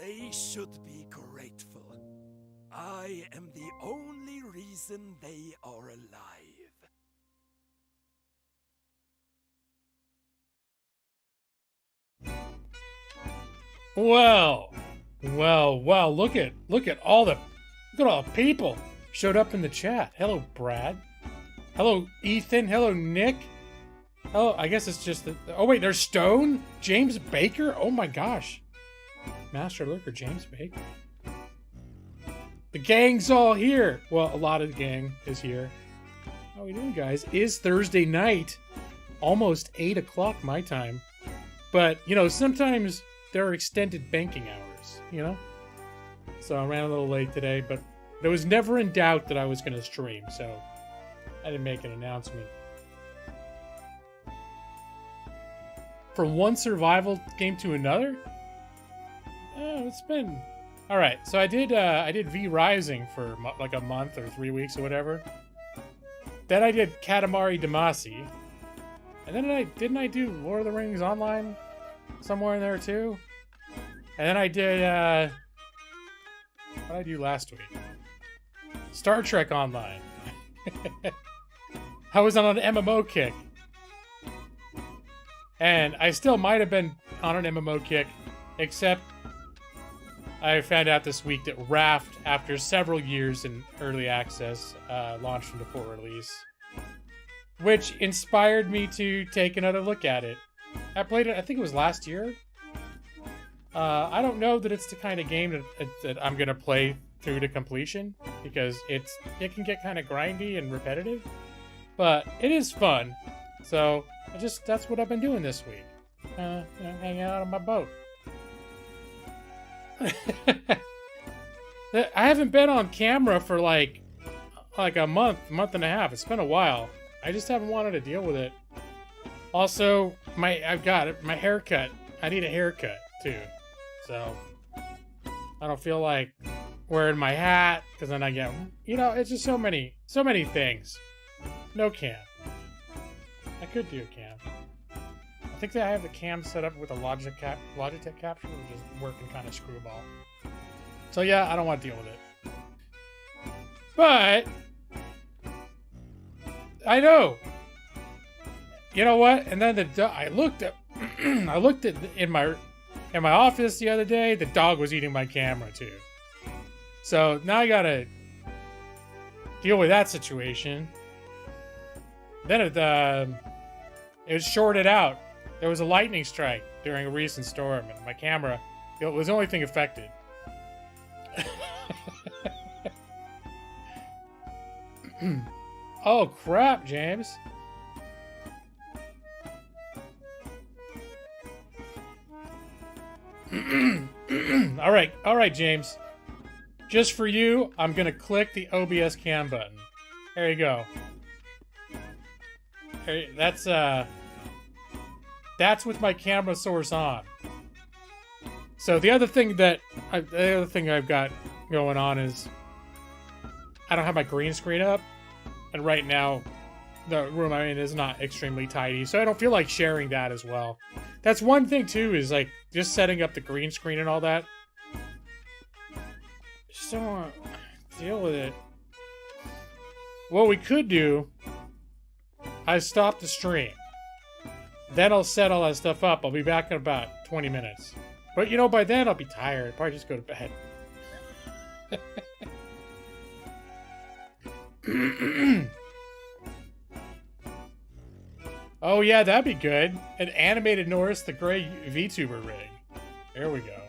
They should be grateful. I am the only reason they are alive. Well, look at all the people showed up in the chat. Hello, Brad. Hello, Ethan. Hello, Nick. Oh, I guess it's just oh wait, there's Stone? James Baker? Oh my gosh. Master Lurker James Baker. The gang's all here. Well, a lot of the gang is here. How are we doing, guys? It's Thursday night. Almost 8 o'clock my time. But, you know, sometimes there are extended banking hours, you know? So I ran a little late today, but there was never in doubt that I was going to stream, so I didn't make an announcement. From one survival game to another? Oh, it's been... Alright, so I did V Rising for like a month or 3 weeks or whatever. Then I did Katamari Damacy. And then didn't I do Lord of the Rings Online somewhere in there too? And then I did, what did I do last week? Star Trek Online. I was on an MMO kick. And I still might have been on an MMO kick, except I found out this week that Raft, after several years in early access, launched into full release. Which inspired me to take another look at it. I played it, I think it was last year. I don't know that it's the kind of game that I'm going to play through to completion, because it can get kind of grindy and repetitive. But it is fun. So, that's what I've been doing this week. Hanging out on my boat. I haven't been on camera for like a month and a half. It's been a while. I just haven't wanted to deal with it. Also, I've got my haircut. I need a haircut too. So I don't feel like wearing my hat, because then I get, it's just so many things. No cam. I could do a cam. I think that I have the cam set up with a Logitech capture, which is working kind of screwball. So yeah, I don't want to deal with it. But I know. You know what? And then I looked at in my office the other day. The dog was eating my camera too. So now I gotta deal with that situation. Then it was shorted out. There was a lightning strike during a recent storm, and my camera, it was the only thing affected. Oh crap, James. All right, James. Just for you, I'm gonna click the OBS cam button. There you go. That's with my camera source on. So the other thing I've got going on is I don't have my green screen up, and right now the room I'm in is not extremely tidy, so I don't feel like sharing that as well. That's one thing too, is like just setting up the green screen and all that. Just don't want to deal with it. What we could do, I stop the stream. Then I'll set all that stuff up. I'll be back in about 20 minutes. But by then I'll be tired. I'll probably just go to bed. Oh yeah, that'd be good. An animated Norris the Grey VTuber rig. There we go.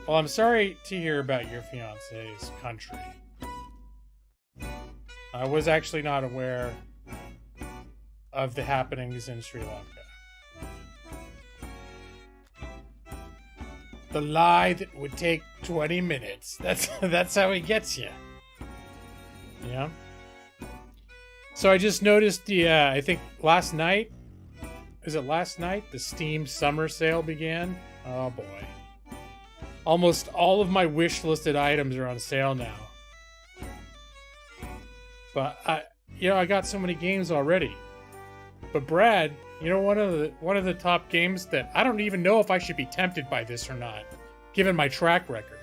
Well, I'm sorry to hear about your fiance's country. I was actually not aware of the happenings in Sri Lanka. The lie that would take 20 minutes. That's how he gets you. Yeah. So I just noticed I think last night, is it last night? The Steam summer sale began. Oh boy. Almost all of my wish listed items are on sale now. But I got so many games already. But Brad, you know, one of the top games that I don't even know if I should be tempted by this or not, given my track record.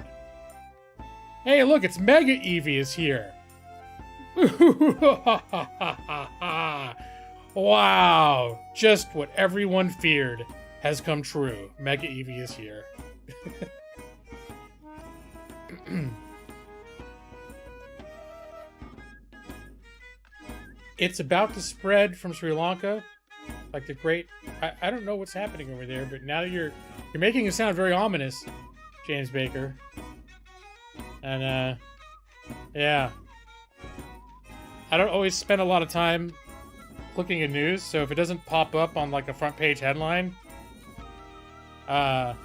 Hey, look, it's Mega Eevee is here. Wow, just what everyone feared has come true. Mega Eevee is here. It's about to spread from Sri Lanka, like the great. I don't know what's happening over there, but now you're making it sound very ominous, James Baker. And yeah, I don't always spend a lot of time looking at news, so if it doesn't pop up on like a front page headline, a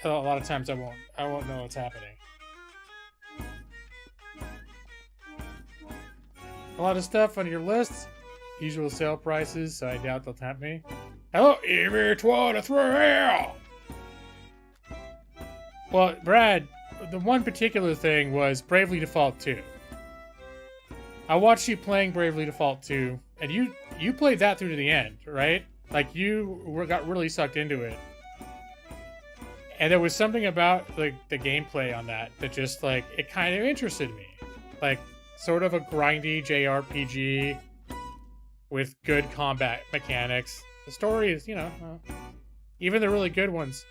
lot of times I won't know what's happening. A lot of stuff on your list. Usual sale prices, so I doubt they'll tempt me. Hello, EV23! Well, Brad, the one particular thing was Bravely Default 2. I watched you playing Bravely Default 2, and you played that through to the end, right? Like, you got really sucked into it. And there was something about the gameplay on that just, like, it kind of interested me. Like, sort of a grindy JRPG with good combat mechanics. The story is, you know, even the really good ones,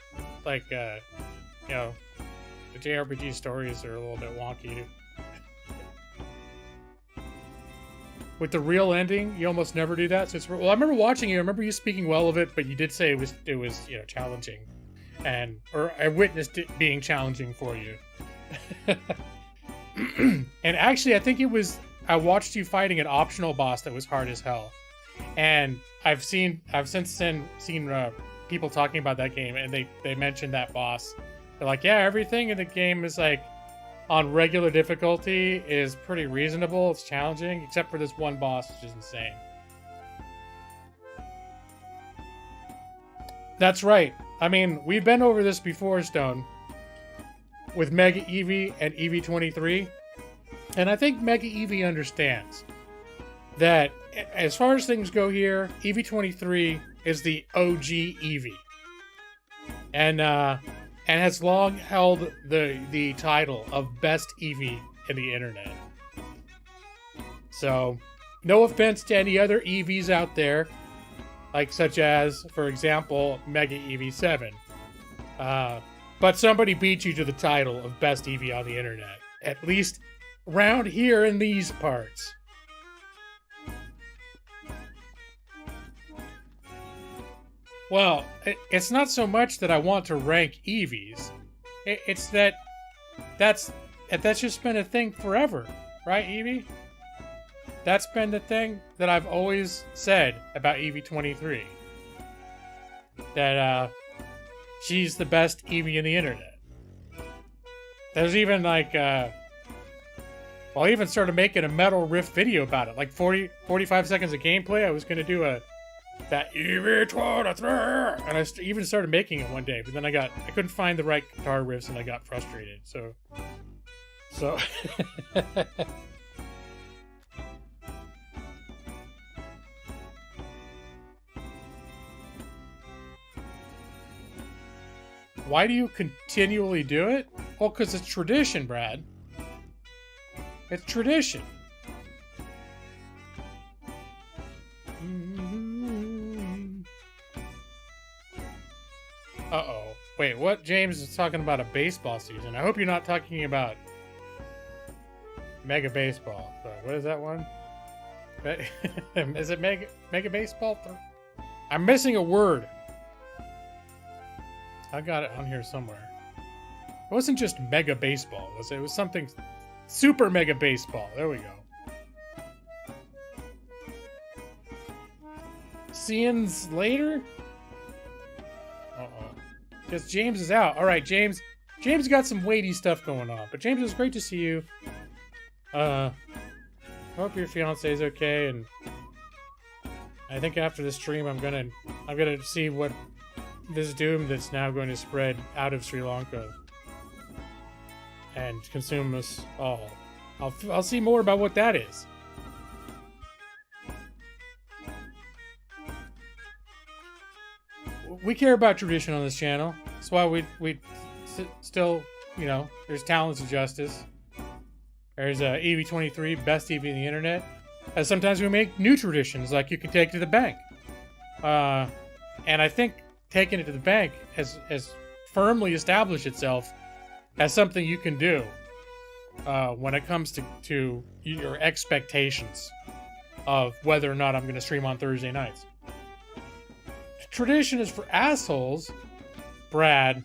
like, you know, the JRPG stories are a little bit wonky. With the real ending, you almost never do that. So it's, well, I remember watching you. I remember you speaking well of it, but you did say it was you know, challenging, or I witnessed it being challenging for you. And actually, I think I watched you fighting an optional boss that was hard as hell. And I've since then seen people talking about that game, and they mentioned that boss. They're like, yeah, everything in the game is like on regular difficulty is pretty reasonable. It's challenging, except for this one boss, which is insane. That's right. I mean, we've been over this before, Stone, with Mega Eevee and EV23. And I think Mega Eevee understands that as far as things go here, EV23 is the OG Eevee. And has long held the title of best Eevee in the internet. So, no offense to any other Eevees out there, like such as, for example, Mega Eevee 7. But somebody beat you to the title of best Eevee on the internet. At least around here in these parts. Well, it's not so much that I want to rank Eevees. It's that's just been a thing forever, right, Eevee? That's been the thing that I've always said about EV23. That she's the best Eevee in the internet. There's even like I even started making a Metal Rift video about it. Like 45 seconds of gameplay. I was gonna do that EV23, and I even started making it one day, but then I couldn't find the right guitar riffs, and I got frustrated. So why do you continually do it? Well, because it's tradition, Brad. It's tradition. Uh-oh. Wait, what? James is talking about a baseball season. I hope you're not talking about Mega Baseball. Sorry, what is that one? Is it Mega Baseball? I'm missing a word. I got it on here somewhere. It wasn't just Mega Baseball, was it? It was something Super Mega Baseball. There we go. See yous later? Uh-oh. Because James is out. All right, James. James got some weighty stuff going on. But James, it was great to see you. Hope your fiance is okay. And I think after the stream, I'm gonna see what this doom that's now going to spread out of Sri Lanka and consume us all. I'll see more about what that is. we care about tradition on this channel. That's why we still, you know, there's Talents of Justice. There's EV23, best TV on the internet. And sometimes we make new traditions, like you can take to the bank. And I think taking it to the bank has firmly established itself as something you can do when it comes to your expectations of whether or not I'm going to stream on Thursday nights. Tradition is for assholes. Brad,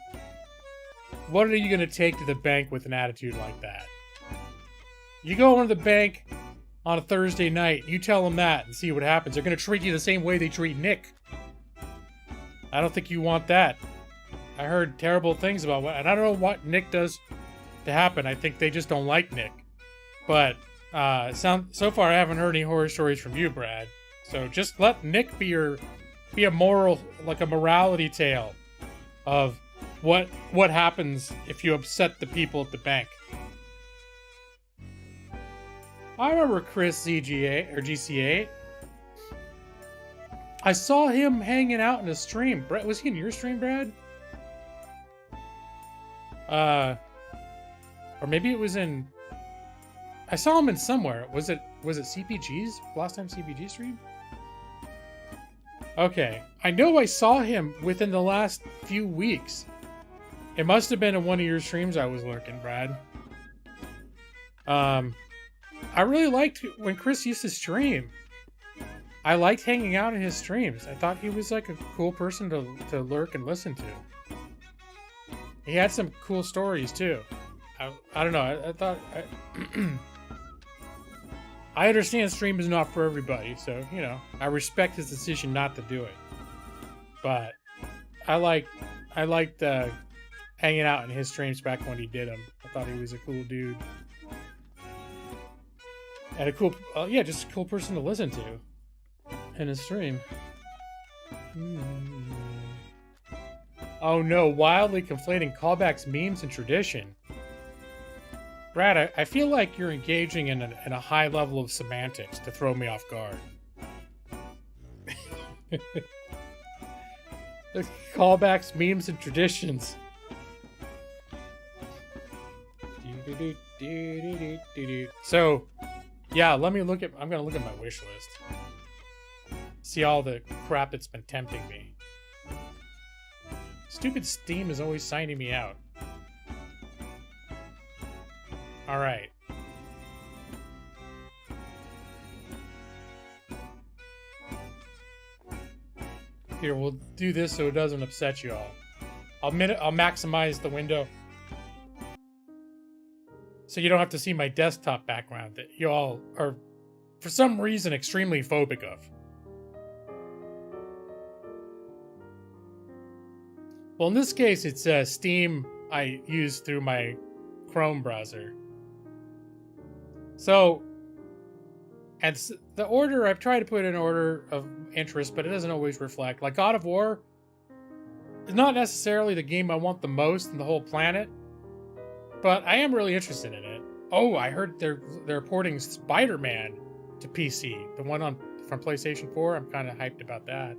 what are you going to take to the bank with an attitude like that? You go into the bank on a Thursday night, you tell them that and see what happens. They're going to treat you the same way they treat Nick. I don't think you want that. I heard terrible things about what, and I don't know what Nick does to happen. I think they just don't like Nick. But so far I haven't heard any horror stories from you, Brad. So just let Nick be a moral, like a morality tale of what happens if you upset the people at the bank. I remember Chris ZGA or GC8. I saw him hanging out in a stream. Brett, was he in your stream, Brad? Or maybe it was in. I saw him in somewhere. Was it CPG's last time CPG stream? Okay, I know I saw him within the last few weeks. It must have been in one of your streams I was lurking, Brad. I really liked when Chris used to stream. I liked hanging out in his streams. I thought he was like a cool person to lurk and listen to. He had some cool stories too. I don't know. I thought I understand stream is not for everybody, so you know I respect his decision not to do it. But I liked hanging out in his streams back when he did them. I thought he was a cool dude. And a cool, just a cool person to listen to in a stream. Oh no, wildly conflating callbacks, memes, and tradition. Brad, I feel like you're engaging in a high level of semantics to throw me off guard. Callbacks, memes, and traditions. So, yeah, I'm gonna look at my wish list. See all the crap that's been tempting me. Stupid Steam is always signing me out. Alright. Here, we'll do this so it doesn't upset you all. I'll maximize the window so you don't have to see my desktop background that you all are, for some reason, extremely phobic of. Well, in this case, it's Steam I use through my Chrome browser. So, and the order, I've tried to put in order of interest, but it doesn't always reflect. Like God of War is not necessarily the game I want the most in the whole planet, but I am really interested in it. Oh, I heard they're porting Spider-Man to PC, the one from PlayStation 4. I'm kind of hyped about that.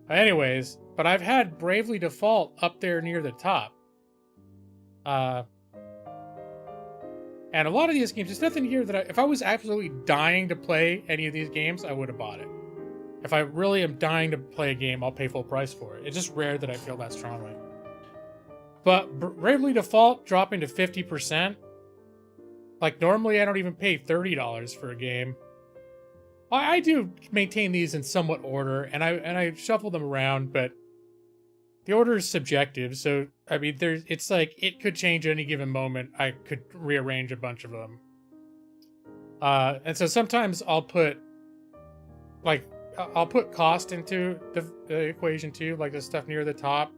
Anyways, but I've had Bravely Default up there near the top. And a lot of these games, there's nothing here that if I was absolutely dying to play any of these games, I would have bought it. If I really am dying to play a game, I'll pay full price for it. It's just rare that I feel that strongly. But Bravely Default dropping to 50%. Like normally I don't even pay $30 for a game. I do maintain these in somewhat order, and I shuffle them around, but the order is subjective. So I mean, it's like it could change at any given moment. I could rearrange a bunch of them, and so sometimes I'll put cost into the equation too, like the stuff near the top.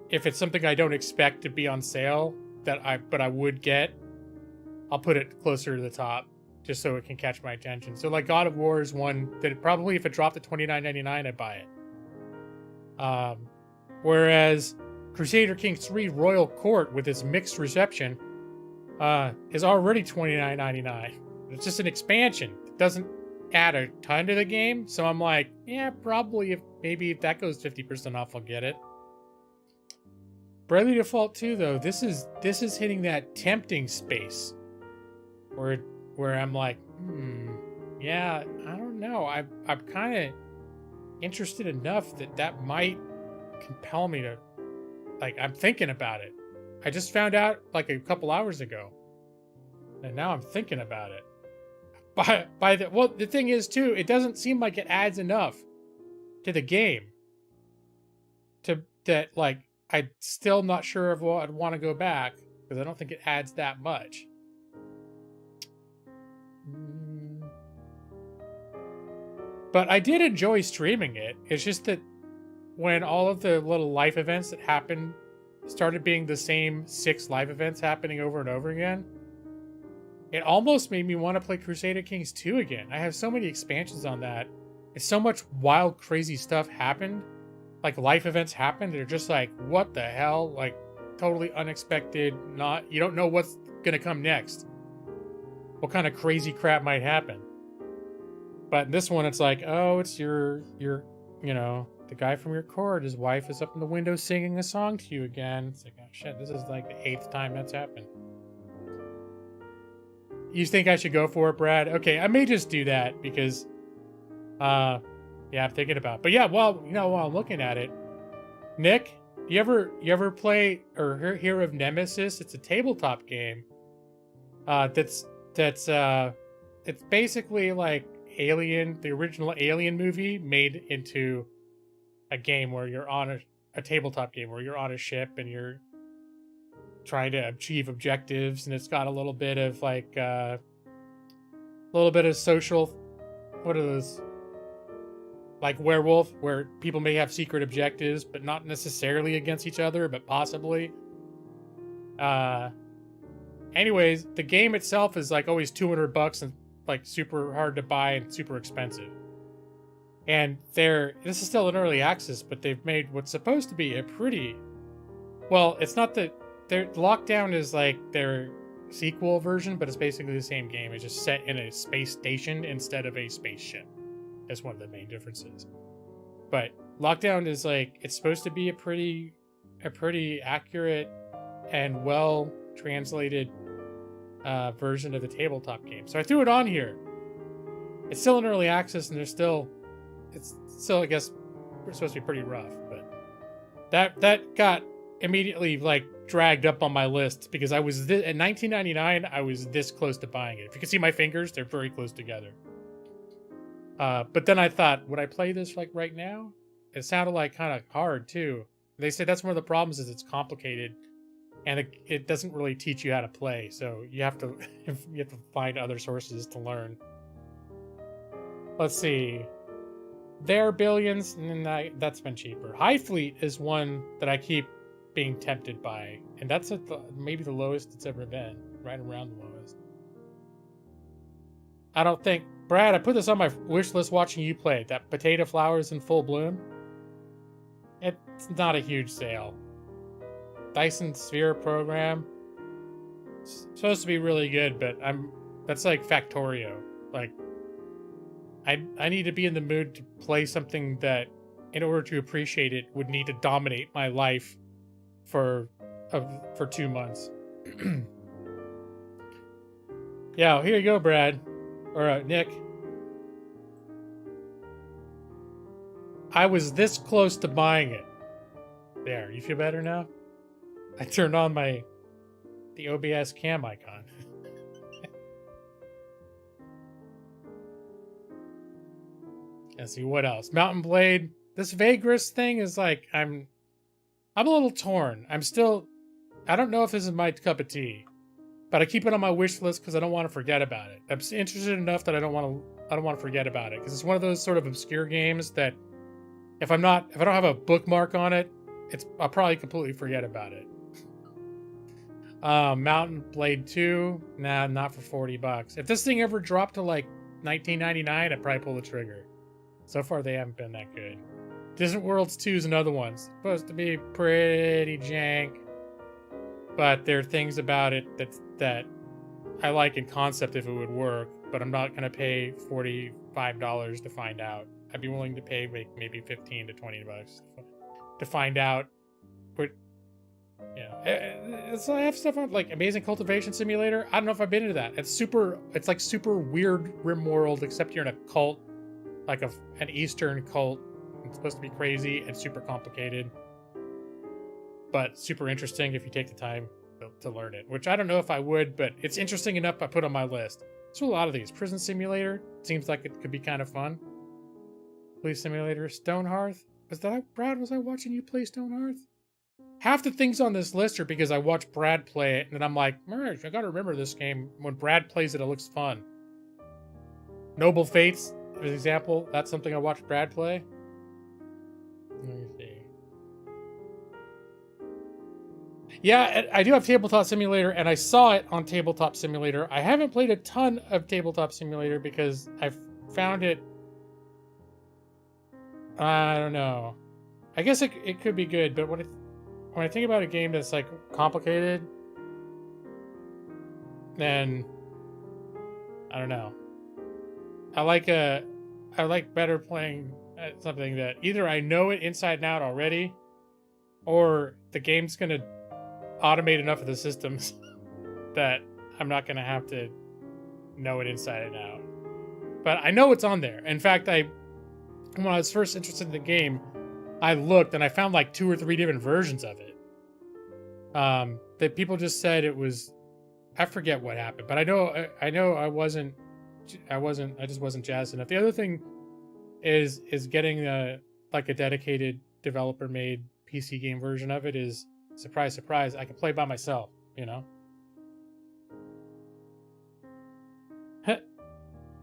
If it's something I don't expect to be on sale but I would get, I'll put it closer to the top, just so it can catch my attention. So like God of War is one that probably if it dropped to $29.99, I'd buy it. Whereas Crusader Kings 3 Royal Court with its mixed reception is already $29.99. It's just an expansion. It doesn't add a ton to the game, so I'm like, yeah, probably if that goes 50% off, I'll get it. Bravely Default 2, though, this is hitting that tempting space where I'm like, yeah, I don't know. I'm kind of interested enough that might compel me to, like, I'm thinking about it. I just found out like a couple hours ago, and now I'm thinking about it. The thing is too, it doesn't seem like it adds enough to the game that like I'm still not sure if I'd want to go back because I don't think it adds that much. But I did enjoy streaming it. It's just that when all of the little life events that happened started being the same 6 life events happening over and over again, it almost made me want to play Crusader Kings 2 again. I have so many expansions on that. And so much wild, crazy stuff happened. Like, life events happened. They're just like, what the hell? Like, totally unexpected. You don't know what's going to come next. What kind of crazy crap might happen. But in this one, it's like, oh, it's your, the guy from your court. His wife is up in the window singing a song to you again. It's like, oh shit, this is like the 8th time that's happened. You think I should go for it, Brad? Okay, I may just do that because, yeah, I'm thinking about it. But yeah, while I'm looking at it, Nick, you ever play or hear of Nemesis? It's a tabletop game. It's basically like Alien, the original Alien movie, made into a game where you're on a tabletop game where you're on a ship and you're trying to achieve objectives, and it's got a little bit of like social, what are those, like Werewolf, where people may have secret objectives but not necessarily against each other, but possibly. Anyways, the game itself is like always $200 and like super hard to buy and super expensive. And this is still in early access, but they've made what's supposed to be a pretty, well, it's not that their Lockdown is like their sequel version, but it's basically the same game. It's just set in a space station instead of a spaceship. That's one of the main differences. But Lockdown is like, it's supposed to be a pretty accurate and well translated version of the tabletop game. So I threw it on here. It's still in early access, and it's still, I guess, supposed to be pretty rough. But that got immediately like dragged up on my list because I was at $19.99. I was this close to buying it. If you can see my fingers, they're very close together. But then I thought, would I play this like right now? It sounded like kind of hard too. They said that's one of the problems is it's complicated, and it doesn't really teach you how to play. So you have to find other sources to learn. Let's see. There are Billions, and that's been cheaper. High Fleet is one that I keep being tempted by, and that's maybe the lowest it's ever been, right around the lowest. I don't think, Brad, I put this on my wish list watching you play it, that Potato Flowers in Full Bloom. It's not a huge sale. Dyson Sphere program, it's supposed to be really good, but that's like Factorio. Like, I need to be in the mood to play something that, in order to appreciate it, would need to dominate my life for 2 months. Yeah, here you go, Brad. Or Nick. I was this close to buying it. There, you feel better now? I turned on the OBS cam icon. Let's see what else. Mountain Blade. This Vagress thing is like, I'm a little torn. I don't know if this is my cup of tea, but I keep it on my wish list because I don't want to forget about it. I'm interested enough that I don't want to forget about it, because it's one of those sort of obscure games that if I don't have a bookmark on it, I'll probably completely forget about it. Mountain Blade 2, nah, not for $40. If this thing ever dropped to like $19.99, I'd probably pull the trigger. So far, they haven't been that good. Distant Worlds 2 is another one. It's supposed to be pretty jank, but there are things about it that I like in concept if it would work. but I'm not gonna pay $45 to find out. I'd be willing to pay maybe 15 to 20 bucks to find out. But I have stuff on like Amazing Cultivation Simulator. I don't know if I've been into that. It's like super weird Rim World, except you're in a cult, like an Eastern cult. It's supposed to be crazy and super complicated, but super interesting if you take the time to learn it, which I don't know if I would, but it's interesting enough I put on my list. So a lot of these. Prison Simulator seems like it could be kind of fun. Police Simulator, Stonehearth. Was that Brad? Was I watching you play Stonehearth? Half the things on this list are because I watched Brad play it, and then I'm like, I gotta remember this game. When Brad plays it, it looks fun. Noble Fates, for example, that's something I watched Brad play. Let me see. Yeah, I do have Tabletop Simulator, and I saw it on Tabletop Simulator. I haven't played a ton of Tabletop Simulator because I've found it... I don't know. I guess it could be good, but when I think about a game that's like complicated, then I don't know. I like better playing at something that either I know it inside and out already, or the game's gonna automate enough of the systems that I'm not gonna have to know it inside and out. But I know it's on there. In fact, when I was first interested in the game, I looked and I found like 2 or 3 different versions of it. That people just said it was, I forget what happened, but I know I just wasn't jazzed enough. The other thing is getting like a dedicated developer made PC game version of it is, surprise, surprise, I can play by myself, you know?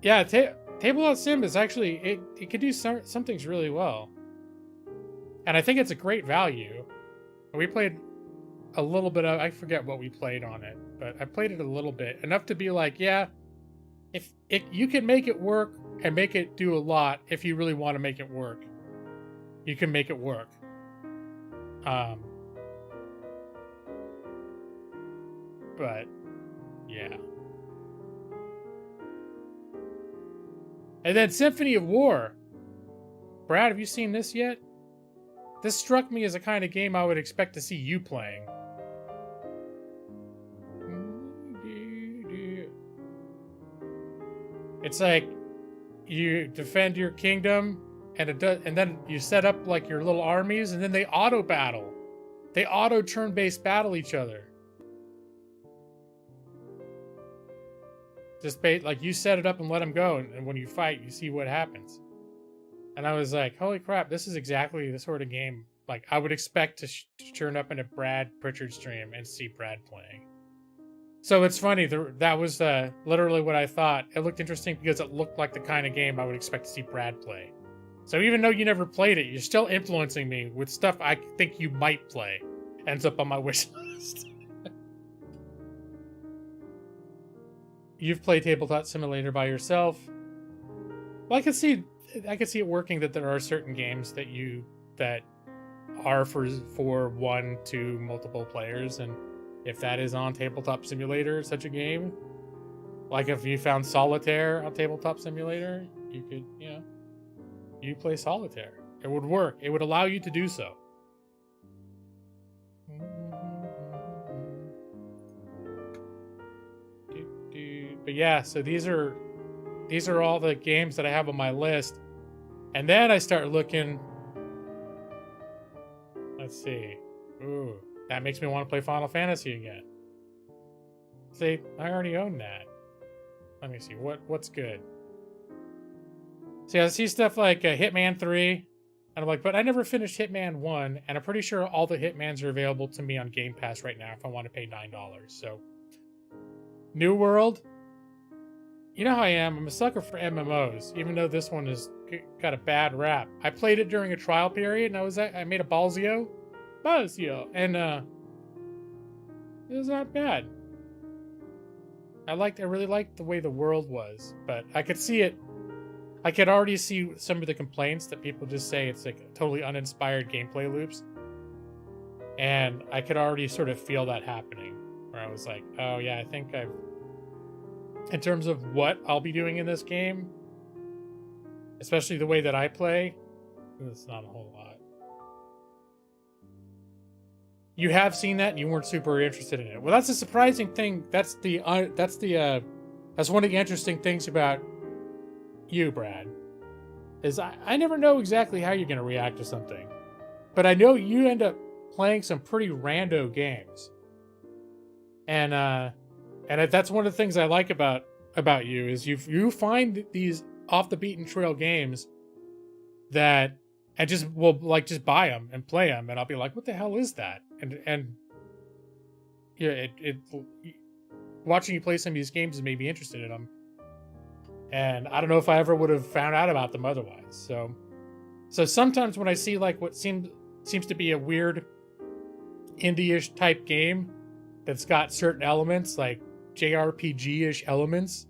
Yeah, Tabletop Sim is actually, it can do some things really well. And I think it's a great value. We played a little bit of, I forget what we played on it, but I played it a little bit. Enough to be like, yeah, if you can make it work and make it do a lot, if you really want to make it work, you can make it work. But, yeah. And then Symphony of War. Brad, have you seen this yet? This struck me as a kind of game I would expect to see you playing. It's like you defend your kingdom, and then you set up like your little armies, and then they auto battle. They auto turn-based battle each other. Just like you set it up and let them go, and when you fight, you see what happens. And I was like, holy crap, this is exactly the sort of game like I would expect to turn up in a Brad Pritchard stream and see Brad playing. So it's funny, that was literally what I thought. It looked interesting because it looked like the kind of game I would expect to see Brad play. So even though you never played it, you're still influencing me with stuff I think you might play. Ends up on my wish list. You've played Tabletop Simulator by yourself. Well, I could see it working that there are certain games that are for 1 to multiple players, and if that is on Tabletop Simulator, such a game, like if you found Solitaire on Tabletop Simulator, you could, you play Solitaire. It would work. It would allow you to do so. But yeah, so these are all the games that I have on my list. And then I start looking. Let's see. Ooh, that makes me want to play Final Fantasy again. See, I already own that. Let me see, what's good? See, I see stuff like Hitman 3, and I'm like, but I never finished Hitman 1, and I'm pretty sure all the Hitmans are available to me on Game Pass right now if I want to pay $9. So, New World. You know how I am. I'm a sucker for MMOs, even though this one has got a bad rap. I played it during a trial period, and I made a Balzio, and it was not bad. I really liked the way the world was, but I could see it. I could already see some of the complaints that people just say it's like totally uninspired gameplay loops, and I could already sort of feel that happening. Where I was like, oh yeah, I think in terms of what I'll be doing in this game, especially the way that I play. It's not a whole lot. You have seen that and you weren't super interested in it. Well, that's a surprising thing. That's one of the interesting things about you, Brad, is I never know exactly how you're going to react to something. But I know you end up playing some pretty rando games. And that's one of the things I like about you is you find these off the beaten trail games that and just buy them and play them, and I'll be like, what the hell is that? And yeah, watching you play some of these games has made me interested in them. And I don't know if I ever would have found out about them otherwise. So sometimes when I see like what seems to be a weird indie-ish type game that's got certain elements, like JRPG-ish elements,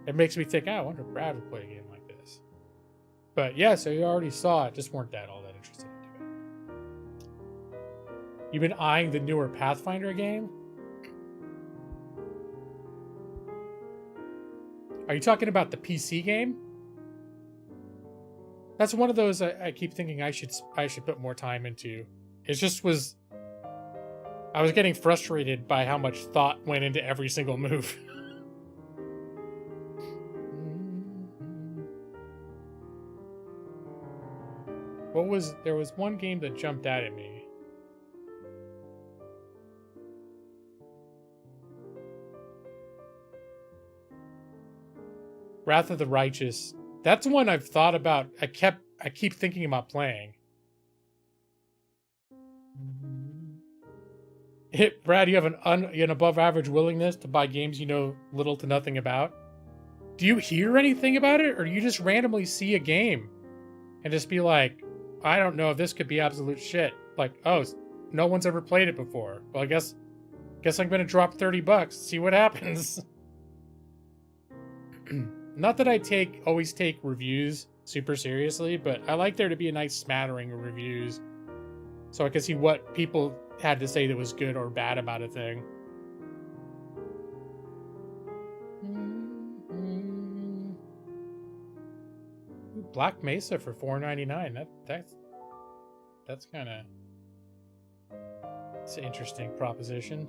it makes me think, I wonder if Brad would play a game like this. But yeah, so you already saw it, just weren't all that interested into it. You've been eyeing the newer Pathfinder game? Are you talking about the PC game? That's one of those I keep thinking I should put more time into. It just was... I was getting frustrated by how much thought went into every single move. There was one game that jumped out at me. Wrath of the Righteous. That's one I've thought about. I keep thinking about playing. Brad, you have an above average willingness to buy games you know little to nothing about. Do you hear anything about it, or do you just randomly see a game and just be like, I don't know if this could be absolute shit. Like, oh, no one's ever played it before. Well, I guess I'm gonna drop $30, see what happens. Not that I always take reviews super seriously, but I like there to be a nice smattering of reviews so I can see what people had to say that was good or bad about a thing. Black Mesa for $4.99. That's kind of... It's an interesting proposition.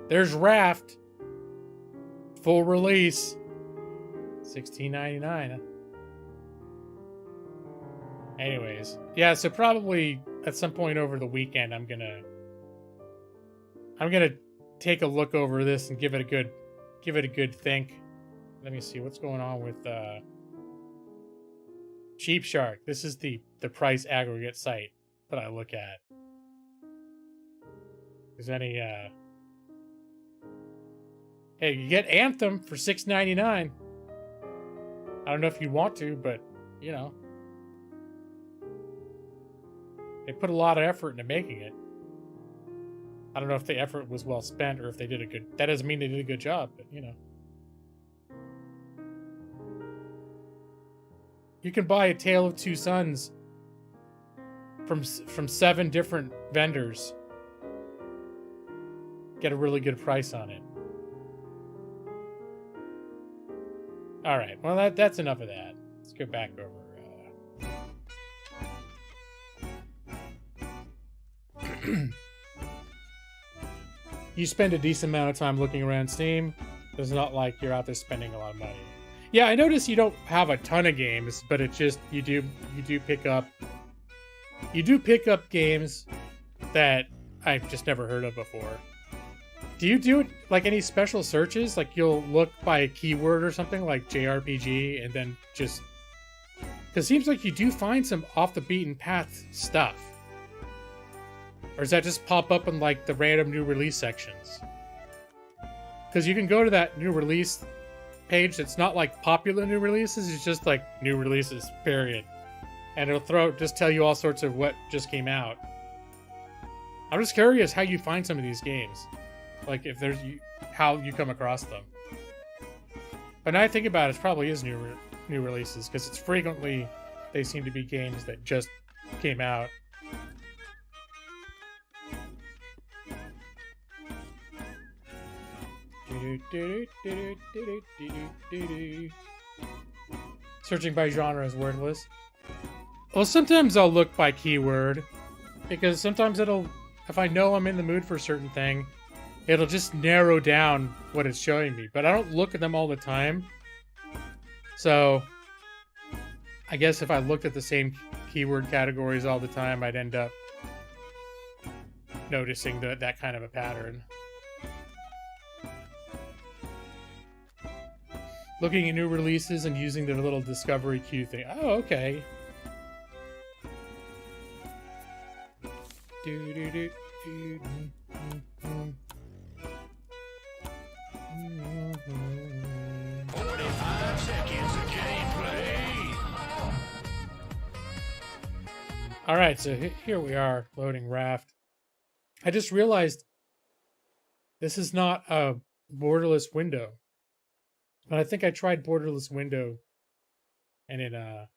There's Raft. Full release. $16.99. Anyways, yeah, so probably at some point over the weekend I'm gonna take a look over this and give it a good think. Let me see what's going on with Cheap Shark. This is the price aggregate site that I look at. Is any hey, you get Anthem for $6.99. I don't know if you want to, but you know, they put a lot of effort into making it. I don't know if the effort was well spent or if they did a good... That doesn't mean they did a good job, but you know. You can buy A Tale of Two Sons from 7 different vendors. Get a really good price on it. All right, well that's enough of that. Let's go back over. You spend a decent amount of time looking around Steam. It's not like you're out there spending a lot of money. Yeah, I notice you don't have a ton of games, but it's just you do pick up games that I've just never heard of before. Do you do like any special searches? Like you'll look by a keyword or something like JRPG and then just... Because it seems like you do find some off the beaten path stuff. Or does that just pop up in like the random new release sections? Because you can go to that new release page that's not like popular new releases, it's just like new releases, period. And it'll just tell you all sorts of what just came out. I'm just curious how you find some of these games. Like if there's how you come across them. But now I think about it, it probably is new releases, because it's frequently they seem to be games that just came out. Searching by genre is wordless. Well, sometimes I'll look by keyword, because sometimes it'll, if I know I'm in the mood for a certain thing, it'll just narrow down what it's showing me. But I don't look at them all the time. So I guess if I looked at the same keyword categories all the time, I'd end up noticing that kind of a pattern. Looking at new releases and using the little discovery queue thing. Oh, okay. All right, so here we are loading Raft. I just realized this is not a borderless window. But I think I tried borderless window and it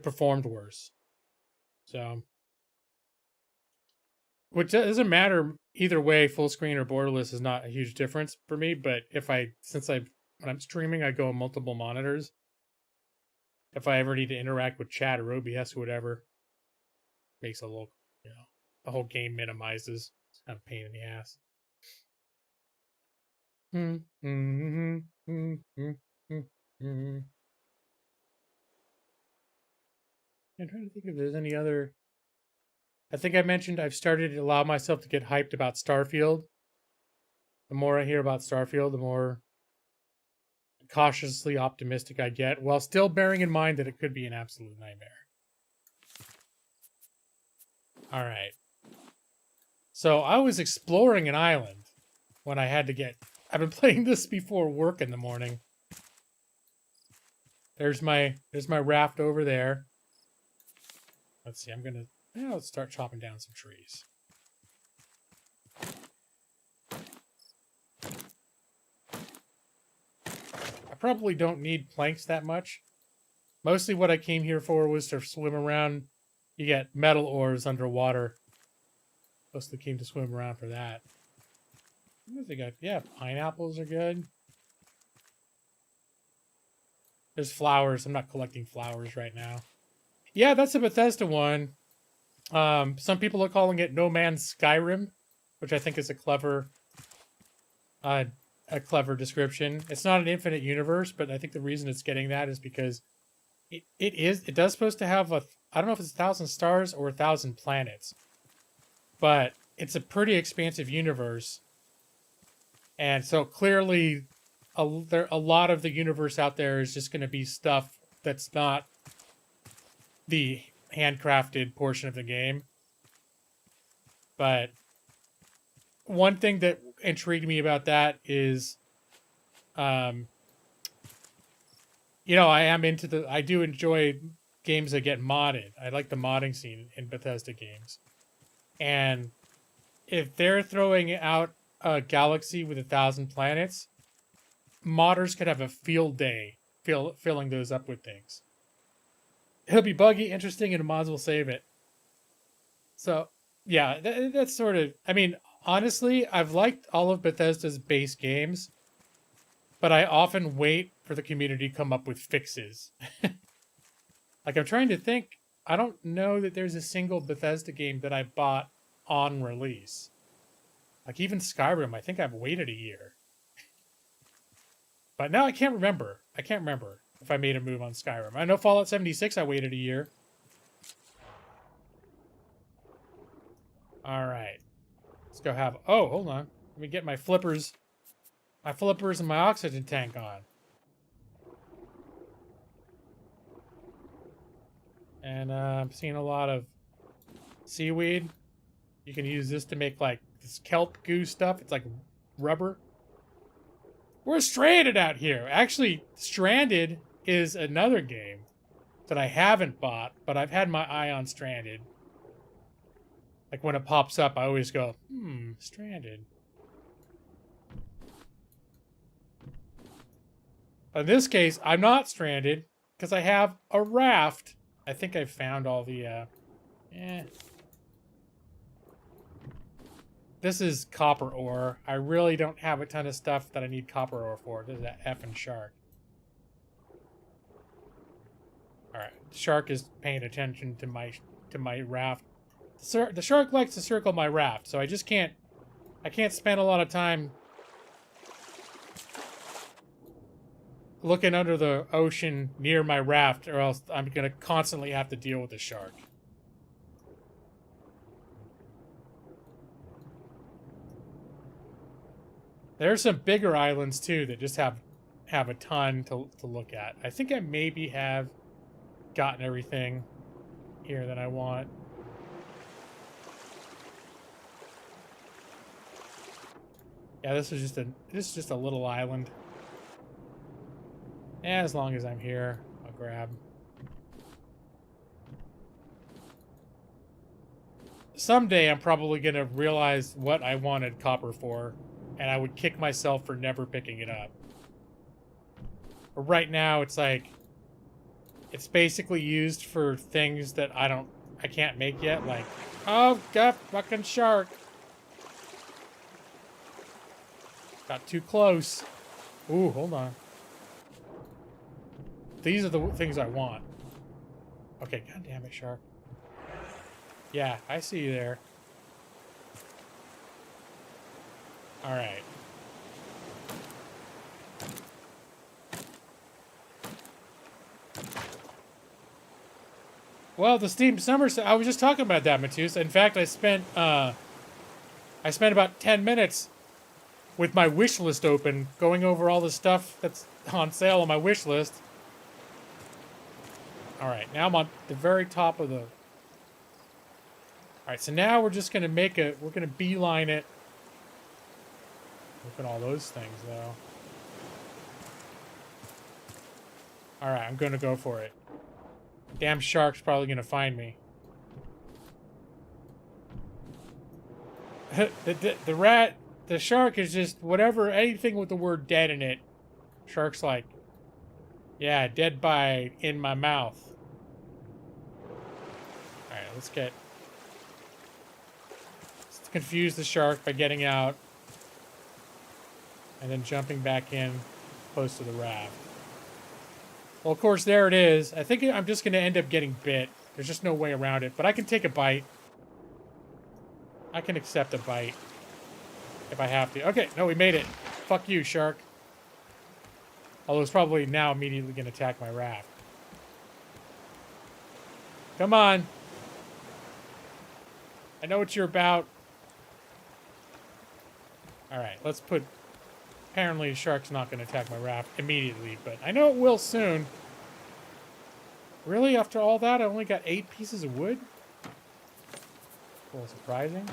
performed worse. So, which doesn't matter either way, full screen or borderless is not a huge difference for me, but when I'm streaming, I go on multiple monitors. If I ever need to interact with chat or OBS or whatever, makes a little, the whole game minimizes. It's kind of a pain in the ass. I'm trying to think if there's any other. I think I mentioned I've started to allow myself to get hyped about Starfield. The more I hear about Starfield, the more cautiously optimistic I get, while still bearing in mind that it could be an absolute nightmare. All right. So I was exploring an island when I had to get. I've been playing this before work in the morning. There's my raft over there. Let's see. Let's start chopping down some trees. I probably don't need planks that much. Mostly what I came here for was to swim around. You get metal ores underwater. Mostly came to swim around for that. What do they got? Yeah, pineapples are good. There's flowers. I'm not collecting flowers right now. Yeah, that's a Bethesda one. Some people are calling it No Man's Skyrim, which I think is a clever description. It's not an infinite universe, but I think the reason it's getting that is because it does supposed to have I don't know if it's 1,000 stars or 1,000 planets, but it's a pretty expansive universe. And so clearly, a lot of the universe out there is just going to be stuff that's not the handcrafted portion of the game. But one thing that intrigued me about that is, I do enjoy games that get modded. I like the modding scene in Bethesda games. And if they're throwing out a galaxy with 1,000 planets, modders could have a field day filling those up with things. It'll be buggy, interesting, and mods will save it. So, yeah, that's sort of... I mean, honestly, I've liked all of Bethesda's base games, but I often wait for the community to come up with fixes. Like, I'm trying to think. I don't know that there's a single Bethesda game that I bought on release. Like, even Skyrim, I think I've waited a year. But now I can't remember. If I made a move on Skyrim. I know Fallout 76, I waited a year. Alright. Let's go have... Oh, hold on. Let me get my flippers. My flippers and my oxygen tank on. And I'm seeing a lot of seaweed. You can use this to make, like, this kelp goo stuff. It's like rubber. We're stranded out here. Actually, Stranded is another game that I haven't bought, but I've had my eye on Stranded. Like, when it pops up, I always go, Stranded. In this case, I'm not stranded, because I have a raft. I think I found all the, this is copper ore. I really don't have a ton of stuff that I need copper ore for. This is that effing shark. Alright, the shark is paying attention to my raft. The shark likes to circle my raft, so I can't spend a lot of time looking under the ocean near my raft, or else I'm gonna constantly have to deal with the shark. There's some bigger islands too that just have a ton to look at. I think I maybe have gotten everything here that I want. Yeah, this is just a little island. Yeah, as long as I'm here, I'll grab. Someday I'm probably gonna realize what I wanted copper for, and I would kick myself for never picking it up. But right now, it's like, it's basically used for things that I can't make yet, like, oh, God, fucking shark. Got too close. Ooh, hold on. These are the things I want. Okay, god damn it, shark. Yeah, I see you there. Alright. Well, the Steam Summer Sale, I was just talking about that, Matus. In fact, I spent about 10 minutes with my wish list open, going over all the stuff that's on sale on my wish list. Alright, now I'm on the very top of the... Alright, so now we're just going to we're going to beeline it. Look at all those things, though. Alright, I'm going to go for it. Damn shark's probably going to find me. The shark is just anything with the word dead in it. Shark's like, yeah, dead by in my mouth. Alright, let's confuse the shark by getting out. And then jumping back in close to the raft. Well, of course, there it is. I think I'm just going to end up getting bit. There's just no way around it. But I can take a bite. I can accept a bite. If I have to. Okay, no, we made it. Fuck you, shark. Although it's probably now immediately going to attack my raft. Come on. I know what you're about. Alright, let's put... Apparently, the shark's not going to attack my raft immediately, but I know it will soon. Really? After all that, I only got 8 pieces of wood? A little surprising.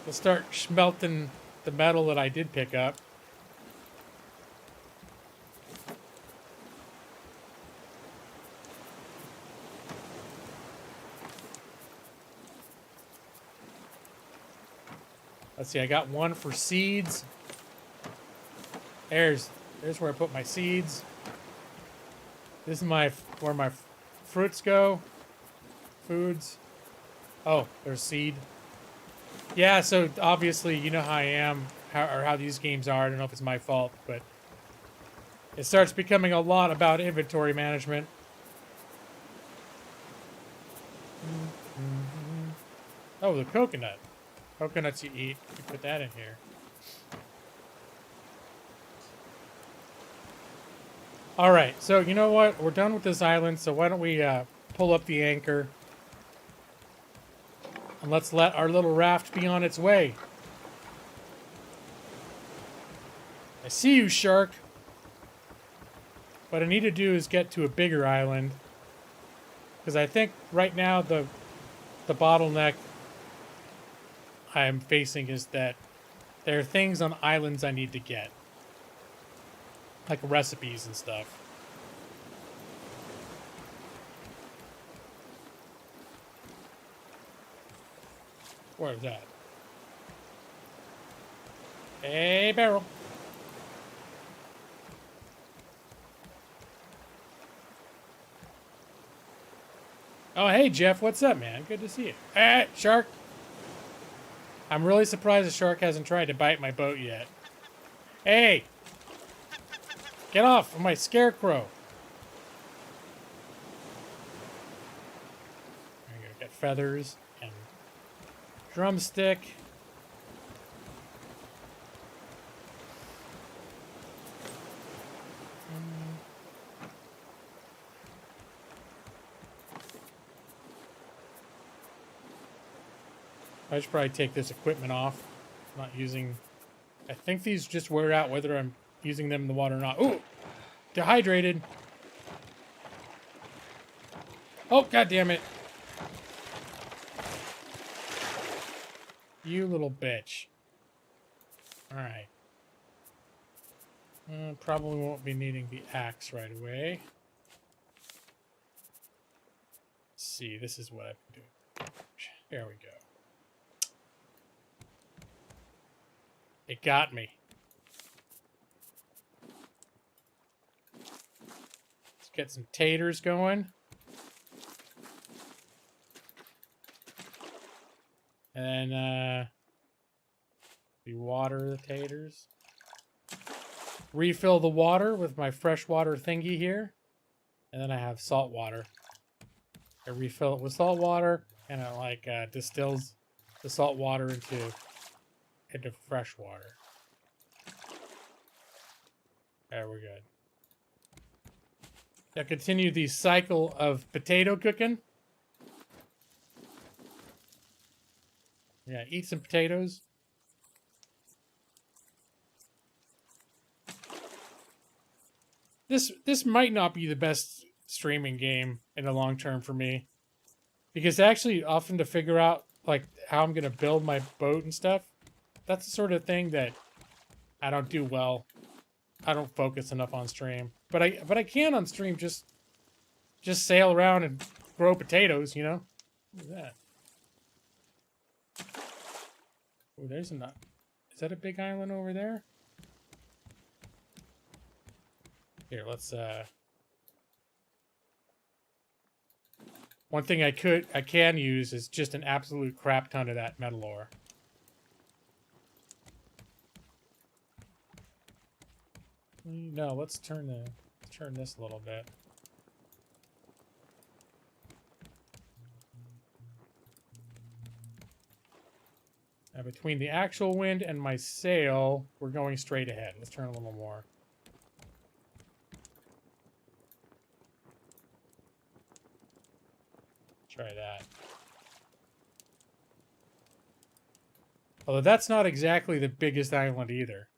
Let's start smelting the metal that I did pick up. Let's see, I got one for seeds. There's where I put my seeds. This is where my fruits go. Foods. Oh, there's seed. Yeah, so obviously you know how I am, how these games are. I don't know if it's my fault, but it starts becoming a lot about inventory management. Oh, the coconut. Coconuts you eat. You put that in here. Alright, so you know what? We're done with this island, so why don't we pull up the anchor. And let's let our little raft be on its way. I see you, shark. What I need to do is get to a bigger island. Because I think right now the bottleneck I'm facing is that there are things on islands I need to get. Like recipes and stuff. Where is that? Hey, barrel. Oh, hey, Jeff. What's up, man? Good to see you. Hey, shark. I'm really surprised the shark hasn't tried to bite my boat yet. Hey! Get off of my scarecrow. I'm gonna get feathers and drumstick. I should probably take this equipment off. I'm not using... I think these just wear out whether I'm using them in the water or not. Ooh! Dehydrated. Oh, god damn it. You little bitch. Alright. Probably won't be needing the axe right away. Let's see, this is what I can do. There we go. It got me. Let's get some taters going. And then, we water the taters. Refill the water with my freshwater thingy here. And then I have salt water. I refill it with salt water, and it like distills the salt water into fresh water. There, we're good. Now continue the cycle of potato cooking. Yeah, eat some potatoes. This might not be the best streaming game in the long term for me, because actually often to figure out like how I'm gonna build my boat and stuff, that's the sort of thing that I don't do well. I don't focus enough on stream, but I can on stream just sail around and grow potatoes, you know. Look at that. Oh, there's a nut. Is that a big island over there? Here, let's one thing I can use is just an absolute crap ton of that metal ore. No, let's turn this a little bit. Now between the actual wind and my sail, we're going straight ahead. Let's turn a little more. Try that. Although that's not exactly the biggest island either.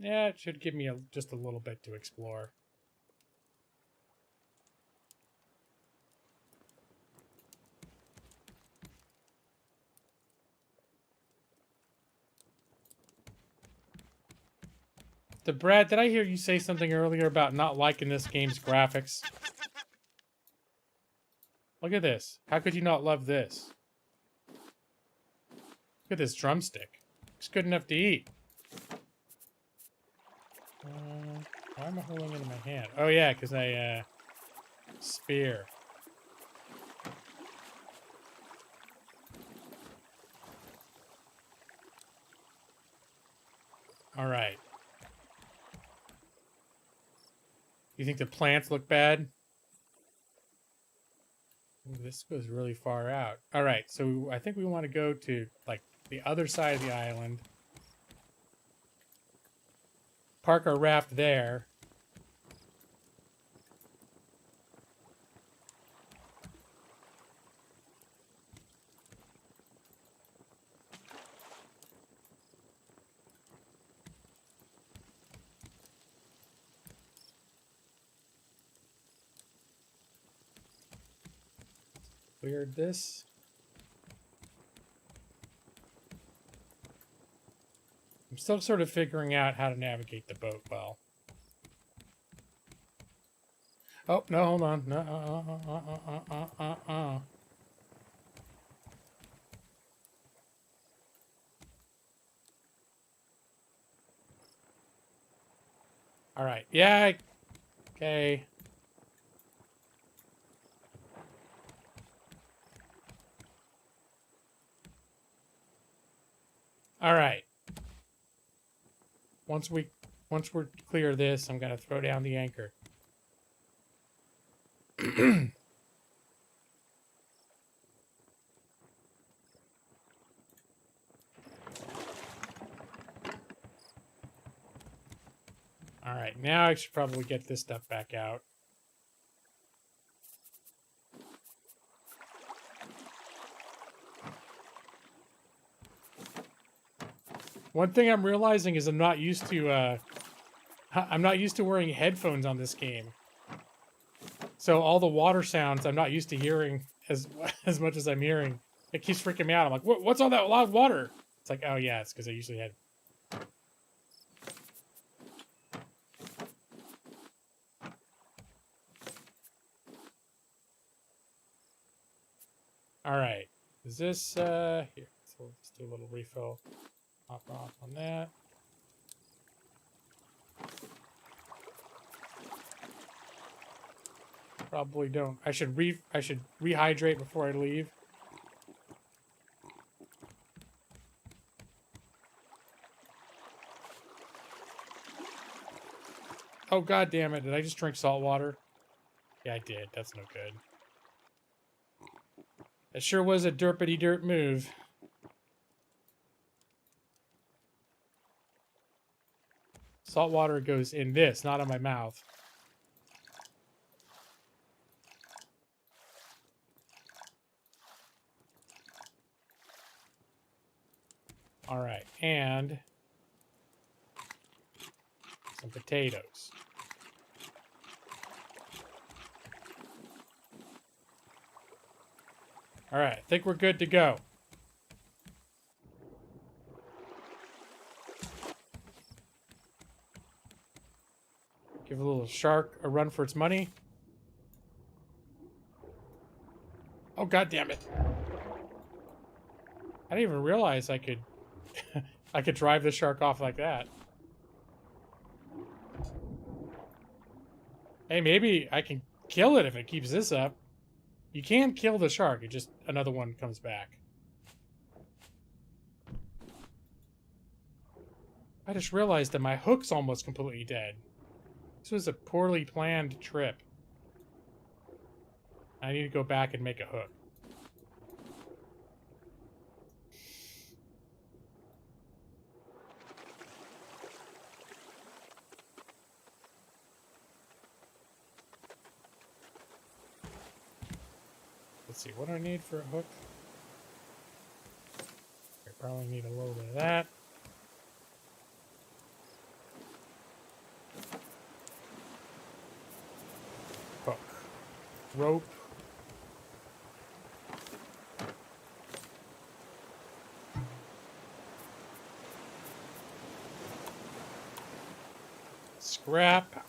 Yeah, it should give me just a little bit to explore. Brad, did I hear you say something earlier about not liking this game's graphics? Look at this. How could you not love this? Look at this drumstick. It's good enough to eat. Why am I holding it in my hand? Oh yeah, because I, spear. Alright. You think the plants look bad? Ooh, this goes really far out. Alright, so I think we want to go to, like, the other side of the island. Park our raft there. Cleared this. I'm still sort of figuring out how to navigate the boat well. Oh, no, hold on. No, All right. Yeah. Okay. All right. Once we're clear of this, I'm gonna throw down the anchor. All right, now I should probably get this stuff back out. One thing I'm realizing is I'm not used to wearing headphones on this game. So all the water sounds I'm not used to hearing as much as I'm hearing. It keeps freaking me out. I'm like, what's all that loud water? It's like, oh yeah, it's because I usually had. All right, is this here? So let's do a little refill. Off on that. Probably don't. I should rehydrate before I leave. Oh god damn it! Did I just drink salt water? Yeah, I did. That's no good. That sure was a derpity dirt move. Salt water goes in this, not in my mouth. All right, and some potatoes. All right, I think we're good to go. Give a little shark a run for its money. Oh god damn it. I didn't even realize I could I could drive the shark off like that. Hey, maybe I can kill it if it keeps this up. You can kill the shark, it just another one comes back. I just realized that my hook's almost completely dead. This was a poorly planned trip. I need to go back and make a hook. Let's see, what do I need for a hook? I probably need a little bit of that. Hook. Rope. Scrap.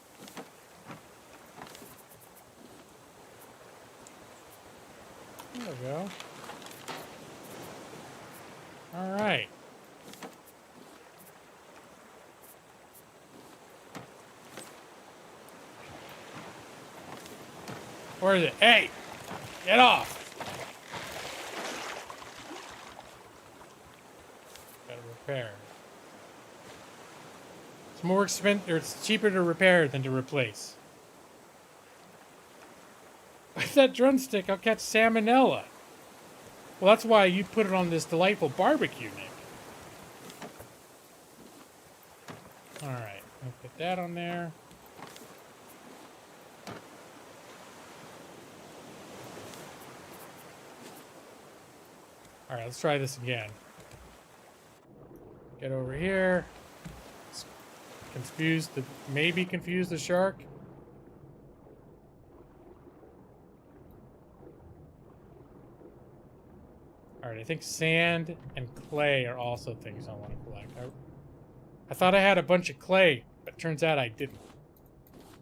There we go. All right. Where is it? Hey! Get off! Gotta repair. It's more expensive, or it's cheaper to repair than to replace. With that drumstick, I'll catch salmonella. Well, that's why you put it on this delightful barbecue, Nick. Alright, I'll put that on there. Alright, let's try this again. Get over here. Maybe confuse the shark. Alright, I think sand and clay are also things I want to collect. I thought I had a bunch of clay, but turns out I didn't.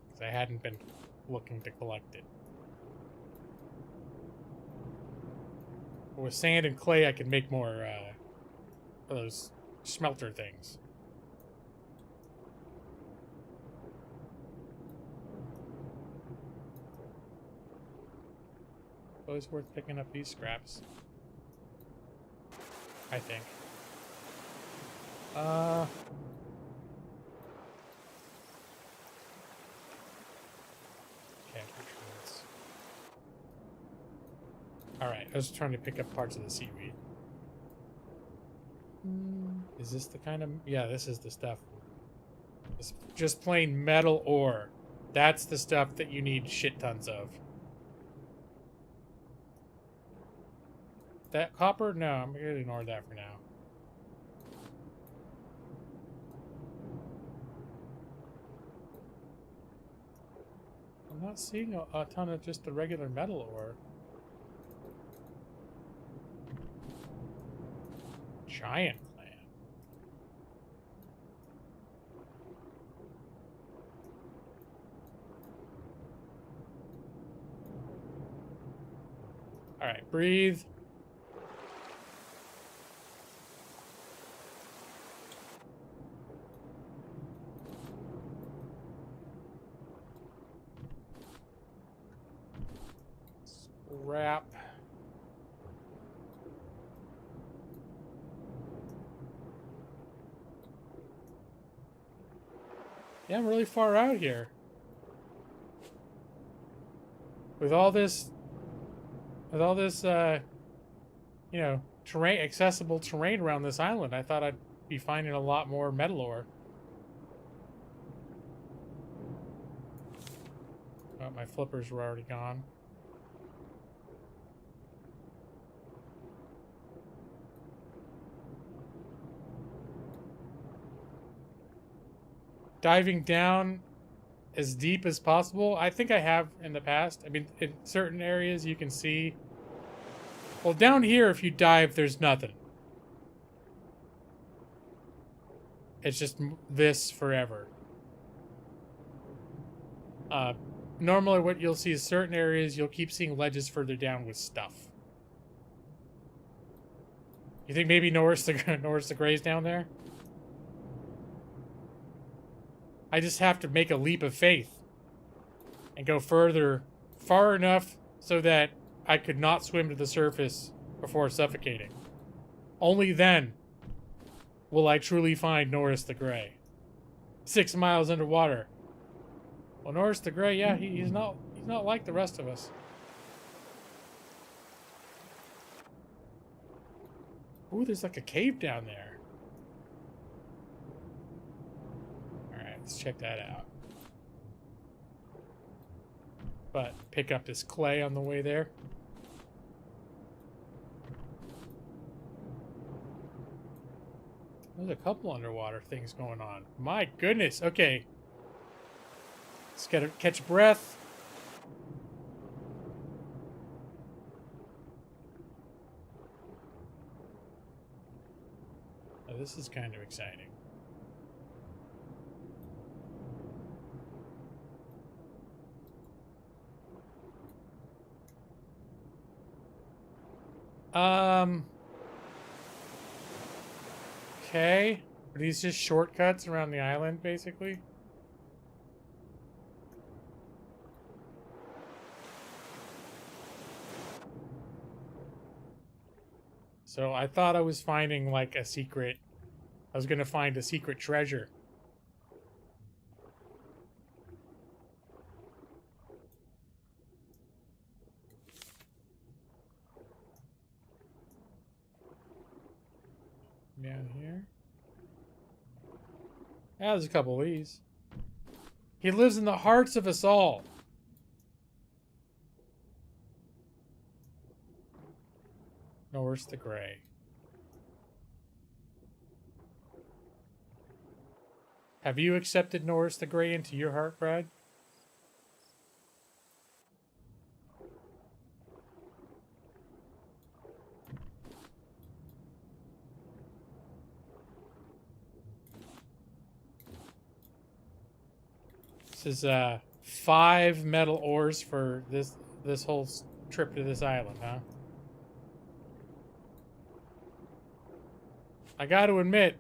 Because I hadn't been looking to collect it. But with sand and clay, I can make more of those smelter things. Always worth picking up these scraps. I think. Okay. Alright, I was trying to pick up parts of the seaweed. Is this the kind of... Yeah, this is the stuff. It's just plain metal ore. That's the stuff that you need shit tons of. That copper? No, I'm gonna ignore that for now. I'm not seeing a ton of just the regular metal ore. Giant clam. Alright, breathe. Scrap. Yeah, I'm really far out here. With all this, you know, accessible terrain around this island, I thought I'd be finding a lot more metal ore. Oh, my flippers were already gone. Diving down as deep as possible. I think I have in the past. I mean, in certain areas you can see. Well, down here, if you dive, there's nothing. It's just this forever. Normally what you'll see is certain areas, you'll keep seeing ledges further down with stuff. You think maybe Norris the Gray's down there? I just have to make a leap of faith and go far enough so that I could not swim to the surface before suffocating. Only then will I truly find Norris the Gray. 6 miles underwater. Well, Norris the Gray, yeah, he's not like the rest of us. Ooh, there's like a cave down there. Let's check that out. But pick up this clay on the way there. There's a couple underwater things going on. My goodness. Okay. Let's catch breath. Oh, this is kind of exciting. Okay. Are these just shortcuts around the island, basically? So I thought I was finding, like, a secret... I was gonna find a secret treasure. Down here. Yeah, there's a couple of these. He lives in the hearts of us all. Norris the Gray. Have you accepted Norris the Gray into your heart, Brad? This is 5 metal ores for this whole trip to this island, huh? I got to admit,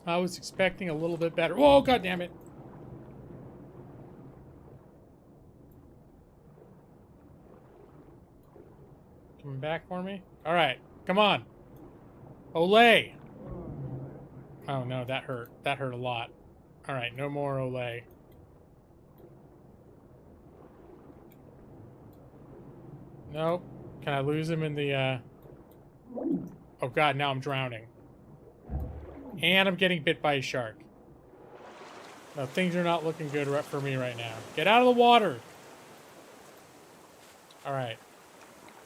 I was expecting a little bit better. Whoa, god damn it. Coming back for me? Alright, come on. Olay! Oh no, that hurt. That hurt a lot. Alright, no more Olay. Nope. Can I lose him in the, Oh god, now I'm drowning. And I'm getting bit by a shark. No, things are not looking good for me right now. Get out of the water! Alright.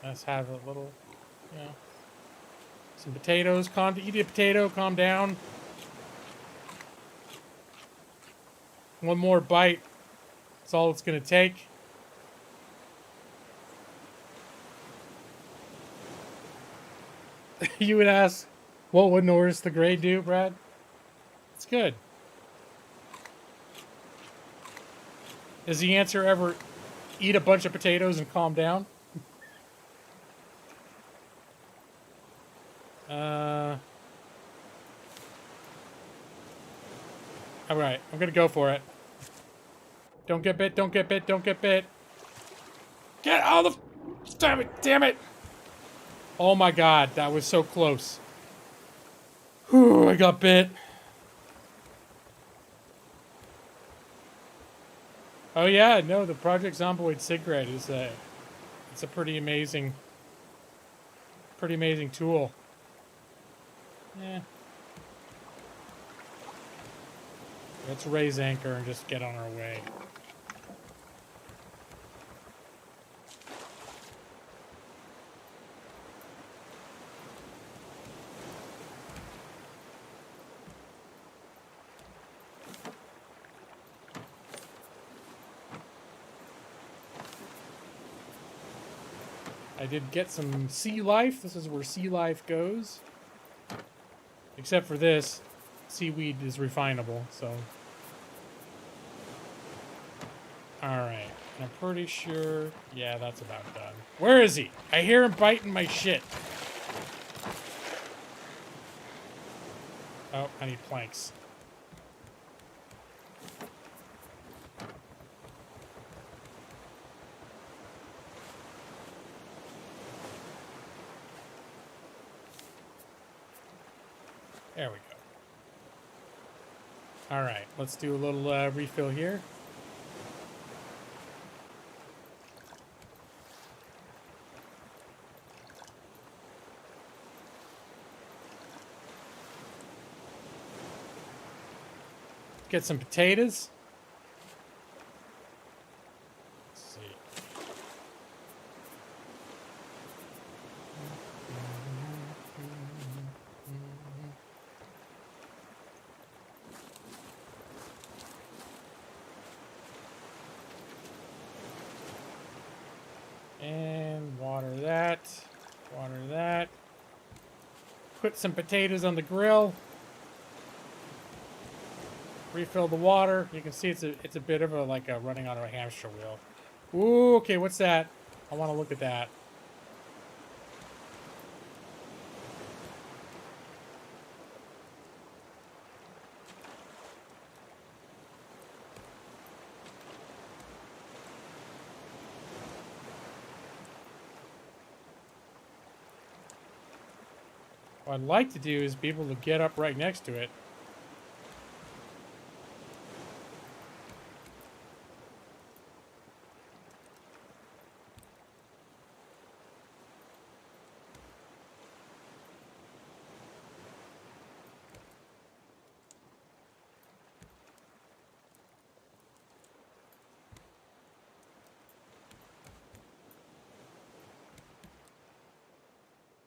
Let's have a little, you know, some potatoes. Eat a potato, calm down. One more bite. That's all it's gonna take. You would ask, what would Norris the Grey do, Brad? It's good. Does the answer ever eat a bunch of potatoes and calm down? Alright, I'm gonna go for it. Don't get bit, don't get bit, don't get bit. Get out of the... Damn it, damn it! Oh my god, that was so close. Whew, I got bit. Oh yeah, no, the Project Zomboid cigarette is it's a pretty amazing tool. Yeah. Let's raise anchor and just get on our way. I did get some sea life. This is where sea life goes. Except for this, seaweed is refinable, so... Alright, I'm pretty sure... Yeah, that's about done. Where is he? I hear him biting my shit. Oh, I need planks. There we go. Alright, let's do a little refill here. Get some potatoes. Let's see. And water that. Water that. Put some potatoes on the grill. Refill the water. You can see it's a bit of a like a running on a hamster wheel. Ooh, okay, what's that? I want to look at that. What I'd like to do is be able to get up right next to it.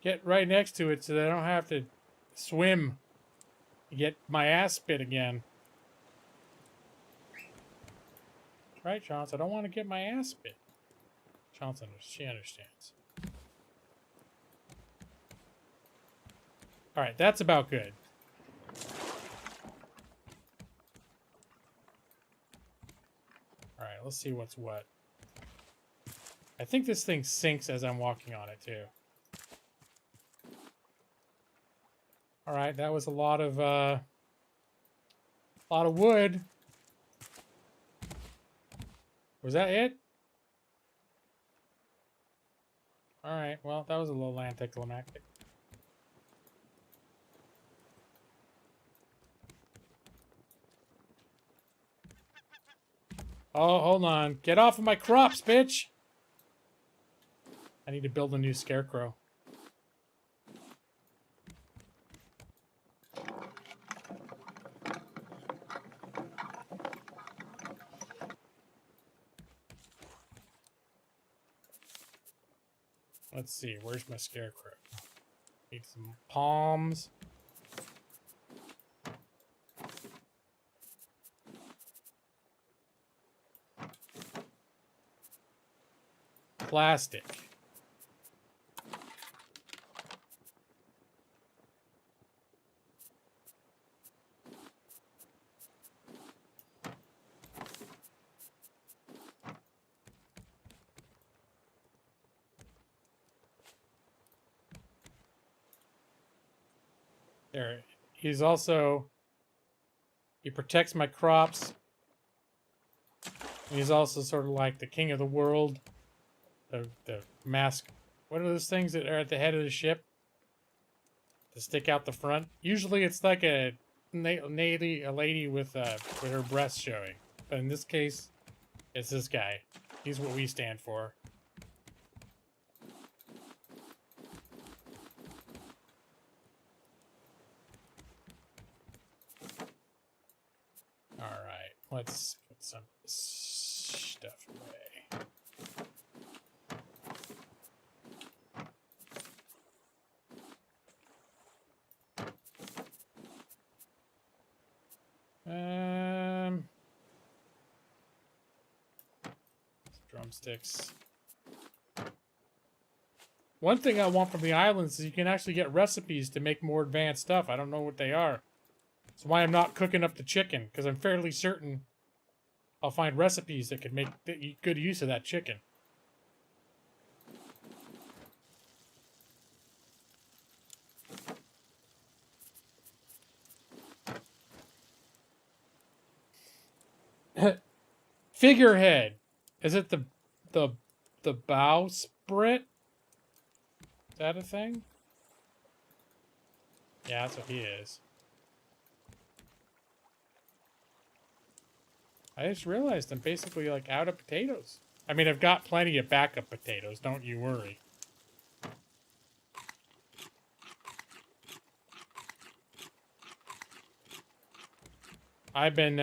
Get right next to it so that I don't have to swim and get my ass bit again. Right, Chance? I don't want to get my ass bit. Chance, she understands. Alright, that's about good. let's see what's what. I think this thing sinks as I'm walking on it, too. Alright, that was a lot of wood. Was that it? Alright, well, that was a little anticlimactic. Oh, hold on. Get off of my crops, bitch! I need to build a new scarecrow. Let's see, where's my scarecrow? Need some palms. Plastic. There. He protects my crops. He's also sort of like the king of the world. The mask. What are those things that are at the head of the ship? To stick out the front? Usually it's like a lady with her breasts showing. But in this case, it's this guy. He's what we stand for. Alright, let's put some stuff away. Drumsticks. One thing I want from the islands is you can actually get recipes to make more advanced stuff. I don't know what they are. That's why I'm not cooking up the chicken, because I'm fairly certain I'll find recipes that could make good use of that chicken. Figurehead. Is it the bowsprit? Is that a thing? Yeah, that's what he is. I just realized I'm basically like out of potatoes. I mean, I've got plenty of backup potatoes, don't you worry. I've been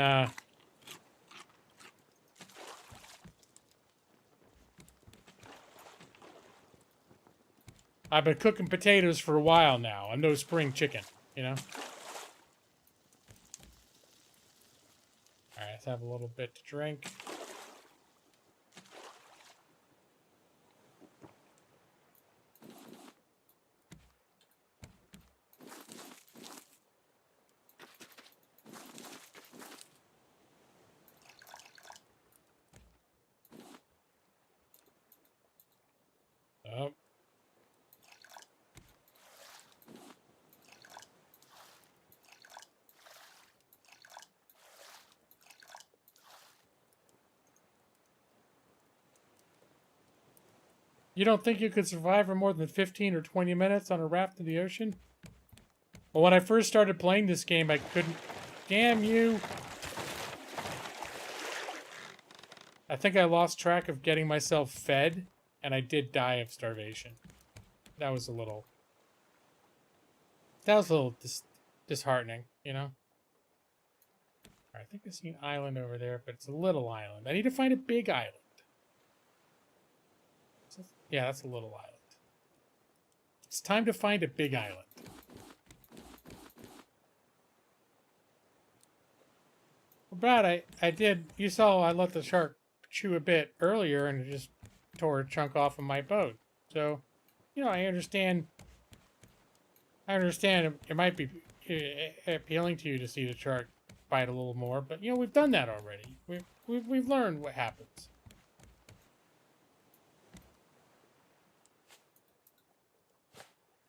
cooking potatoes for a while now. I'm no spring chicken, you know? Alright, let's have a little bit to drink. Oh. You don't think you could survive for more than 15 or 20 minutes on a raft in the ocean? Well, when I first started playing this game, I couldn't... Damn you! I think I lost track of getting myself fed, and I did die of starvation. That was a little... disheartening, you know? I think I see an island over there, but it's a little island. I need to find a big island. Yeah, that's a little island. It's time to find a big island. Well, Brad, I did... You saw I let the shark chew a bit earlier and it just tore a chunk off of my boat. So, you know, I understand it might be appealing to you to see the shark bite a little more, but you know, we've done that already. We've learned what happens.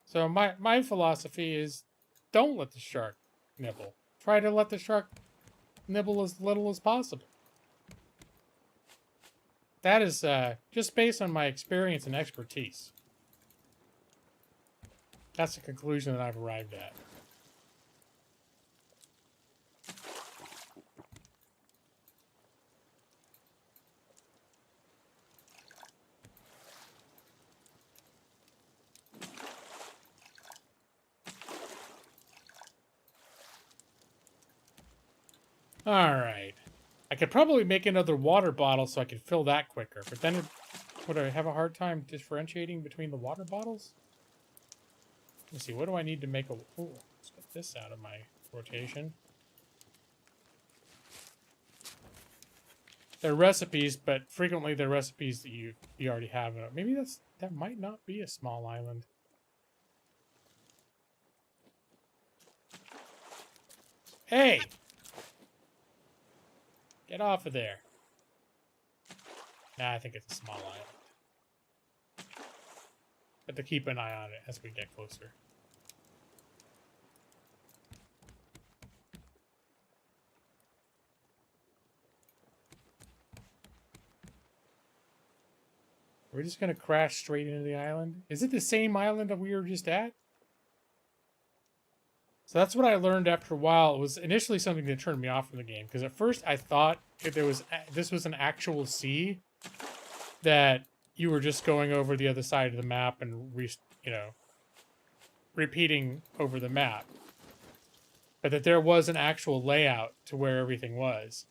So my philosophy is, don't let the shark nibble. Try to let the shark nibble as little as possible. That is just based on my experience and expertise. That's the conclusion that I've arrived at. Alright. I could probably make another water bottle so I could fill that quicker, but then would I have a hard time differentiating between the water bottles? Let's see, what do I need to make a... Ooh, let's get this out of my rotation. They're recipes, but frequently they're recipes that you already have. Maybe that might not be a small island. Hey! Get off of there. Nah, I think it's a small island. But to keep an eye on it as we get closer. We're just gonna crash straight into the island? Is it the same island that we were just at? So that's what I learned after a while. It was initially something that turned me off from the game, because at first I thought this was an actual sea, that you were just going over the other side of the map and repeating over the map, but that there was an actual layout to where everything was.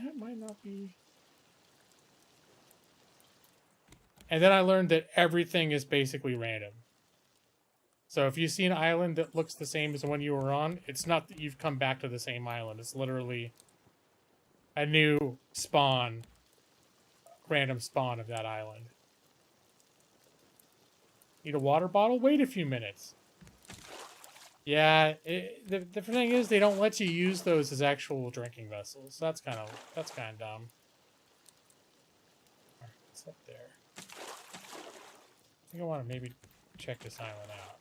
That might not be. And then I learned that everything is basically random. So if you see an island that looks the same as the one you were on, it's not that you've come back to the same island. It's literally a new spawn, random spawn of that island. Need a water bottle? Wait a few minutes. Yeah, the thing is, they don't let you use those as actual drinking vessels. That's kind of dumb. All right, what's up there? I think I want to maybe check this island out.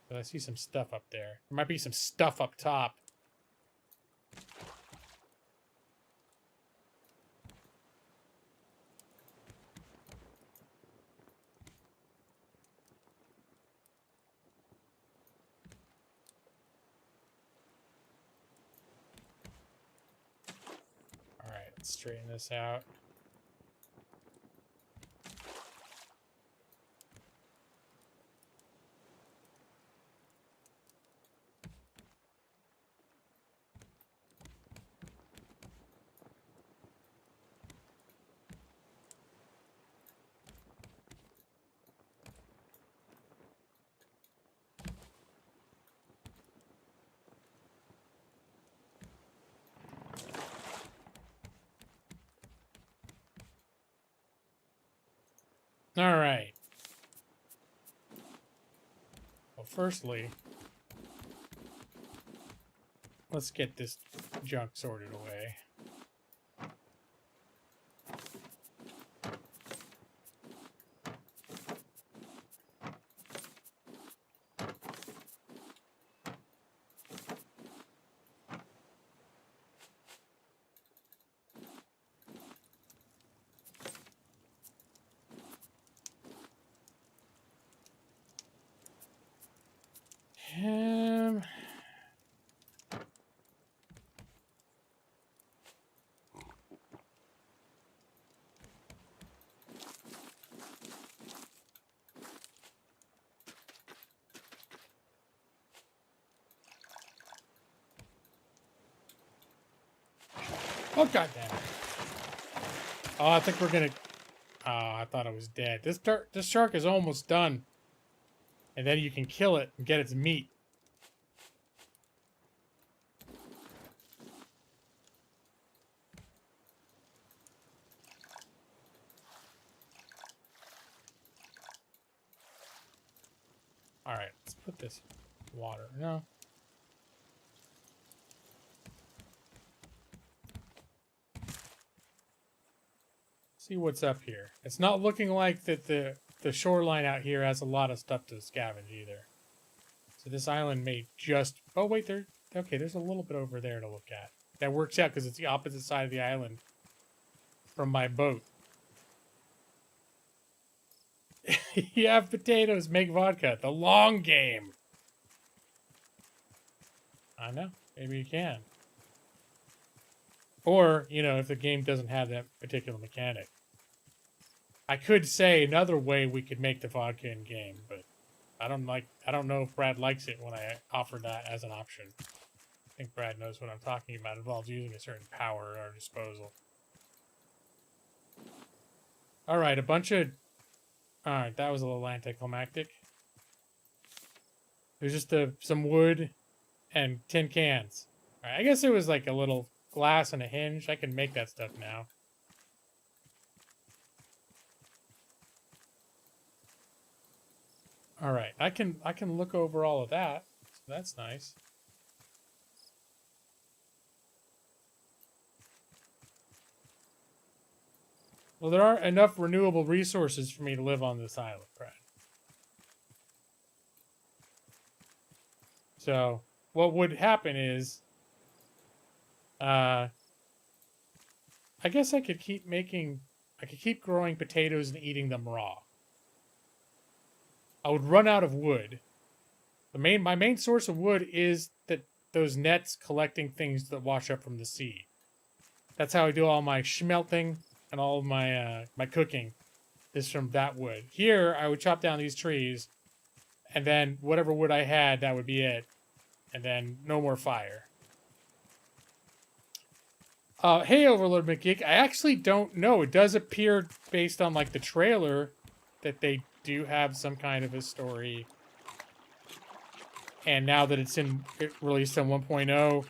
But I see some stuff up there. There might be some stuff up top. All right, let's straighten this out. All right. Well, firstly, let's get this junk sorted away. Oh, goddamn. Oh, I think we're gonna... Oh, I thought it was dead. This shark is almost done. And then you can kill it and get its meat. All right, let's put this water. No. See what's up here. It's not looking like that the shoreline out here has a lot of stuff to scavenge either. So this island may just... Oh, wait, there... Okay, there's a little bit over there to look at. That works out because it's the opposite side of the island from my boat. You have potatoes, make vodka. The long game. I know. Maybe you can. Or, you know, if the game doesn't have that particular mechanic. I could say another way we could make the vodka in game, but I don't know if Brad likes it when I offer that as an option. I think Brad knows what I'm talking about. It involves using a certain power at our disposal. Alright, a bunch of... Alright, that was a little anticlimactic. There's just some wood and tin cans. Alright, I guess it was like a little glass and a hinge. I can make that stuff now. Alright, I can look over all of that. So that's nice. Well, there aren't enough renewable resources for me to live on this island, Brad. So, what would happen is... I guess I could keep growing potatoes and eating them raw. I would run out of wood. My main source of wood is those nets collecting things that wash up from the sea. That's how I do all my smelting and all of my my cooking is from that wood. Here, I would chop down these trees, and then whatever wood I had, that would be it. And then no more fire. Hey, Overlord McGeek. I actually don't know. It does appear, based on like the trailer, that they do have some kind of a story. And now that it's released on 1.0,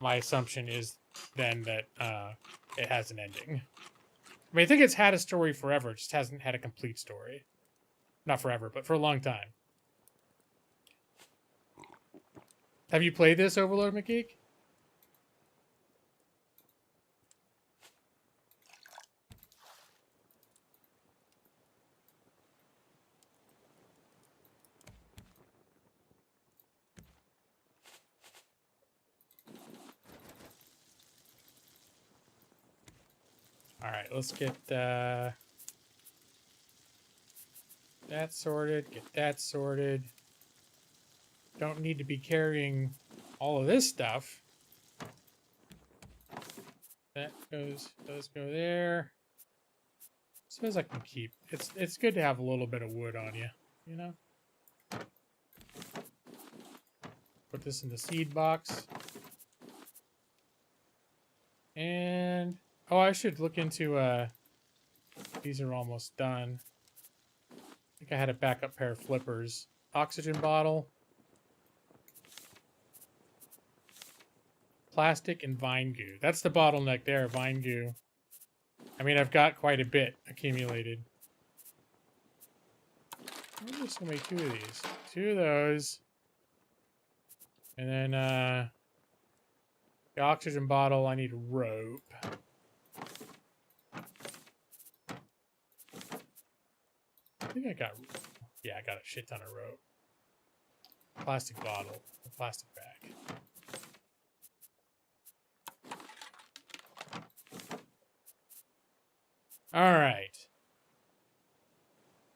my assumption is then that it has an ending. I mean, I think it's had a story forever. It just hasn't had a complete story. Not forever, but for a long time. Have you played this, Overlord McGeek? Alright, let's get that sorted, get that sorted. Don't need to be carrying all of this stuff. That does go there. Suppose I can keep. It's good to have a little bit of wood on you, you know? Put this in the seed box. And oh, I should look into these are almost done. I think I had a backup pair of flippers. Oxygen bottle. Plastic and vine goo. That's the bottleneck there, vine goo. I mean, I've got quite a bit accumulated. I'm just gonna make 2 of these. 2 of those. And then the oxygen bottle, I need rope. I think I got, yeah, I got a shit ton of rope. Plastic bottle, a plastic bag. All right.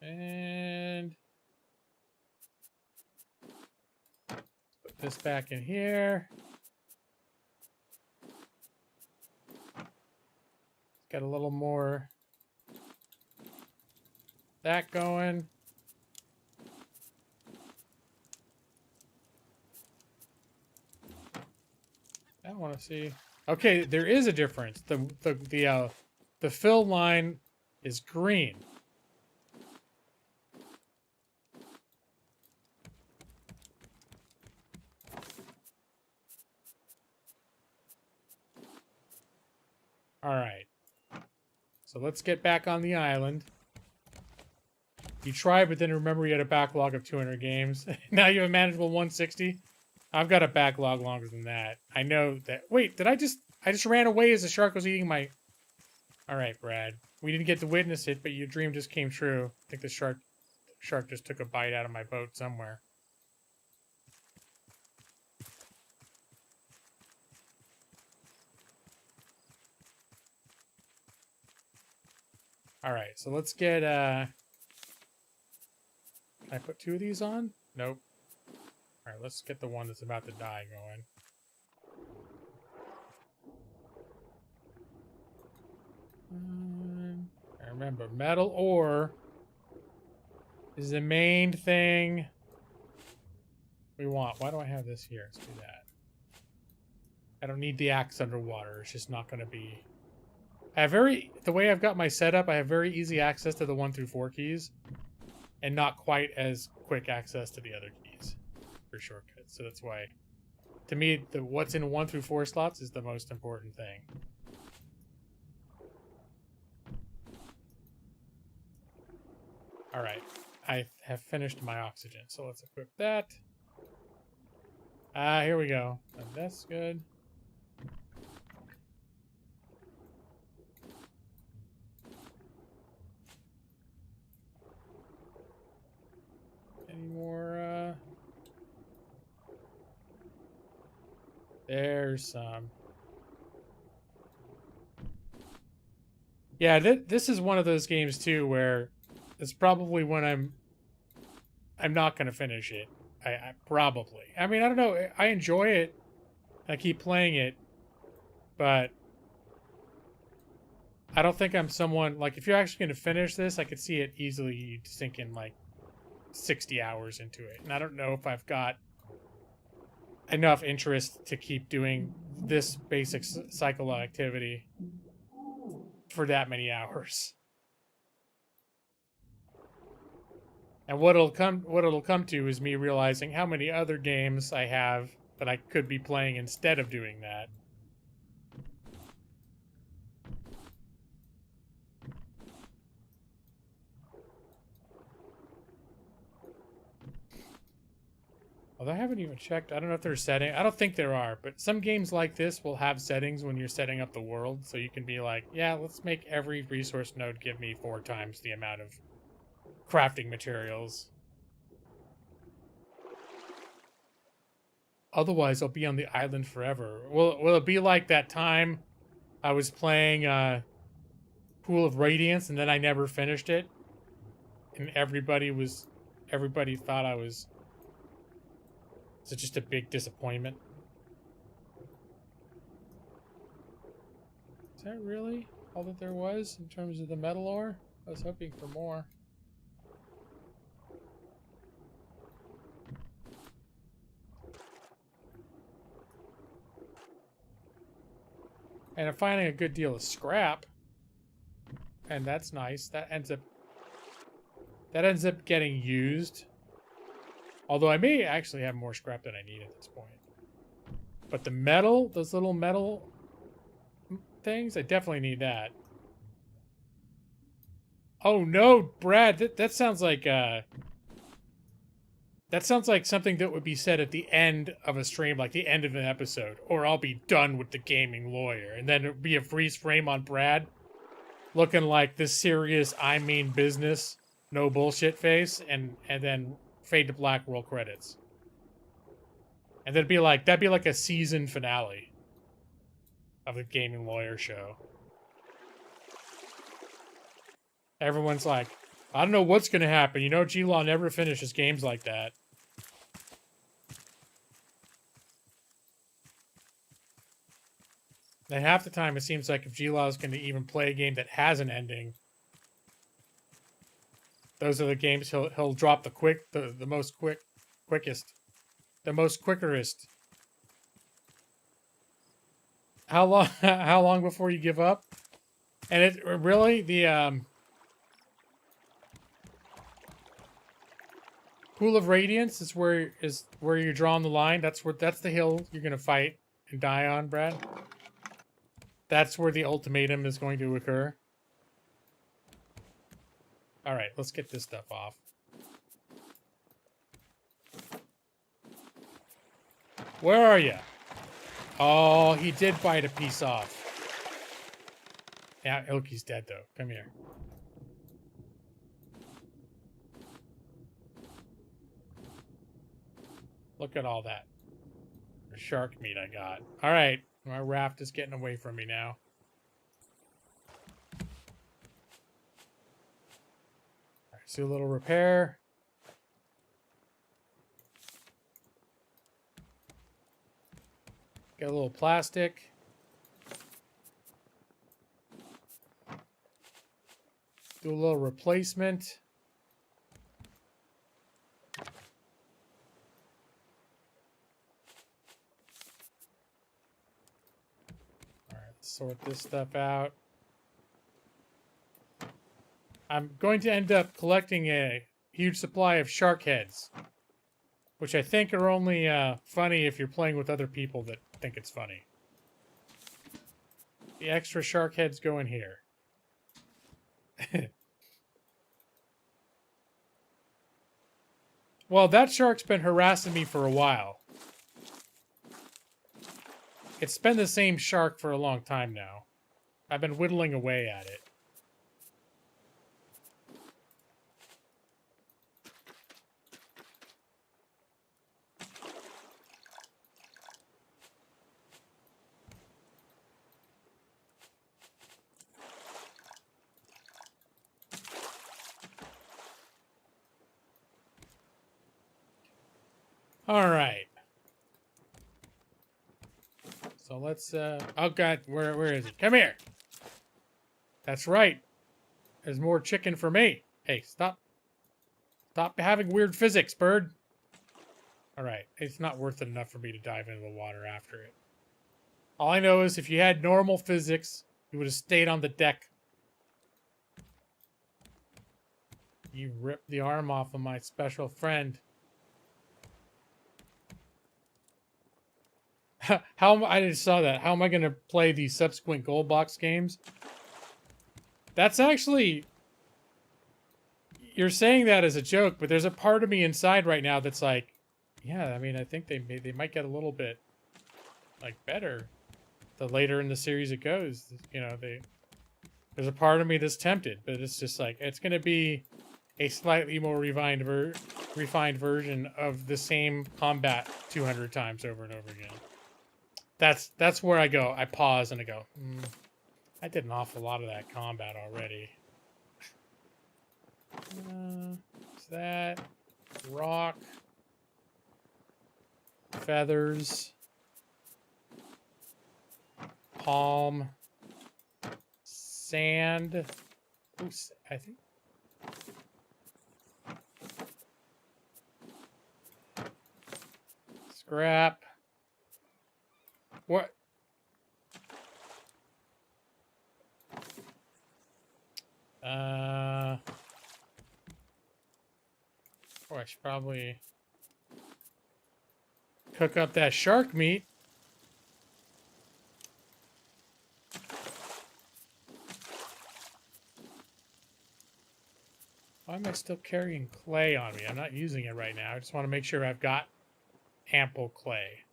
And put this back in here. Got a little more that going. I want to see. Okay, there is a difference. The fill line is green. All right. So let's get back on the island. You try, but then remember you had a backlog of 200 games. Now you have a manageable 160. I've got a backlog longer than that. I know that. Wait, I just ran away as the shark was eating my... All right, Brad. We didn't get to witness it, but your dream just came true. I think the shark just took a bite out of my boat somewhere. All right, so let's get... Can I put 2 of these on? Nope. All right, let's get the one that's about to die going. I remember, metal ore is the main thing we want. Why do I have this here? Let's do that. I don't need the axe underwater. It's just not going to be... the way I've got my setup, I have very easy access to the 1 through 4 keys. And not quite as quick access to the other keys for shortcuts. So that's why, to me, what's in 1 through 4 slots is the most important thing. All right, I have finished my oxygen, so let's equip that. Here we go. That's good. Any more, There's some. Yeah, this is one of those games, too, where it's probably when I'm not going to finish it. I probably. I mean, I don't know. I enjoy it. I keep playing it. But I don't think I'm someone... Like, if you're actually going to finish this, I could see it easily sinking, like, 60 hours into it. And I don't know if I've got enough interest to keep doing this basic cycle activity for that many hours. And what it'll come to is me realizing how many other games I have that I could be playing instead of doing that. Although I haven't even checked. I don't know if there's settings. I don't think there are, but some games like this will have settings when you're setting up the world. So you can be like, yeah, let's make every resource node give me 4 times the amount of crafting materials. Otherwise, I'll be on the island forever. Will it be like that time I was playing Pool of Radiance and then I never finished it? And everybody thought I was... Is it just a big disappointment? Is that really all that there was in terms of the metal ore? I was hoping for more. And I'm finding a good deal of scrap. And that's nice. That ends up getting used. Although I may actually have more scrap than I need at this point. But the metal, those little metal things, I definitely need that. Oh no, Brad, that sounds like something that would be said at the end of a stream, like the end of an episode. Or I'll be done with the gaming lawyer. And then it'd be a freeze frame on Brad looking like this serious I mean business, no bullshit face, and then fade to black, roll credits. And that'd be like a season finale of the gaming lawyer show. Everyone's like, I don't know what's gonna happen. You know, G-Law never finishes games like that. And half the time it seems like if G-Law is gonna even play a game that has an ending, those are the games he'll drop the most quickest. The most quickerest. How long before you give up? And it really the Pool of Radiance is where you're drawing the line. That's the hill you're gonna fight and die on, Brad. That's where the ultimatum is going to occur. All right, let's get this stuff off. Where are you? Oh, he did bite a piece off. Yeah, Ilky's dead, though. Come here. Look at all that shark meat I got. All right, my raft is getting away from me now. All right, do a little repair. Get a little plastic. Do a little replacement. All right, sort this stuff out. I'm going to end up collecting a huge supply of shark heads, which I think are only funny if you're playing with other people that think it's funny. The extra shark heads go in here. Well, that shark's been harassing me for a while. It's been the same shark for a long time now. I've been whittling away at it. All right. So let's, oh God, where is it? Come here. That's right. There's more chicken for me. Hey, stop. Stop having weird physics, bird. All right. It's not worth it enough for me to dive into the water after it. All I know is if you had normal physics, you would have stayed on the deck. You ripped the arm off of my special friend. I just saw that. How am I going to play these subsequent gold box games? That's actually... You're saying that as a joke, but there's a part of me inside right now that's like, yeah, I mean, I think they might get a little bit, like, better the later in the series it goes. You know, there's a part of me that's tempted, but it's just like, it's going to be a slightly more refined version of the same combat 200 times over and over again. That's where I go. I pause and I go, I did an awful lot of that combat already. What's that? Rock. Feathers. Palm. Sand. Ooh, I think. Scrap. What? Oh, I should probably cook up that shark meat. Why am I still carrying clay on me? I'm not using it right now. I just want to make sure I've got ample clay.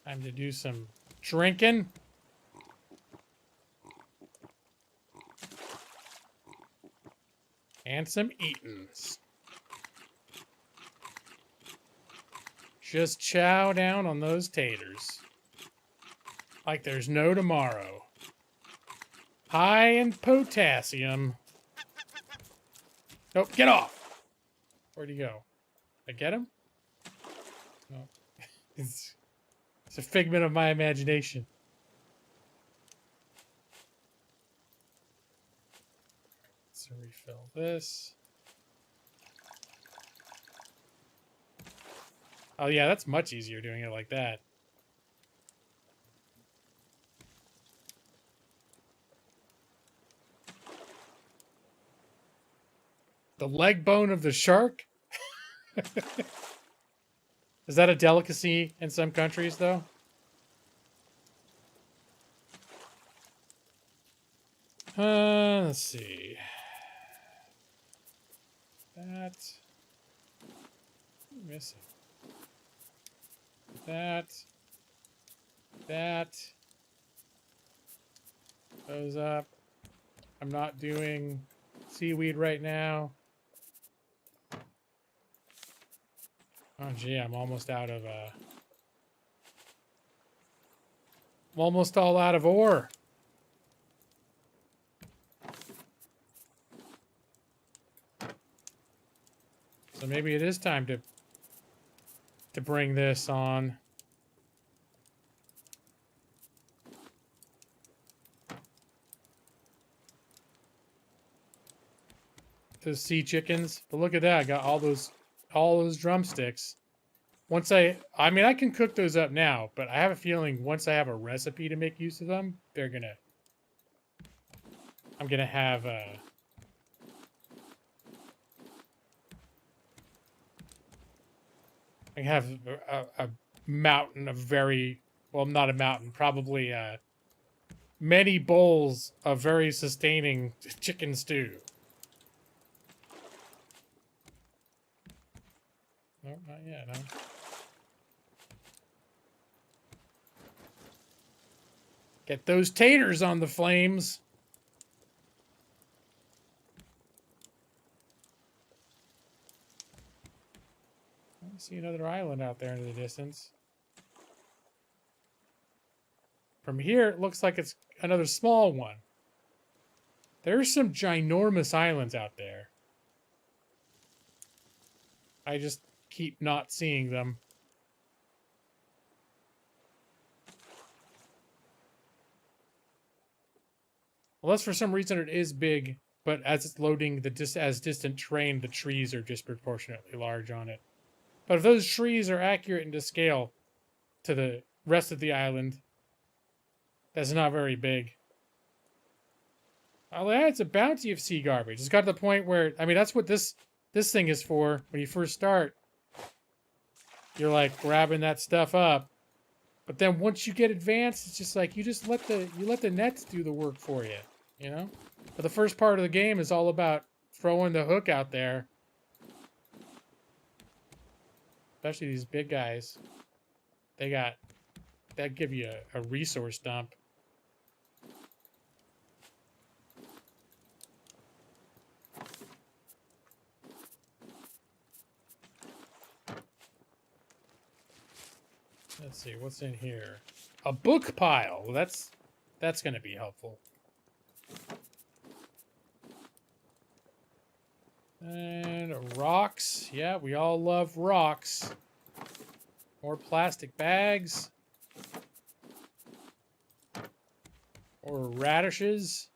Time to do some drinking. And some eatings. Just chow down on those taters. Like there's no tomorrow. High in potassium. Nope, get off! Where'd he go? Did I get him? No. It's a figment of my imagination. So refill this. Oh yeah, that's much easier doing it like that. The leg bone of the shark? Is that a delicacy in some countries, though? Let's see. That. Missing. That. Goes up. I'm not doing seaweed right now. Oh gee, I'm almost out of I'm almost all out of ore. So maybe it is time to bring this on. Those sea chickens. But look at that, I got all those drumsticks. Once I mean I can cook those up now, but I have a feeling once I have a recipe to make use of them, I'm gonna have I have a mountain of very, well, not a mountain, probably many bowls of very sustaining chicken stew. No, not yet, no. Get those taters on the flames. I see another island out there in the distance. From here, it looks like it's another small one. There's some ginormous islands out there. I just keep not seeing them. Unless for some reason it is big, but as it's loading as distant terrain, the trees are disproportionately large on it. But if those trees are accurate and to scale to the rest of the island, that's not very big. Oh, yeah, it's a bounty of sea garbage. It's got to the point where, I mean, that's what this thing is for. When you first start, you're like grabbing that stuff up. But then once you get advanced, it's just like you let the nets do the work for you, you know? But the first part of the game is all about throwing the hook out there. Especially these big guys. That give you a resource dump. Let's see, what's in here? A book pile. Well, that's going to be helpful. And rocks. Yeah, we all love rocks. More plastic bags. Or radishes.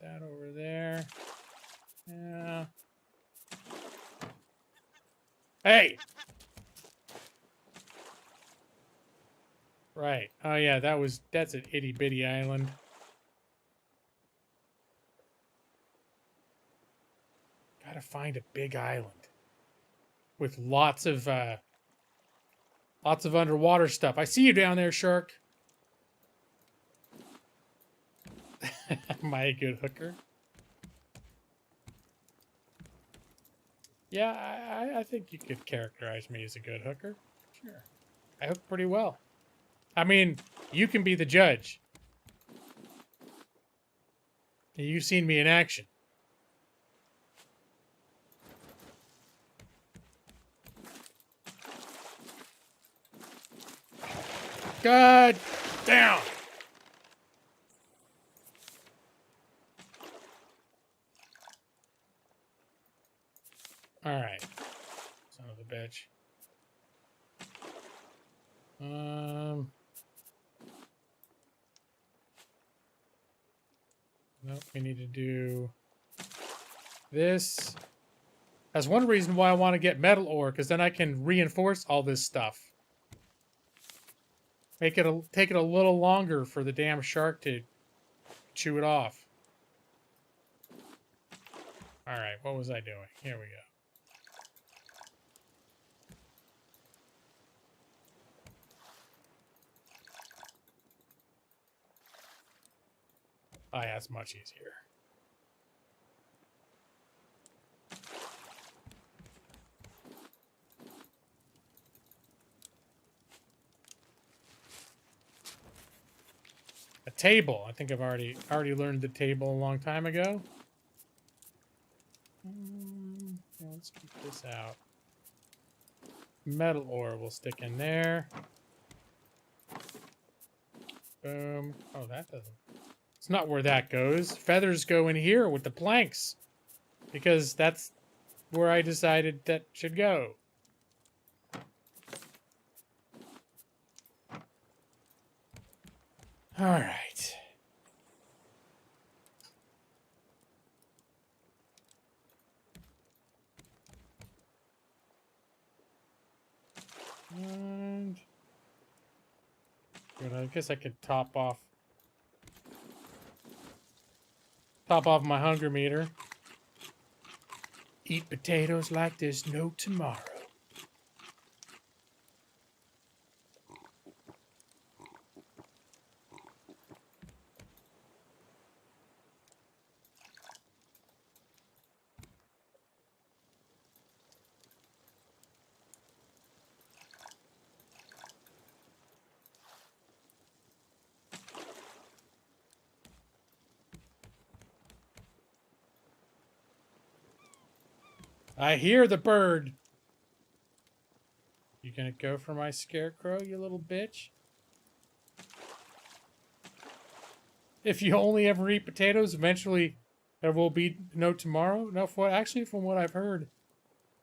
That over there. Yeah. Hey! Right. Oh yeah, that's an itty bitty island. Gotta find a big island with lots of underwater stuff. I see you down there, shark. Am I a good hooker? Yeah, I think you could characterize me as a good hooker. Sure. I hook pretty well. I mean, you can be the judge. You've seen me in action. God damn! Alright. Son of a bitch. Nope, we need to do this. That's one reason why I want to get metal ore, because then I can reinforce all this stuff. Take it a little longer for the damn shark to chew it off. Alright, what was I doing? Here we go. Oh, yeah, it's much easier. A table. I think I've already learned the table a long time ago. Yeah, let's keep this out. Metal ore will stick in there. Boom. Oh, that doesn't... It's not where that goes. Feathers go in here with the planks. Because that's where I decided that should go. Alright. And... Good, I guess I could top off my hunger meter. Eat potatoes like there's no tomorrow. I hear the bird. You gonna go for my scarecrow, you little bitch? If you only ever eat potatoes, eventually there will be no tomorrow. No, actually, from what I've heard,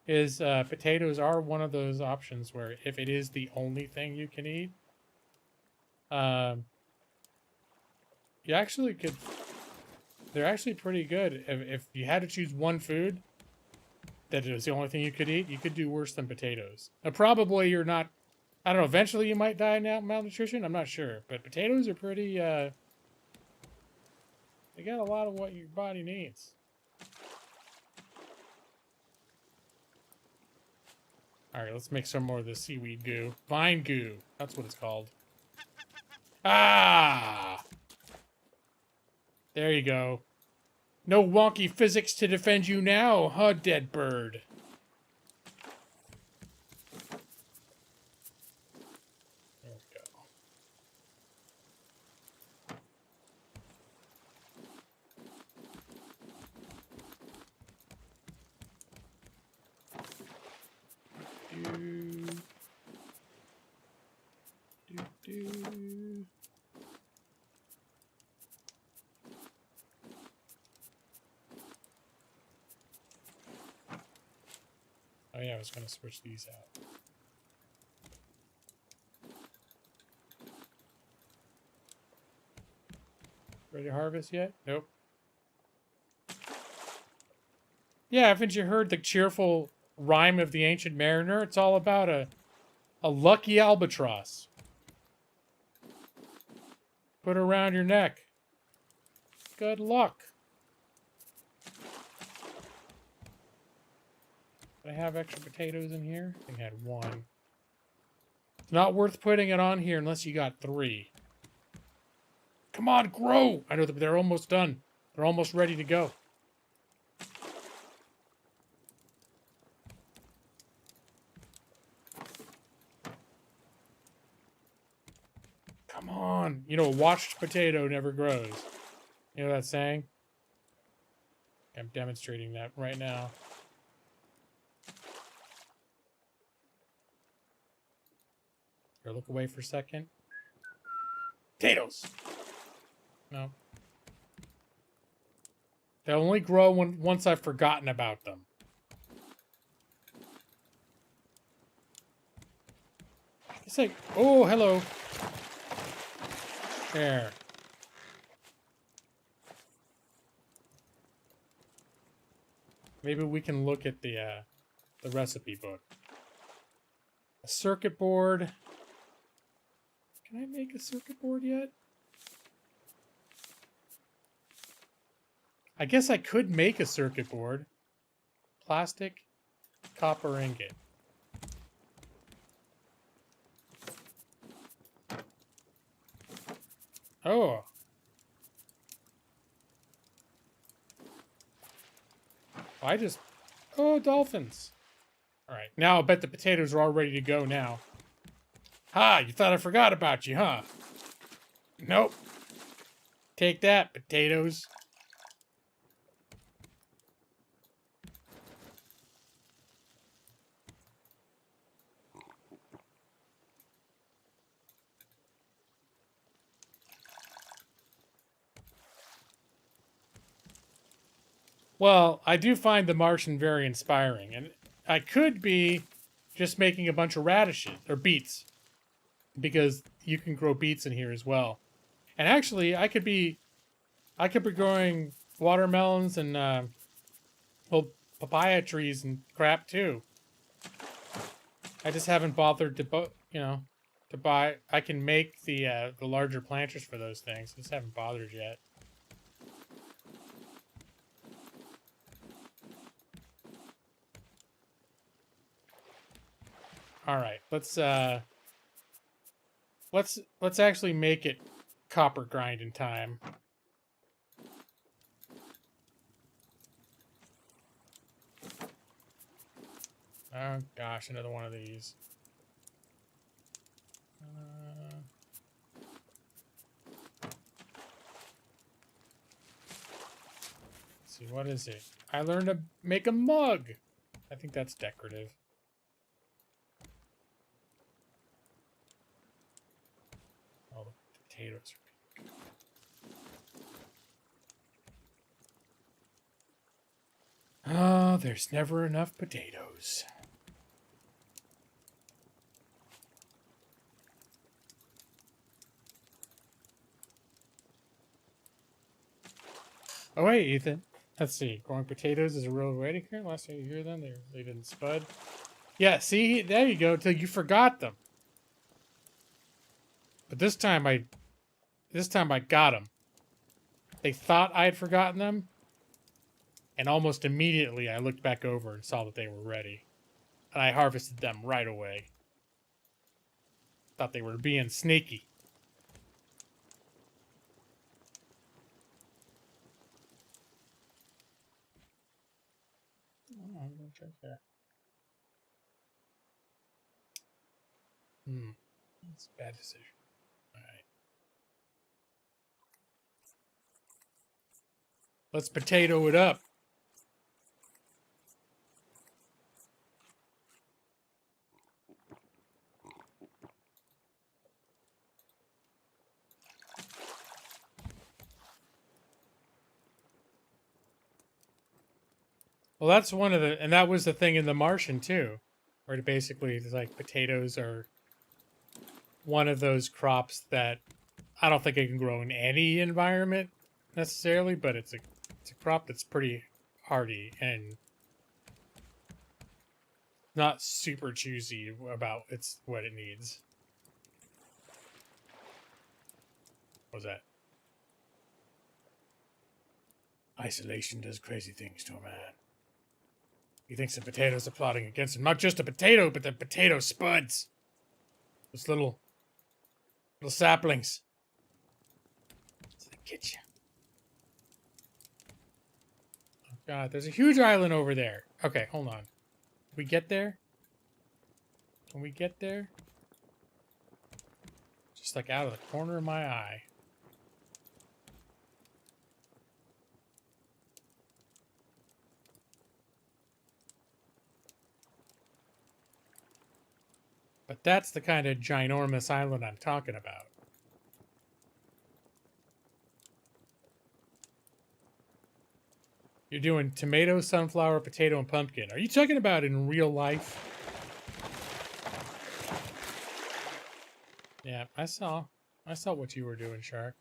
is potatoes are one of those options where if it is the only thing you can eat, you actually could. They're actually pretty good. If you had to choose one food that is the only thing you could eat, you could do worse than potatoes. Now, probably you're not. I don't know. Eventually, you might die of malnutrition. I'm not sure, but potatoes are pretty. They got a lot of what your body needs. All right, let's make some more of the seaweed goo. Vine goo. That's what it's called. Ah! There you go. No wonky physics to defend you now, huh, dead bird? There we go. Do. Oh yeah, I was gonna switch these out. Ready to harvest yet? Nope. Yeah, haven't you heard the cheerful rhyme of the ancient mariner? It's all about a lucky albatross. Put it around your neck. Good luck. Did I have extra potatoes in here? I think I had one. It's not worth putting it on here unless you got 3. Come on, grow! I know that they're almost done. They're almost ready to go. Come on. You know, a watched potato never grows. You know that saying? I'm demonstrating that right now. Here, look away for a second. Potatoes! No. They only grow once I've forgotten about them. It's like, oh, hello. There. Maybe we can look at the recipe book. A circuit board. Can I make a circuit board yet? I guess I could make a circuit board. Plastic, copper ingot. Oh. I just... Oh, dolphins. All right, now I'll bet the potatoes are all ready to go now. Ha! You thought I forgot about you, huh? Nope. Take that, potatoes. Well, I do find The Martian very inspiring, and I could be just making a bunch of radishes, or beets, because you can grow beets in here as well. And actually, I could be growing watermelons and well, papaya trees and crap too. I just haven't bothered to, to buy. I can make the larger planters for those things. Just haven't bothered yet. All right, let's actually make it copper grinding time. Oh gosh, another one of these. Let's see, what is it? I learned to make a mug. I think that's decorative. Oh, the potatoes are pink. Oh, there's never enough potatoes. Oh, wait, Ethan. Let's see. Growing potatoes is a real way to care. Last time you hear them, they didn't spud. Yeah, see? There you go. Till you forgot them. But this time I got them. They thought I had forgotten them. And almost immediately I looked back over and saw that they were ready. And I harvested them right away. Thought they were being sneaky. Oh, I'm gonna check there. That's a bad decision. Alright. Let's potato it up. Well, that's one of the, and that was the thing in The Martian too, where it basically it's like potatoes are one of those crops that I don't think it can grow in any environment necessarily, but it's a crop that's pretty hardy and not super choosy about what it needs. What was that? Isolation does crazy things to a man. He thinks the potatoes are plotting against him. Not just a potato, but the potato spuds. Those little saplings. So they get you. Oh god, there's a huge island over there. Okay, hold on. Can we get there? Can we get there? Just like out of the corner of my eye. But that's the kind of ginormous island I'm talking about. You're doing tomato, sunflower, potato, and pumpkin. Are you talking about in real life? Yeah, I saw what you were doing, Shark.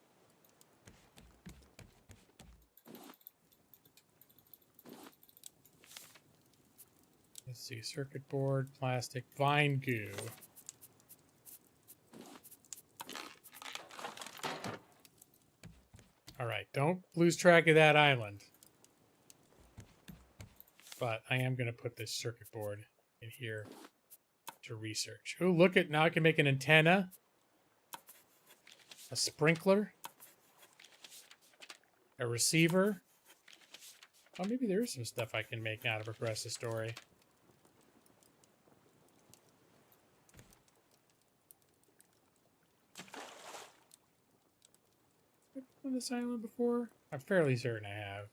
Let's see, circuit board, plastic, vine goo. All right, don't lose track of that island. But I am going to put this circuit board in here to research. Oh, look at, now I can make an antenna, a sprinkler, a receiver, Oh, maybe there is some stuff I can make now to progress the story. Have I been on this island before? I'm fairly certain I have.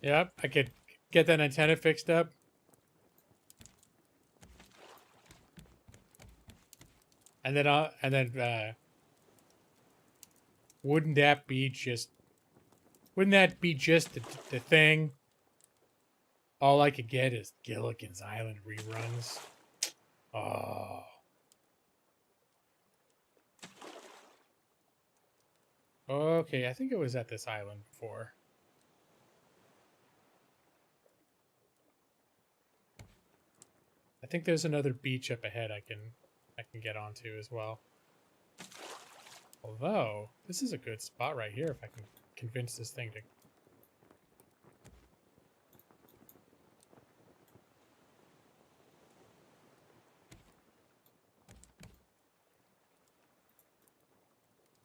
Yep, I could get that antenna fixed up. And then, wouldn't that be just the thing? All I could get is Gilligan's Island reruns. Oh. Okay, I think it was at this island before. I think there's another beach up ahead I can get onto as well. Although, this is a good spot right here if I can convince this thing to...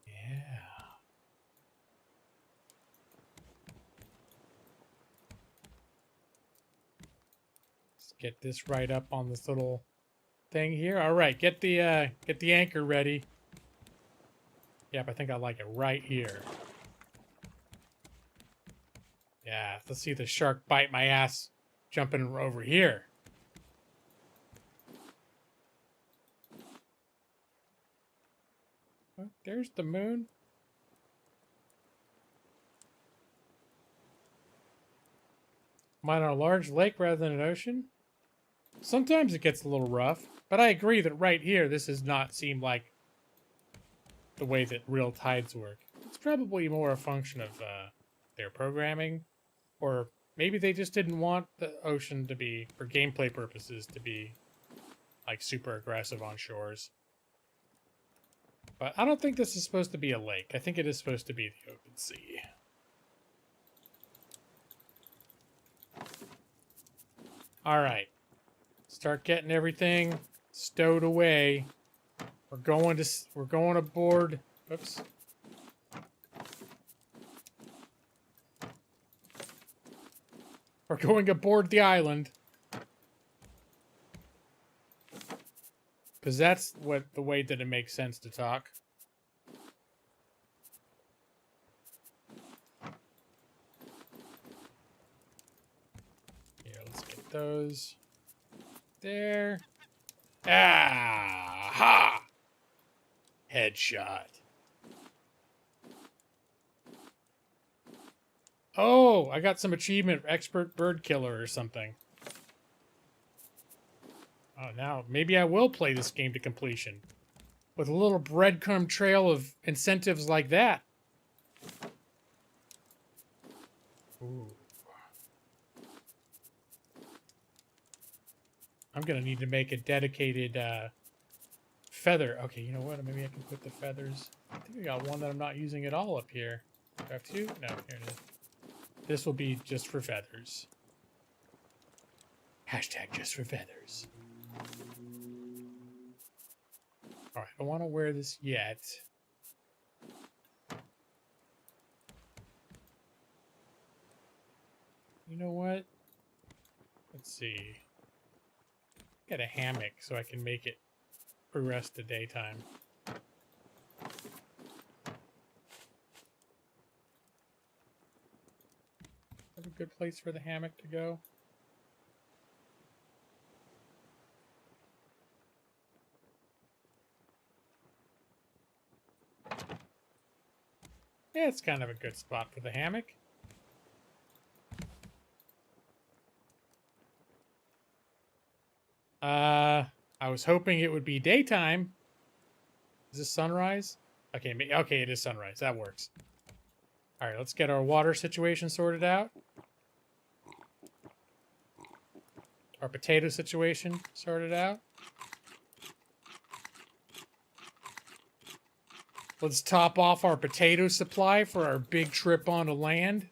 Yeah. Let's get this right up on this little thing here. All right, get the anchor ready. Yep, I think I like it right here. Yeah, let's see the shark bite my ass jumping over here. Oh, there's the moon. Am I on a large lake rather than an ocean? Sometimes it gets a little rough, but I agree that right here, this does not seem like the way that real tides work. It's probably more a function of their programming, or maybe they just didn't want the ocean to be, for gameplay purposes, to be like super aggressive on shores. But I don't think this is supposed to be a lake. I think it is supposed to be the open sea. All right. Start getting everything stowed away. We're going aboard. Oops. We're going aboard the island. Because that's the way that it makes sense to talk. Here, let's get those. There. Ah! Ha! Headshot. Oh, I got some achievement, expert bird killer or something. Oh, now maybe I will play this game to completion. With a little breadcrumb trail of incentives like that. Ooh. I'm gonna need to make a dedicated feather. Okay, you know what? Maybe I can put the feathers. I think I got one that I'm not using at all up here. Do I have two? No, here it is. This will be just for feathers. Hashtag just for feathers. Alright, I don't want to wear this yet. You know what? Let's see. Get a hammock so I can make it progress to daytime. Have a good place for the hammock to go. Yeah, it's kind of a good spot for the hammock. I was hoping it would be daytime. Is this sunrise? Okay, okay, it is sunrise. That works. All right, let's get our water situation sorted out. Our potato situation sorted out. Let's top off our potato supply for our big trip onto land.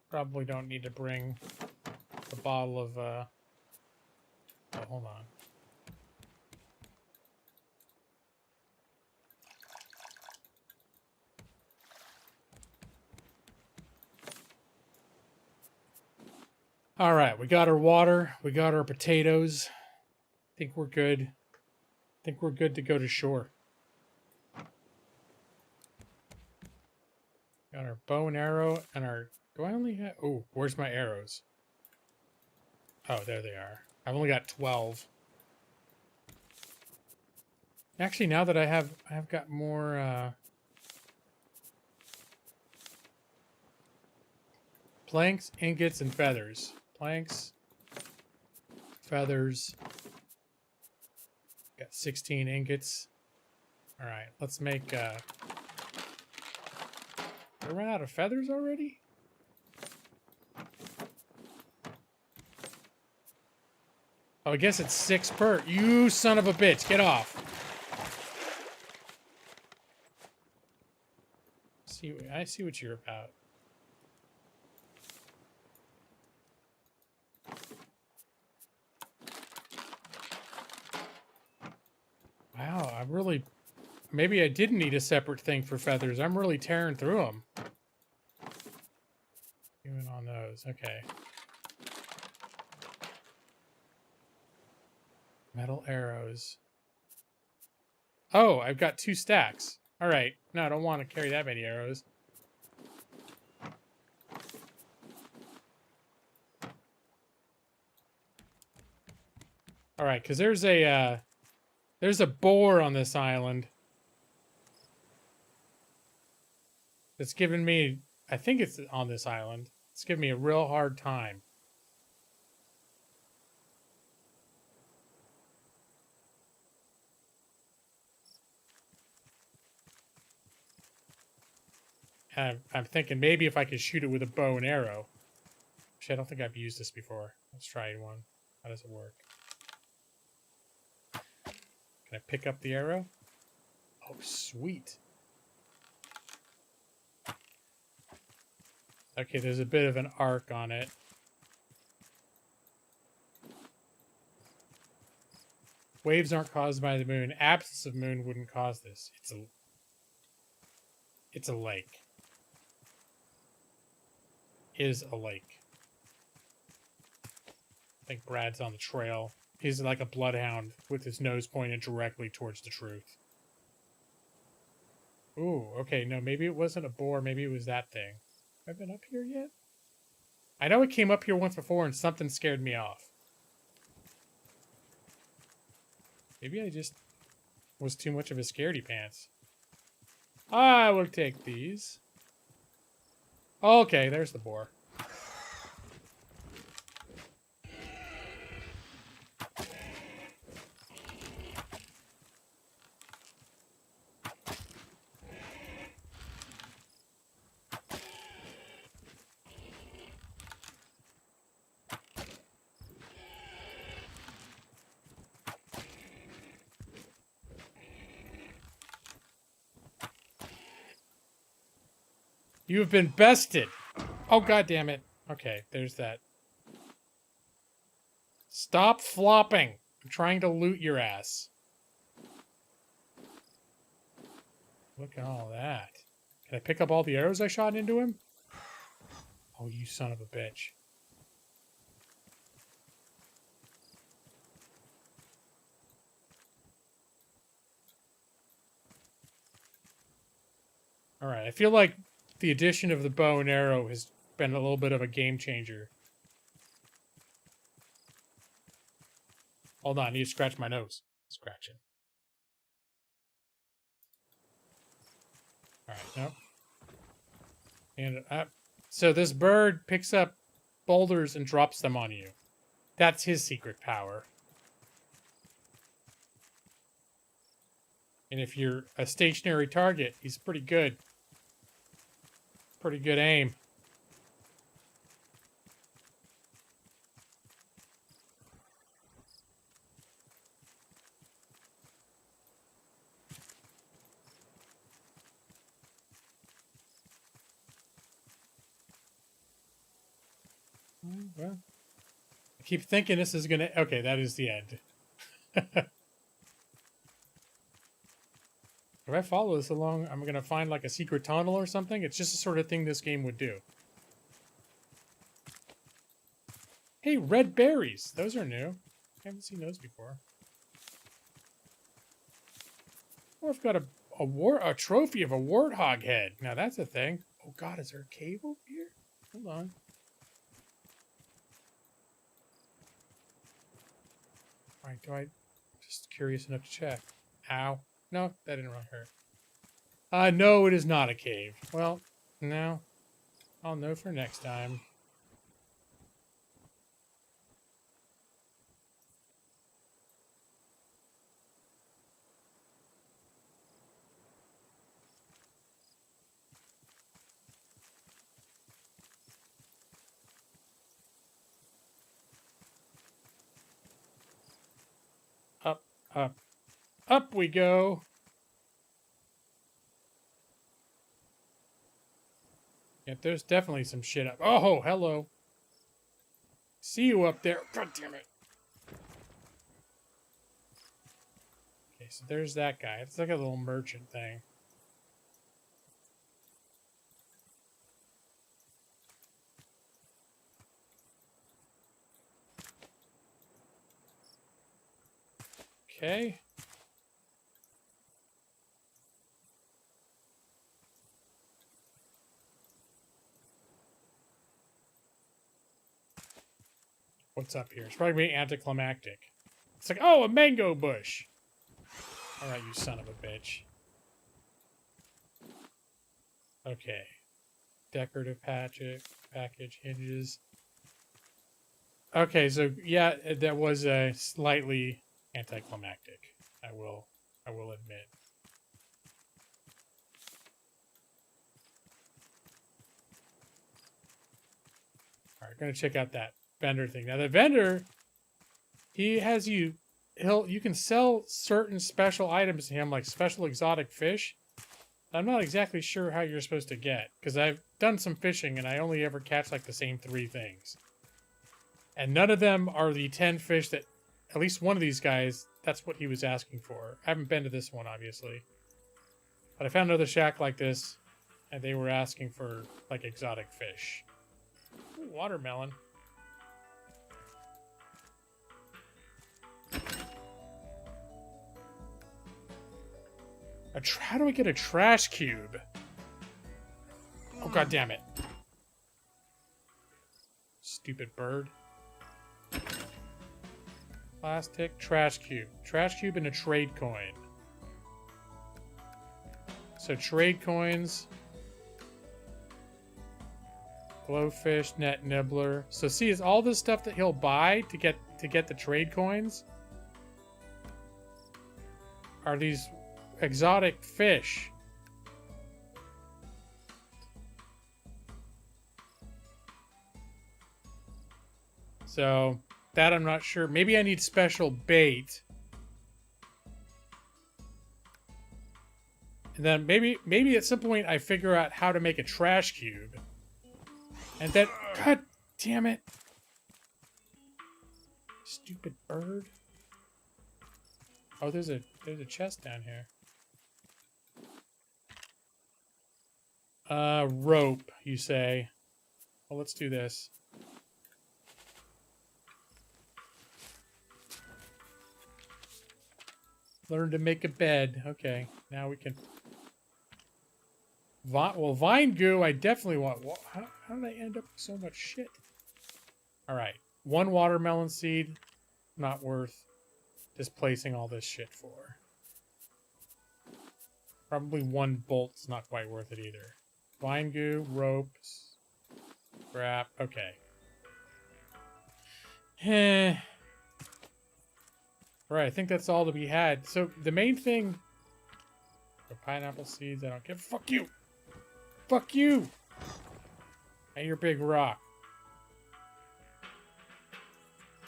Probably don't need to bring a bottle of, oh, hold on. All right, we got our water. We got our potatoes. I think we're good. I think we're good to go to shore. Got our bow and arrow and our... Do I only have... Oh, where's my arrows? Oh, there they are. I've only got 12. Actually, now that I've got more, planks, ingots, and feathers. Planks, feathers. Got 16 ingots. All right, let's make, Did I run out of feathers already? Oh, I guess it's 6 per. You son of a bitch, get off. I see what you're about. Wow, I'm really... Maybe I didn't need a separate thing for feathers. I'm really tearing through them. Even on those, okay. Metal arrows. Oh, I've got 2 stacks. All right. No, I don't want to carry that many arrows. All right, because there's a boar on this island that's giving me... I think it's on this island. It's giving me a real hard time. I'm thinking maybe if I could shoot it with a bow and arrow. Actually, I don't think I've used this before. Let's try one. How does it work? Can I pick up the arrow? Oh, sweet. Okay, there's a bit of an arc on it. Waves aren't caused by the moon. Absence of moon wouldn't cause this. It's a lake. Is a lake. I think Brad's on the trail. He's like a bloodhound with his nose pointed directly towards the truth. Ooh, okay, no, maybe it wasn't a boar. Maybe it was that thing. Have I been up here yet? I know it came up here once before and something scared me off. Maybe I just was too much of a scaredy pants. I will take these. Okay, there's the boar. You have been bested. Oh, God damn it. Okay, there's that. Stop flopping. I'm trying to loot your ass. Look at all that. Can I pick up all the arrows I shot into him? Oh, you son of a bitch. All right, I feel like the addition of the bow and arrow has been a little bit of a game changer. Hold on, I need to scratch my nose. Scratching. All right, nope. And so this bird picks up boulders and drops them on you. That's his secret power. And if you're a stationary target, he's pretty good. Pretty good aim. Well, I keep thinking this is gonna... Okay, that is the end. If I follow this along, I'm gonna find like a secret tunnel or something. It's just the sort of thing this game would do. Hey, red berries. Those are new. I haven't seen those before. Oh, I've got a trophy of a warthog head. Now that's a thing. Oh God, is there a cave over here? Hold on. All right, do I... Just curious enough to check. Ow. No, that didn't really hurt. No, it is not a cave. Well, no. I'll know for next time. Up, up, up we go. Yeah, there's definitely some shit up. Oh, hello. See you up there. God damn it. Okay, so there's that guy. It's like a little merchant thing. Okay. What's up here? It's probably anticlimactic. It's like, oh, a mango bush. All right, you son of a bitch. Okay. Decorative package hinges. Okay, so yeah, that was slightly anticlimactic. I will admit. All right, gonna check out that vendor thing. Now the vendor, he has you can sell certain special items to him, like special exotic fish. I'm not exactly sure how you're supposed to get, because I've done some fishing and I only ever catch like the same 3 things. And none of them are the 10 fish that, at least one of these guys, that's what he was asking for. I haven't been to this one, obviously. But I found another shack like this, and they were asking for, like, exotic fish. Ooh, watermelon. How do I get a trash cube? Oh, God damn it. Stupid bird. Plastic, trash cube. Trash cube and a trade coin. So trade coins. Glowfish, net nibbler. So see, it's all this stuff that he'll buy to get the trade coins are these exotic fish. So that I'm not sure. Maybe I need special bait. And then maybe at some point I figure out how to make a trash cube. And then, God damn it. Stupid bird. Oh, there's a chest down here. Rope, you say. Well, let's do this. Learn to make a bed. Okay, now we can... Well, vine goo, I definitely want... How did I end up with so much shit? Alright, 1 watermelon seed. Not worth displacing all this shit for. Probably 1 bolt's not quite worth it either. Vine goo, ropes, scrap. Okay. Right, I think that's all to be had. So the main thing... For pineapple seeds, I don't give... Fuck you! Fuck you! And your big rock.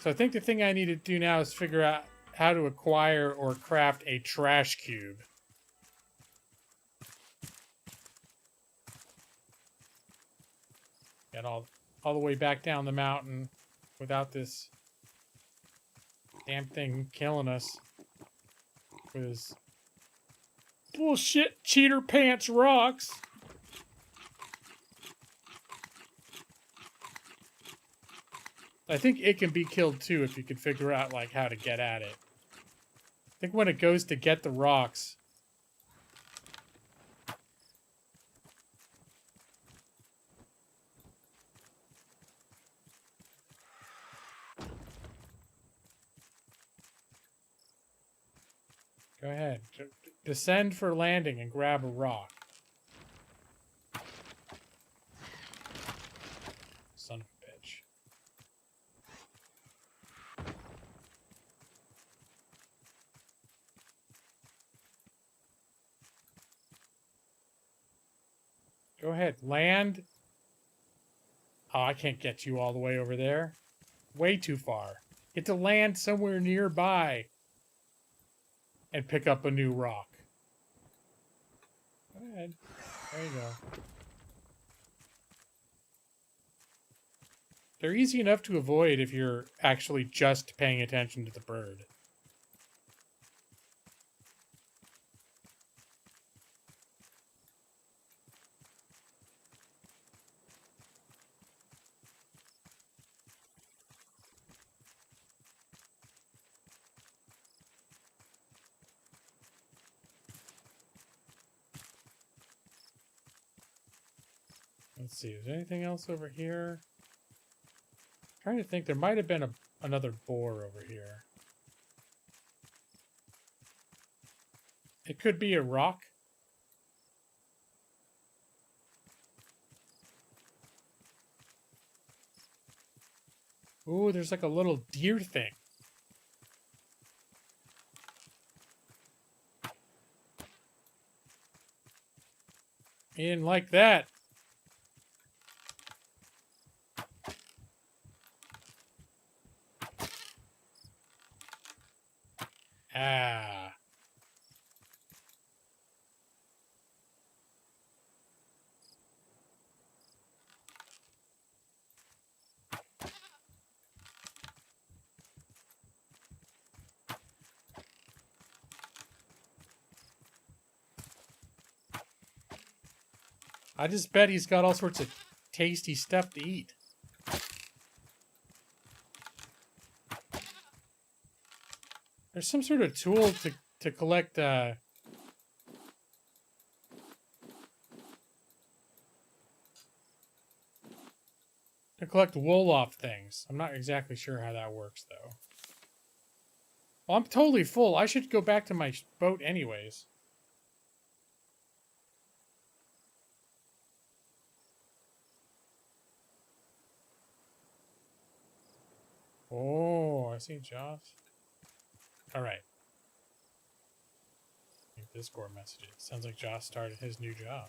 So I think the thing I need to do now is figure out how to acquire or craft a trash cube. And all the way back down the mountain without this damn thing killing us with his bullshit cheater pants rocks. I think it can be killed too if you can figure out like how to get at it. I think when it goes to get the rocks. Go ahead. Descend for landing and grab a rock. Son of a bitch. Go ahead. Land. Oh, I can't get you all the way over there. Way too far. Get to land somewhere nearby. And pick up a new rock. Go ahead. There you go. They're easy enough to avoid if you're actually just paying attention to the bird. Let's see, is there anything else over here? I'm trying to think, there might have been another boar over here. It could be a rock. Ooh, there's like a little deer thing. In like that. Ah. I just bet he's got all sorts of tasty stuff to eat. There's some sort of tool to collect to collect wool off things. I'm not exactly sure how that works though. Well, I'm totally full. I should go back to my boat anyways. Oh, I see Josh. All right. Discord messages. Sounds like Josh started his new job.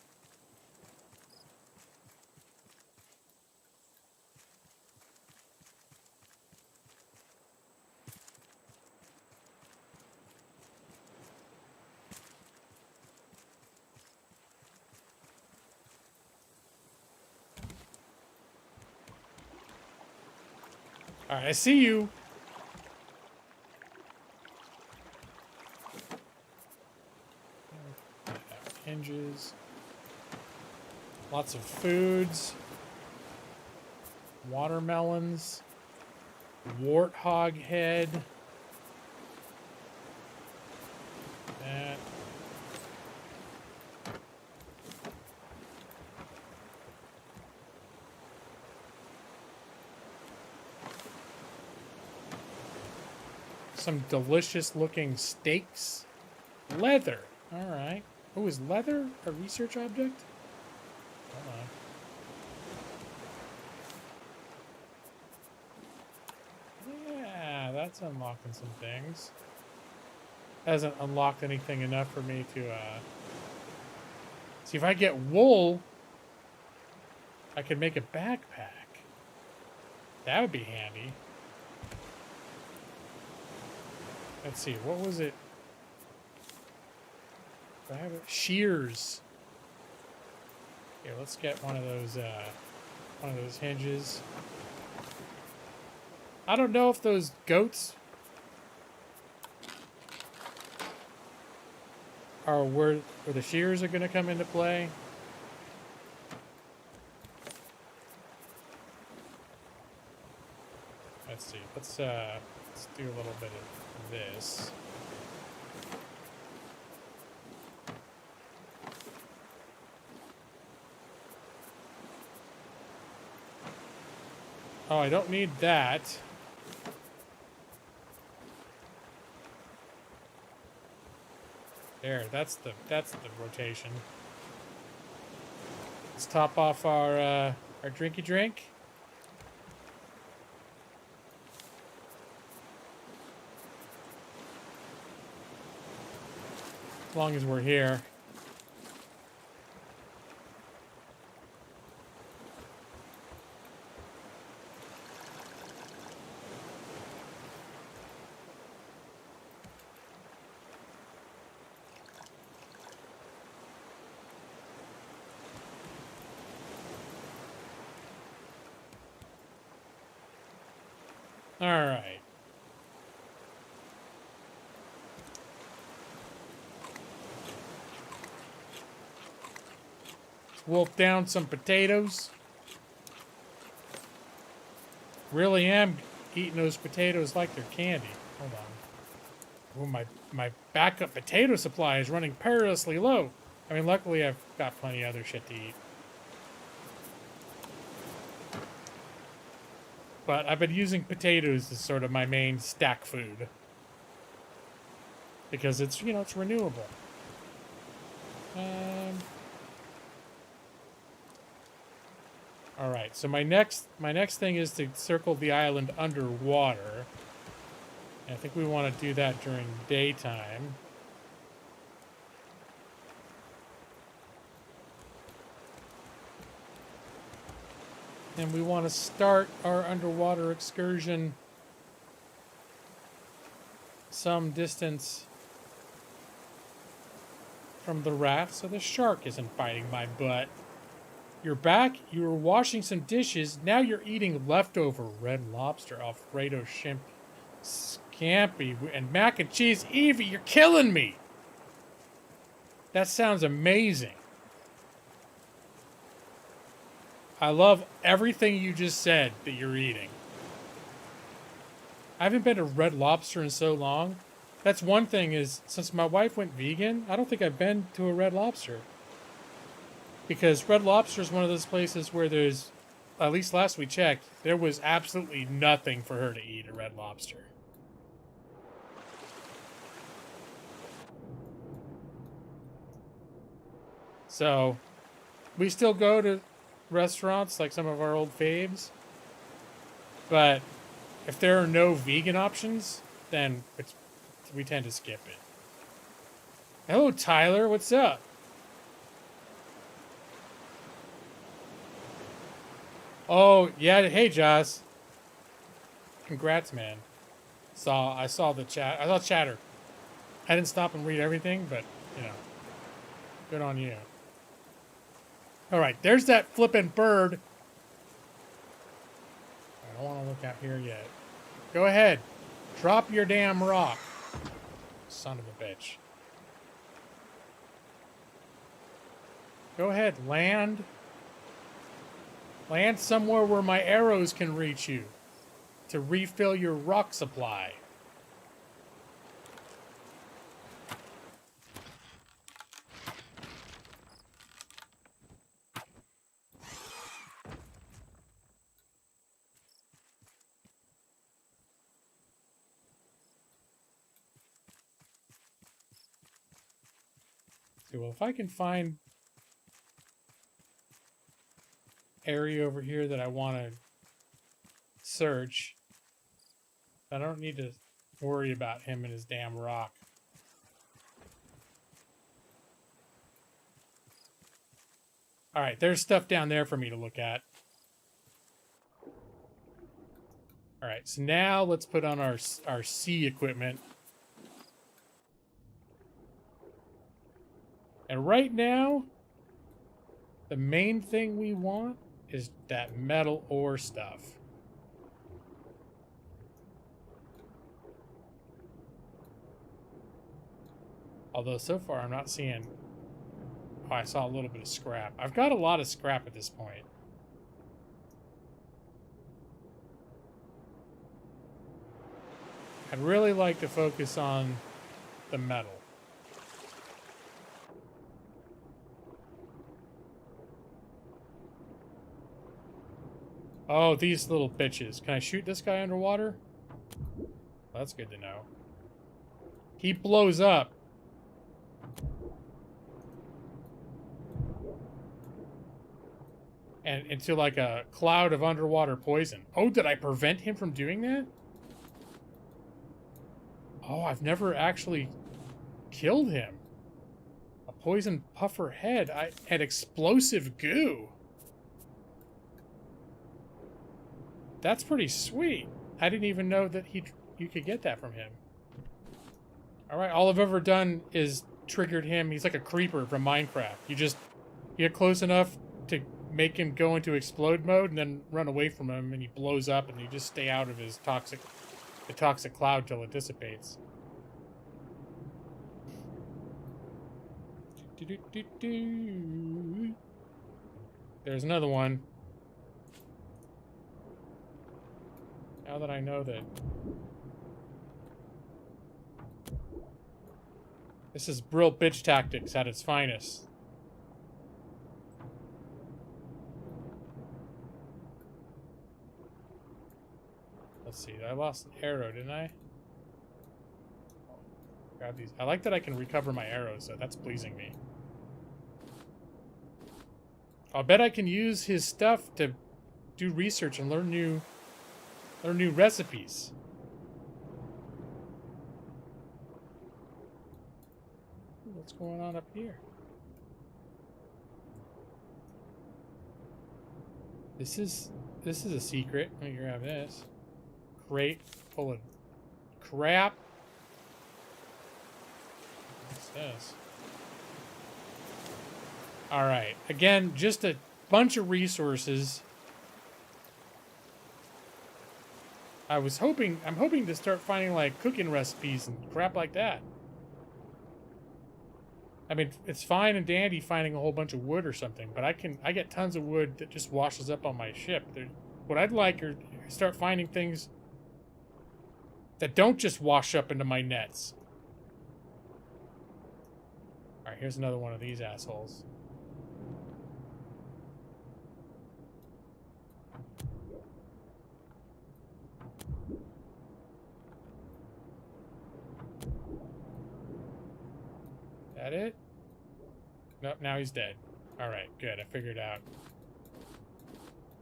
All right, I see you. Hinges. Lots of foods. Watermelons. Warthog head. That. Some delicious looking steaks. Leather. All right. Oh, is leather a research object? Hold on. Yeah, that's unlocking some things. Hasn't unlocked anything enough for me to, see, if I get wool, I could make a backpack. That would be handy. Let's see, what was it? Do I have it? Shears. Here, let's get one of those one of those hinges. I don't know if those goats are where the shears are going to come into play. Let's see. Let's do a little bit of this. Oh, I don't need that. There, that's the rotation. Let's top off our drinky drink. As long as we're here. All right. Let's wolf down some potatoes. Really am eating those potatoes like they're candy. Hold on. Oh, my backup potato supply is running perilously low. I mean, luckily I've got plenty of other shit to eat. But I've been using potatoes as sort of my main stack food. Because it's, you know, it's renewable. Alright, so my next thing is to circle the island underwater. And I think we want to do that during daytime. And we want to start our underwater excursion some distance from the raft so the shark isn't biting my butt. You're back, you were washing some dishes, now you're eating leftover red lobster, Alfredo shrimp, scampi, and mac and cheese. Evie, you're killing me! That sounds amazing. I love everything you just said that you're eating. I haven't been to Red Lobster in so long. That's one thing is, since my wife went vegan, I don't think I've been to a Red Lobster. Because Red Lobster is one of those places where there's, at least last we checked, there was absolutely nothing for her to eat at Red Lobster. So, we still go to restaurants like some of our old faves, but if there are no vegan options, then we tend to skip it. Hello, Tyler. What's up? Oh, yeah. Hey, Joss. Congrats, man. I saw the chat. I saw chatter. I didn't stop and read everything, but, you know, good on you. All right, there's that flippin' bird. I don't want to look out here yet. Go ahead. Drop your damn rock. Son of a bitch. Go ahead, land. Land somewhere where my arrows can reach you to refill your rock supply. Okay, well, if I can find area over here that I want to search, I don't need to worry about him and his damn rock. All right, there's stuff down there for me to look at. All right, so now let's put on our sea equipment. And right now, the main thing we want is that metal ore stuff. Although so far I'm not seeing... Oh, I saw a little bit of scrap. I've got a lot of scrap at this point. I'd really like to focus on the metal. Oh, these little bitches. Can I shoot this guy underwater? Well, that's good to know. He blows up. And into like a cloud of underwater poison. Oh, did I prevent him from doing that? Oh, I've never actually killed him. A poison puffer head. I had explosive goo. That's pretty sweet. I didn't even know that you could get that from him. Alright, all I've ever done is triggered him. He's like a creeper from Minecraft. You get close enough to make him go into explode mode and then run away from him and he blows up and you just stay out of his toxic cloud till it dissipates. There's another one. Now that I know that this is real bitch tactics at its finest. Let's see, I lost an arrow, didn't I? Grab these. I like that I can recover my arrows, so that's pleasing me. I'll bet I can use his stuff to do research and learn new recipes. What's going on up here? This is a secret. Let me grab this. Crate full of crap. What's this? Alright. Again, just a bunch of resources. I'm hoping to start finding like cooking recipes and crap like that. I mean, it's fine and dandy finding a whole bunch of wood or something, but I get tons of wood that just washes up on my ship. What I'd like is start finding things that don't just wash up into my nets. Alright, here's another one of these assholes. That it? Nope, now he's dead. Alright, good. I figured out.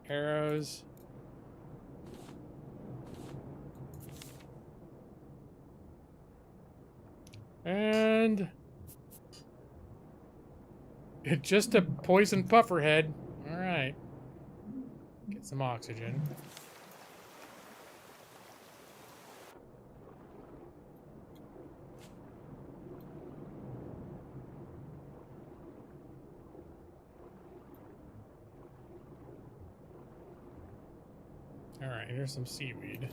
Arrows. And... just a poison puffer head. Alright. Get some oxygen. Alright, here's some seaweed.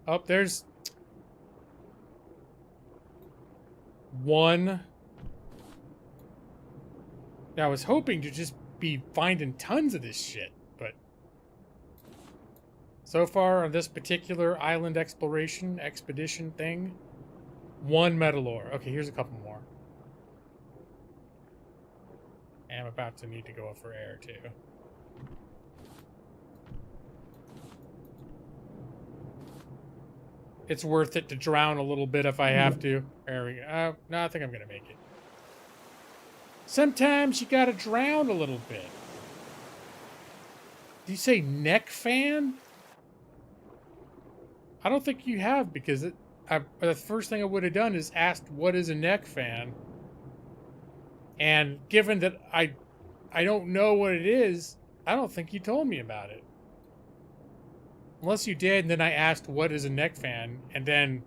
Oh, there's one. Now, I was hoping to just be finding tons of this shit, but so far on this particular island expedition thing, one metal ore. Okay, here's a couple more. And I'm about to need to go up for air, too. It's worth it to drown a little bit if I have to. There we go. No, I think I'm going to make it. Sometimes you got to drown a little bit. Did you say neck fan? I don't think you have, because the first thing I would have done is asked what is a neck fan. And given that I don't know what it is, I don't think you told me about it. Unless you did, and then I asked what is a neck fan, and then,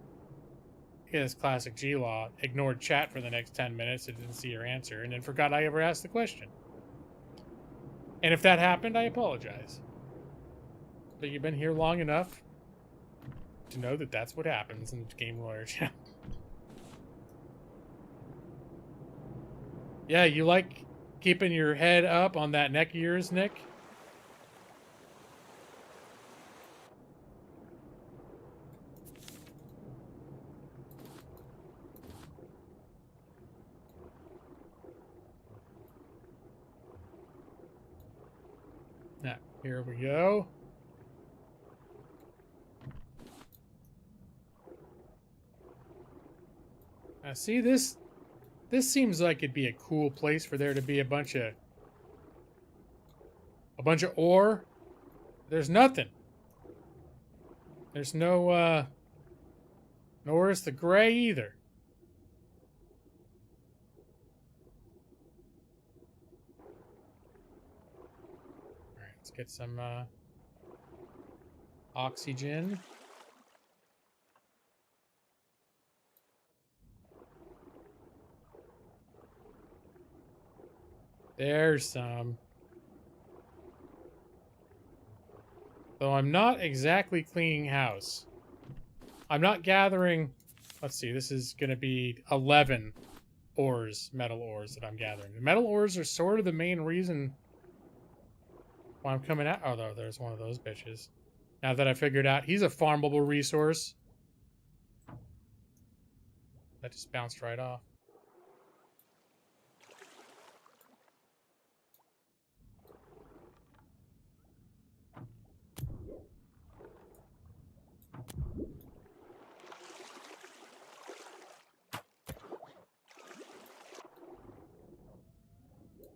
this classic G-Law, ignored chat for the next 10 minutes and didn't see your answer, and then forgot I ever asked the question. And if that happened, I apologize. But you've been here long enough to know that that's what happens in Game Lawyer Channel. Yeah, you like keeping your head up on that neck of yours, Nick? Now, here we go. Now, see, this seems like it'd be a cool place for there to be a bunch of ore. There's nothing. There's no Norris the Gray either. Alright, let's get some oxygen. There's some. Though I'm not exactly cleaning house. I'm not gathering... Let's see, this is going to be 11 ores, metal ores that I'm gathering. The metal ores are sort of the main reason why I'm coming out. Oh, no, there's one of those bitches. Now that I figured out he's a farmable resource. That just bounced right off.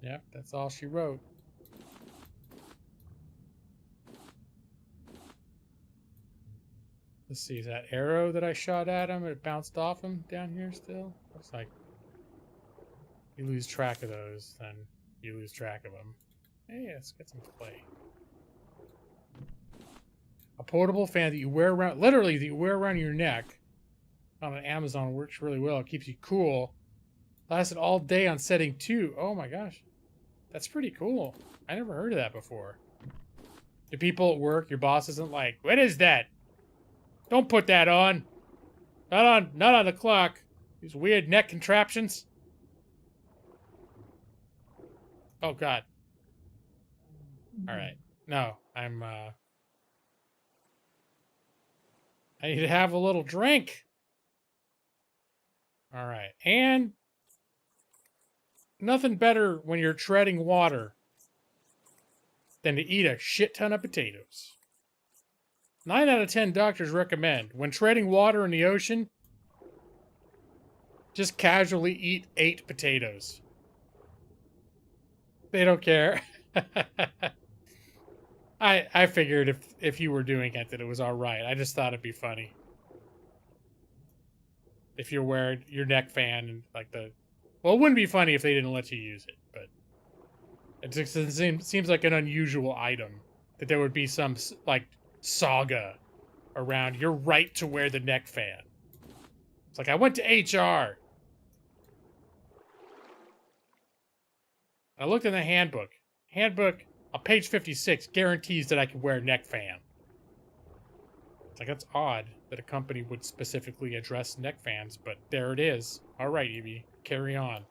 Yep, that's all she wrote. Let's see, is that arrow that I shot at him, it bounced off him down here still? Looks like you lose track of those, then you lose track of them. Hey, let's get some clay. A portable fan that you wear around, literally that you wear around your neck on Amazon, works really well. It keeps you cool. Lasted all day on setting 2. Oh my gosh. That's pretty cool. I never heard of that before. Do people at work, your boss isn't like, what is that? Don't put that on. Not on the clock. These weird neck contraptions. Oh god. Alright. No, I need to have a little drink. Alright. And nothing better when you're treading water than to eat a shit ton of potatoes. 9 out of 10 doctors recommend, when treading water in the ocean, just casually eat 8 potatoes. They don't care. I figured if you were doing it that it was alright. I just thought it'd be funny. If you're wearing your neck fan and like the... Well, it wouldn't be funny if they didn't let you use it, but... It just seems like an unusual item. That there would be some, like, saga around your right to wear the neck fan. It's like, I went to HR. I looked in the handbook. Handbook on page 56 guarantees that I can wear a neck fan. It's like, that's odd that a company would specifically address neck fans, but there it is. All right, Evie, carry on.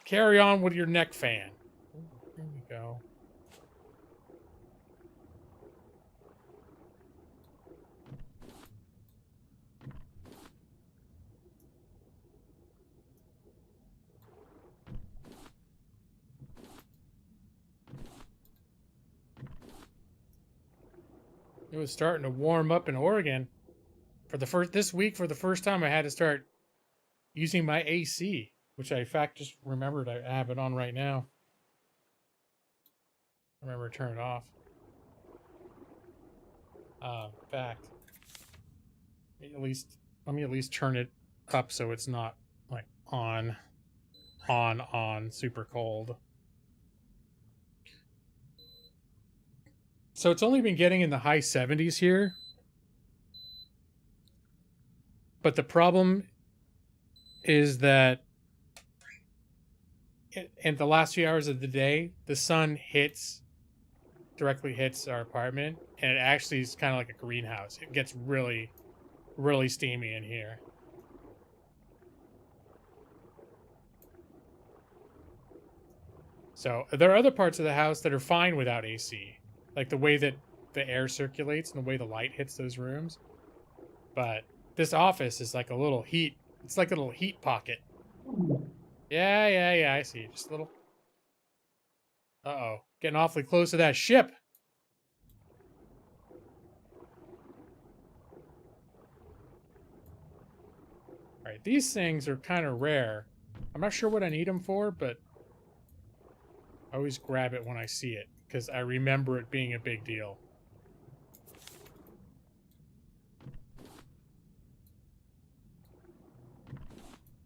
Carry on with your neck fan. There we go. It was starting to warm up in Oregon. This week, for the first time, I had to start using my AC, which I, in fact, just remembered I have it on right now. I remember to turn it off. In fact, let me at least turn it up so it's not like on, super cold. So it's only been getting in the high 70s here. But the problem is that in the last few hours of the day, the sun directly hits our apartment, and it actually is kind of like a greenhouse. It gets really, really steamy in here. So there are other parts of the house that are fine without AC, like the way that the air circulates and the way the light hits those rooms. But this office is like a little heat. It's like a little heat pocket. Yeah, I see. Just a little. Uh-oh. Getting awfully close to that ship. Alright, these things are kind of rare. I'm not sure what I need them for, but I always grab it when I see it, because I remember it being a big deal.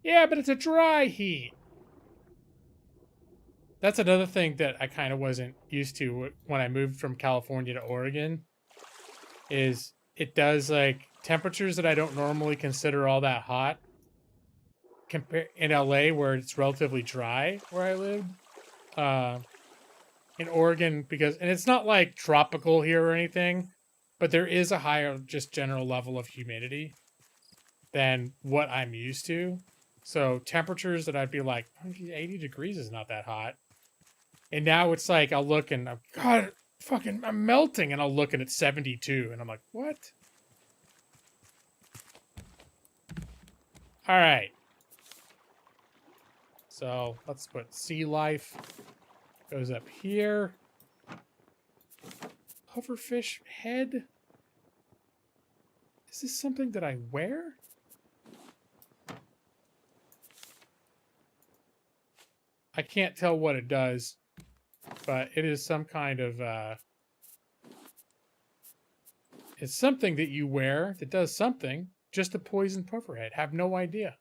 Yeah, but it's a dry heat. That's another thing that I kind of wasn't used to when I moved from California to Oregon, is it does like temperatures that I don't normally consider all that hot. Compare in LA where it's relatively dry where I live. In Oregon, and it's not like tropical here or anything, but there is a higher just general level of humidity than what I'm used to. So temperatures that I'd be like, 80 degrees is not that hot. And now it's like, I'll look and God, fucking, I'm melting. And I'll look and it's 72. And I'm like, what? All right. So let's put sea life. Goes up here. Hoverfish head. Is this something that I wear? I can't tell what it does, but it is some kind of, it's something that you wear that does something. Just a poison pufferhead. Have no idea.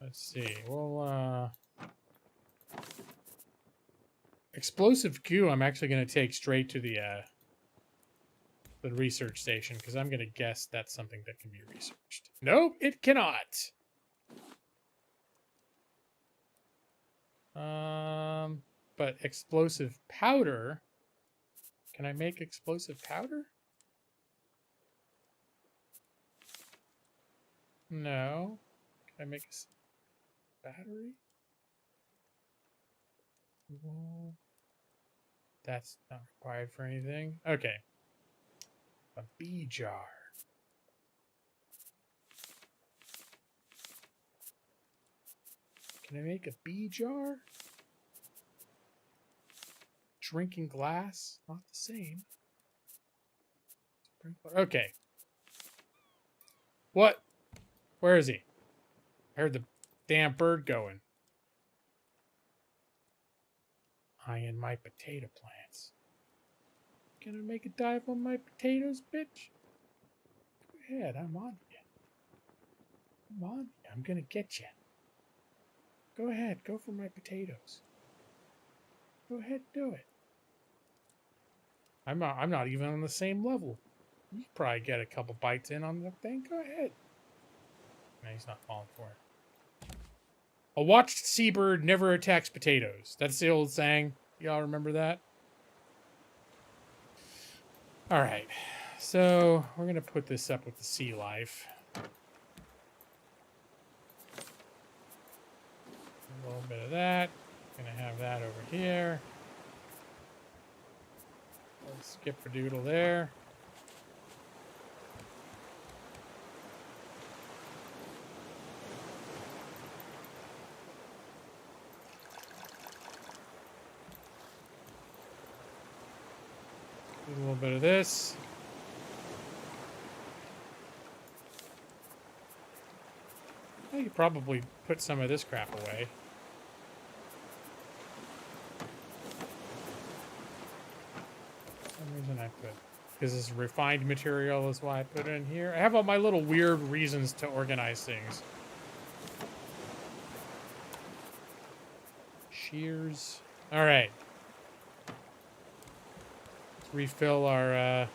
Let's see. Well, explosive goo I'm actually going to take straight to the research station, because I'm going to guess that's something that can be researched. Nope, it cannot. But explosive powder. Can I make explosive powder? No. Can I make a battery? Well, that's not required for anything. Okay. A bee jar. Can I make a bee jar? Drinking glass? Not the same. Okay. What? Where is he? I heard the damn bird going. I and my potato plants. Gonna make a dive on my potatoes, bitch? Go ahead, I'm on you. I'm on you. I'm gonna get you. Go ahead, go for my potatoes. Go ahead, do it. I'm not even on the same level. You probably get a couple bites in on the thing. Go ahead. No, he's not falling for it. A watched seabird never attacks potatoes. That's the old saying. Y'all remember that? All right. So we're going to put this up with the sea life. A little bit of that. Going to have that over here. Skip a doodle there. A little bit of this. I could probably put some of this crap away. For some reason I put, because this is refined material is why I put it in here. I have all my little weird reasons to organize things. Shears. All right. Let's refill our,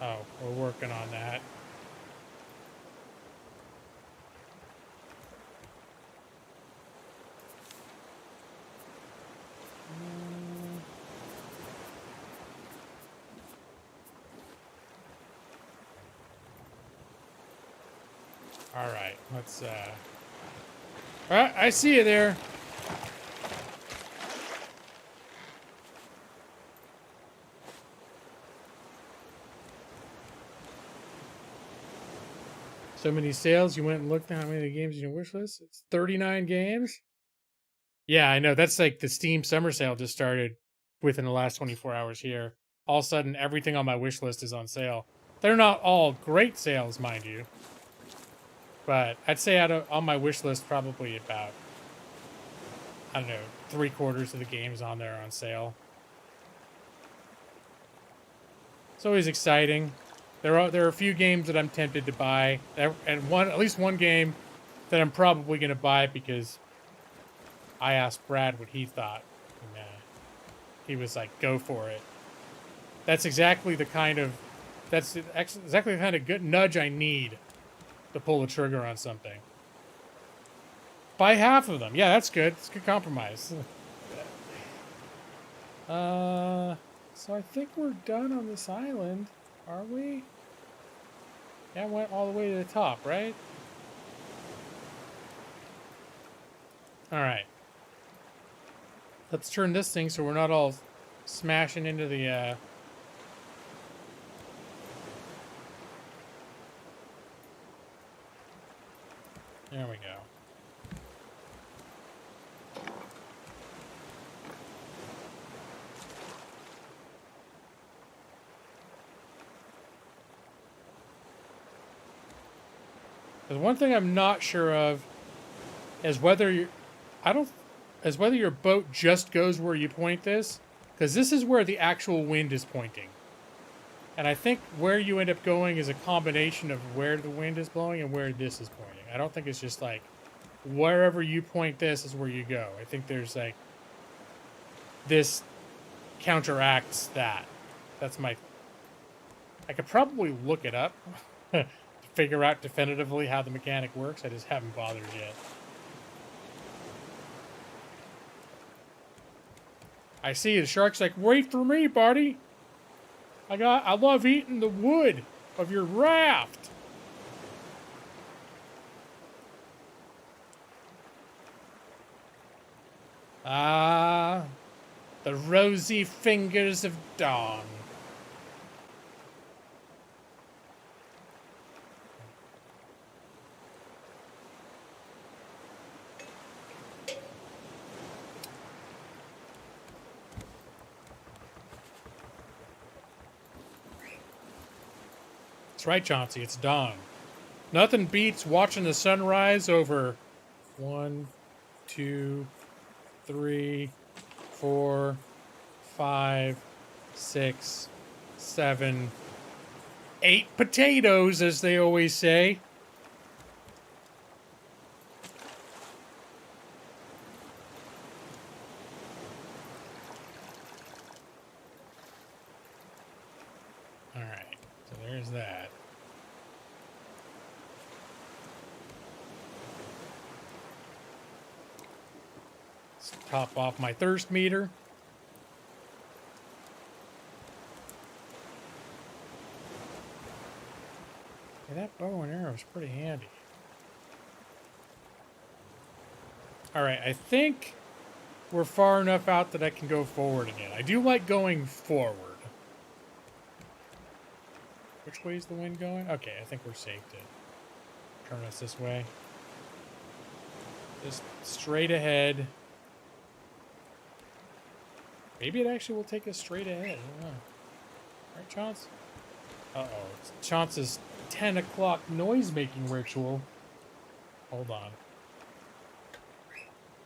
oh, we're working on that. All right, let's. All right, I see you there. So many sales. You went and looked at how many games in your wish list? It's 39 games. Yeah, I know. That's like the Steam summer sale just started within the last 24 hours here. All of a sudden, everything on my wish list is on sale. They're not all great sales, mind you. But I'd say out of on my wish list, probably about, I don't know, 3/4 of the games on there are on sale. It's always exciting. There are a few games that I'm tempted to buy, and at least one game that I'm probably going to buy because I asked Brad what he thought, and he was like, "Go for it." That's exactly the kind of good nudge I need to pull the trigger on something. Buy half of them. Yeah, that's good. It's a good compromise. So I think we're done on this island, are we? That went all the way to the top, right? All right. Let's turn this thing so we're not all smashing into the, There we go. The one thing I'm not sure of is whether your boat just goes where you point this, because this is where the actual wind is pointing. And I think where you end up going is a combination of where the wind is blowing and where this is pointing. I don't think it's just like wherever you point this is where you go. I think there's like this counteracts that. That's my. I could probably look it up to figure out definitively how the mechanic works. I just haven't bothered yet. I see the shark's like, wait for me, buddy. I love eating the wood of your raft. Ah, the rosy fingers of dawn. That's right, Chauncey, it's dawn. Nothing beats watching the sunrise over 1, 2, 3, 4, 5, 6, 7, 8 potatoes, as they always say. All right, so there's that. Let's top off my thirst meter. Yeah, that bow and arrow is pretty handy. All right, I think we're far enough out that I can go forward again. I do like going forward. Which way is the wind going? Okay, I think we're safe to turn us this way. Just straight ahead. Maybe it actually will take us straight ahead. I don't know. Right, Chance? Uh-oh. It's Chance's 10 o'clock noise-making ritual. Hold on.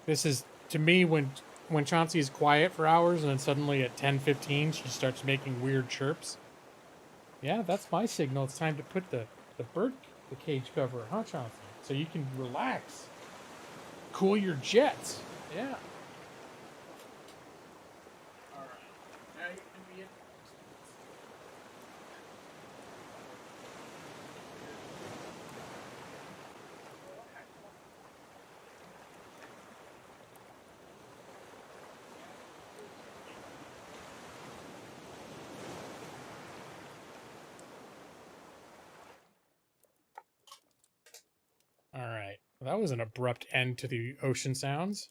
This is, to me, when Chauncey is quiet for hours and then suddenly at 10:15 she starts making weird chirps. Yeah, that's my signal. It's time to put the cage cover, huh, Chauncey? So you can relax. Cool your jets. Yeah. All right. Now you can be in. that was an abrupt end to the ocean sounds.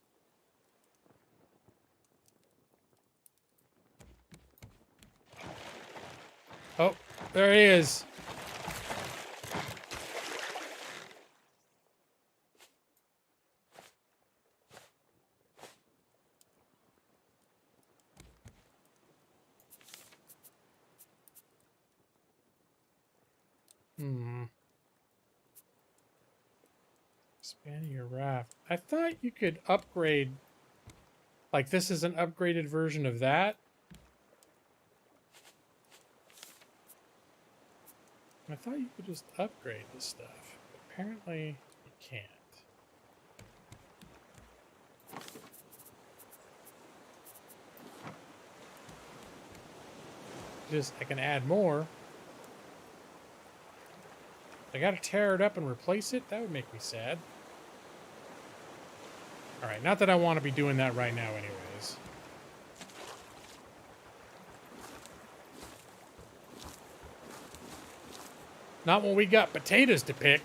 Oh, there he is. Expanding your raft. I thought you could upgrade. Like, this is an upgraded version of that. I thought you could just upgrade this stuff. But apparently, you can't. I can add more. I gotta tear it up and replace it? That would make me sad. Alright, not that I want to be doing that right now anyways. Not when we got potatoes to pick.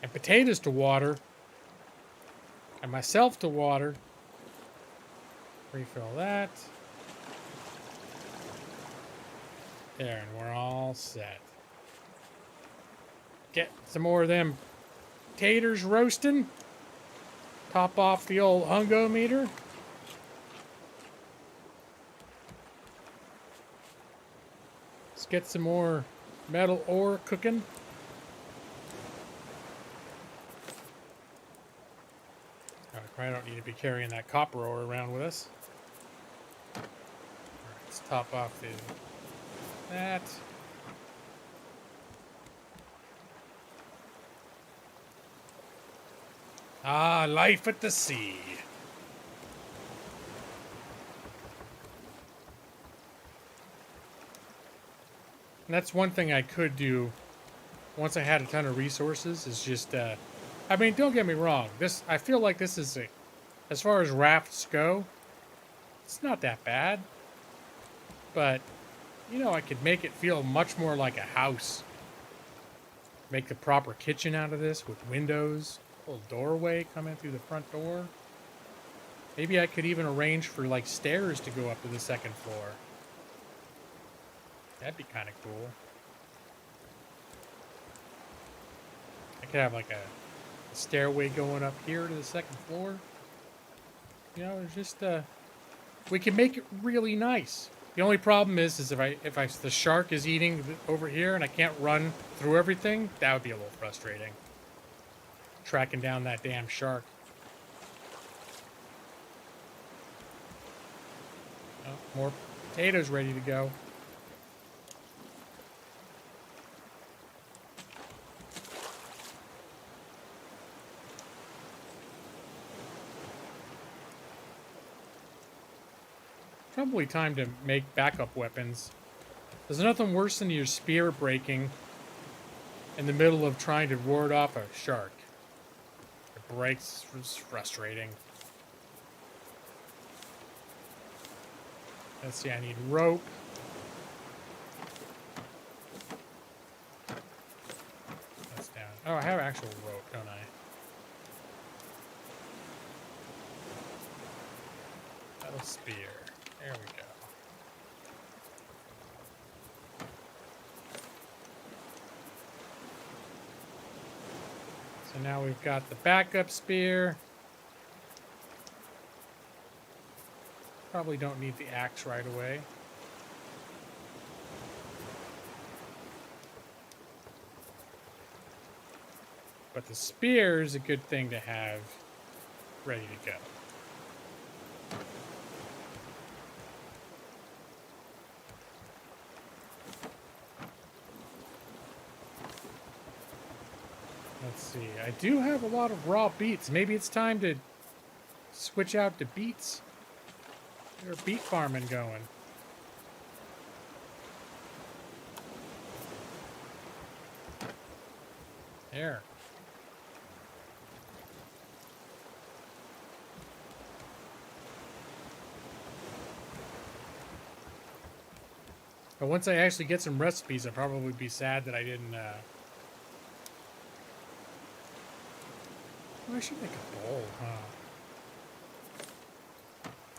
And potatoes to water. And myself to water. Refill that. There, and we're all set. Get some more of them taters roasting. Top off the old hungometer. Let's get some more metal ore cooking. I probably don't need to be carrying that copper ore around with us. All right, let's top off that. Ah, life at the sea. And that's one thing I could do once I had a ton of resources is just, I mean, don't get me wrong. I feel like this is, as far as rafts go, it's not that bad. But, you know, I could make it feel much more like a house. Make the proper kitchen out of this with windows. Little doorway coming through the front door. Maybe I could even arrange for like stairs to go up to the second floor. That'd be kind of cool. I could have like a stairway going up here to the second floor. You know, it's just we can make it really nice. The only problem is if the shark is eating over here and I can't run through everything, that would be a little frustrating. Tracking down that damn shark. Oh, more potatoes ready to go. Probably time to make backup weapons. There's nothing worse than your spear breaking in the middle of trying to ward off a shark. It breaks. It's frustrating. Let's see, I need rope. That's down. Oh, I have actual rope, don't I? Metal spear. There we go. So now we've got the backup spear. Probably don't need the axe right away. But the spear is a good thing to have ready to go. Let's see. I do have a lot of raw beets. Maybe it's time to switch out to beets. There's beet farming going. There. But once I actually get some recipes, I'll probably be sad that I didn't I should make a bowl,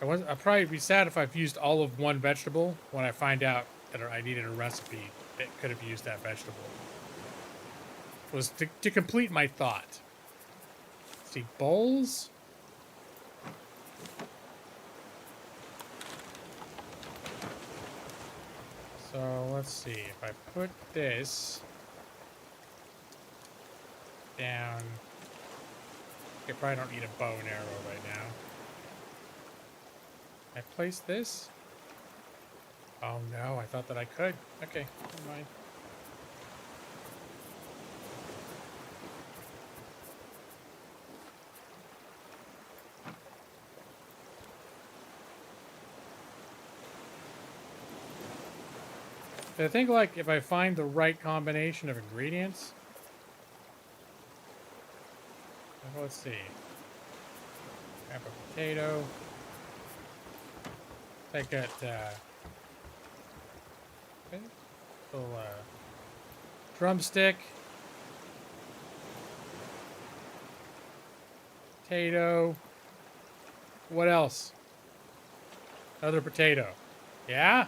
huh? I'd probably be sad if I've used all of one vegetable when I find out that I needed a recipe that could have used that vegetable. It was to complete my thought. Let's see, bowls. So let's see, if I put this down, I probably don't need a bow and arrow right now. I place this? Oh no, I thought that I could. Okay, never mind. I think, like, if I find the right combination of ingredients. Let's see. Grab a potato. Take that, little, drumstick. Potato. What else? Another potato. Yeah?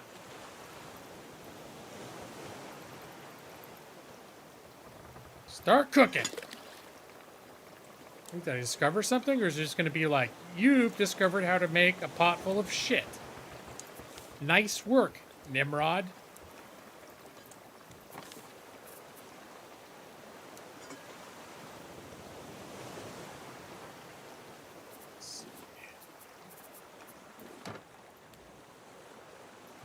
Start cooking. Did I discover something, or is it just going to be like, you've discovered how to make a pot full of shit? Nice work, Nimrod.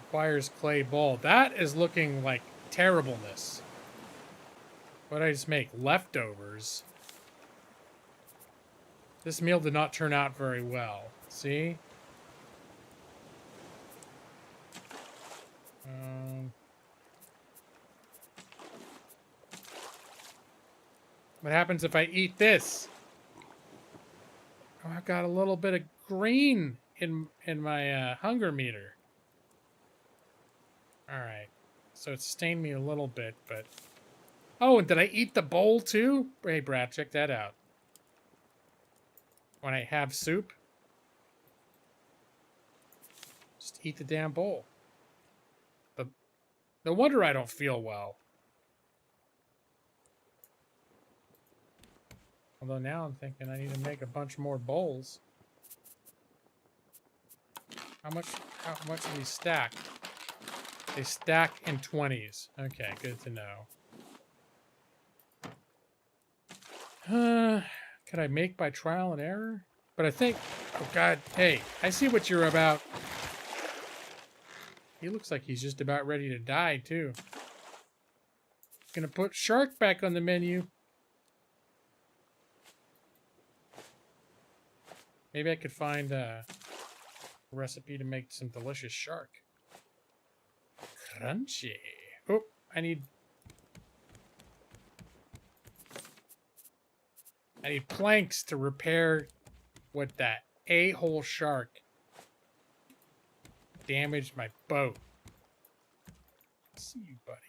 Requires clay bowl. That is looking like terribleness. What did I just make? Leftovers. This meal did not turn out very well. See? What happens if I eat this? Oh, I've got a little bit of green in my hunger meter. All right. So it stained me a little bit, but... Oh, and did I eat the bowl too? Hey, Brad, check that out. When I have soup, just eat the damn bowl. No wonder I don't feel well. Although now I'm thinking I need to make a bunch more bowls. How much do these stack? They stack in 20s. Okay, good to know. Could I make by trial and error? But I think... Oh, God. Hey, I see what you're about. He looks like he's just about ready to die, too. Gonna put shark back on the menu. Maybe I could find a recipe to make some delicious shark. Crunchy. Oh, I need planks to repair what that a-hole shark damaged my boat. See you, buddy.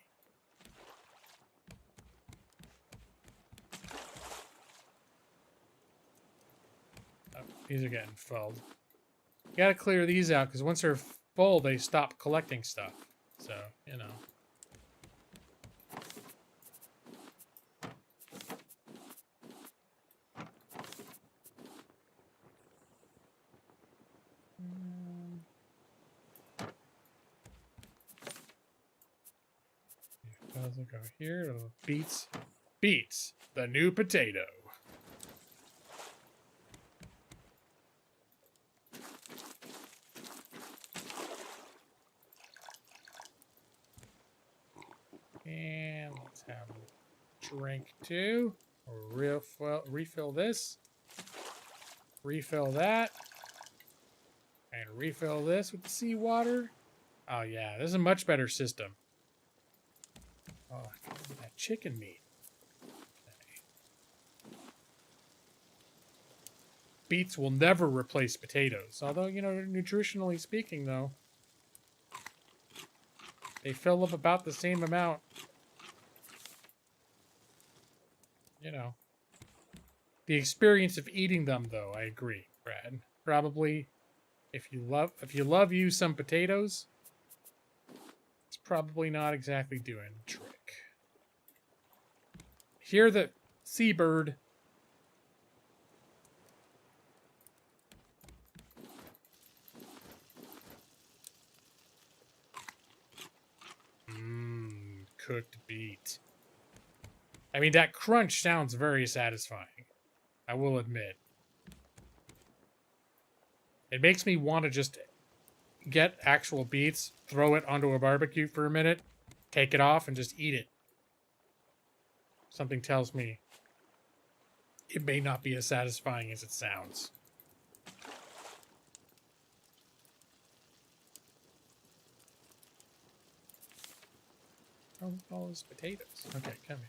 Oh, these are getting filled. You gotta clear these out, because once they're full, they stop collecting stuff. So, you know. Does it go here? Beets. Beets, the new potato. And let's have a drink too. Refill this. Refill that. And refill this with the seawater. Oh yeah, this is a much better system. Oh, that chicken meat. Beets will never replace potatoes. Although, you know, nutritionally speaking, though, they fill up about the same amount. You know. The experience of eating them, though, I agree, Brad. Probably, if you love you some potatoes, it's probably not exactly doing the trick. Hear the seabird. Cooked beet. I mean, that crunch sounds very satisfying. I will admit. It makes me want to just get actual beets, throw it onto a barbecue for a minute, take it off, and just eat it. Something tells me it may not be as satisfying as it sounds. Oh, all those potatoes. Okay, come here.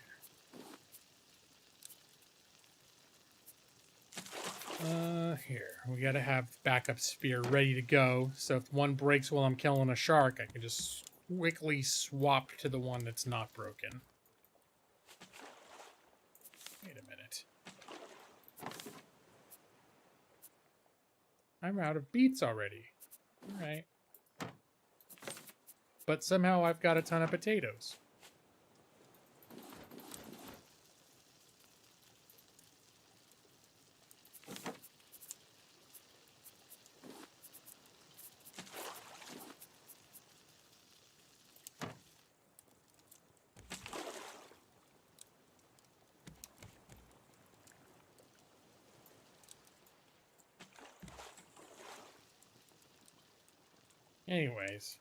Here. We gotta have backup spear ready to go, so if one breaks while I'm killing a shark, I can just quickly swap to the one that's not broken. Wait a minute. I'm out of beets already. Alright. But somehow I've got a ton of potatoes. Anyways,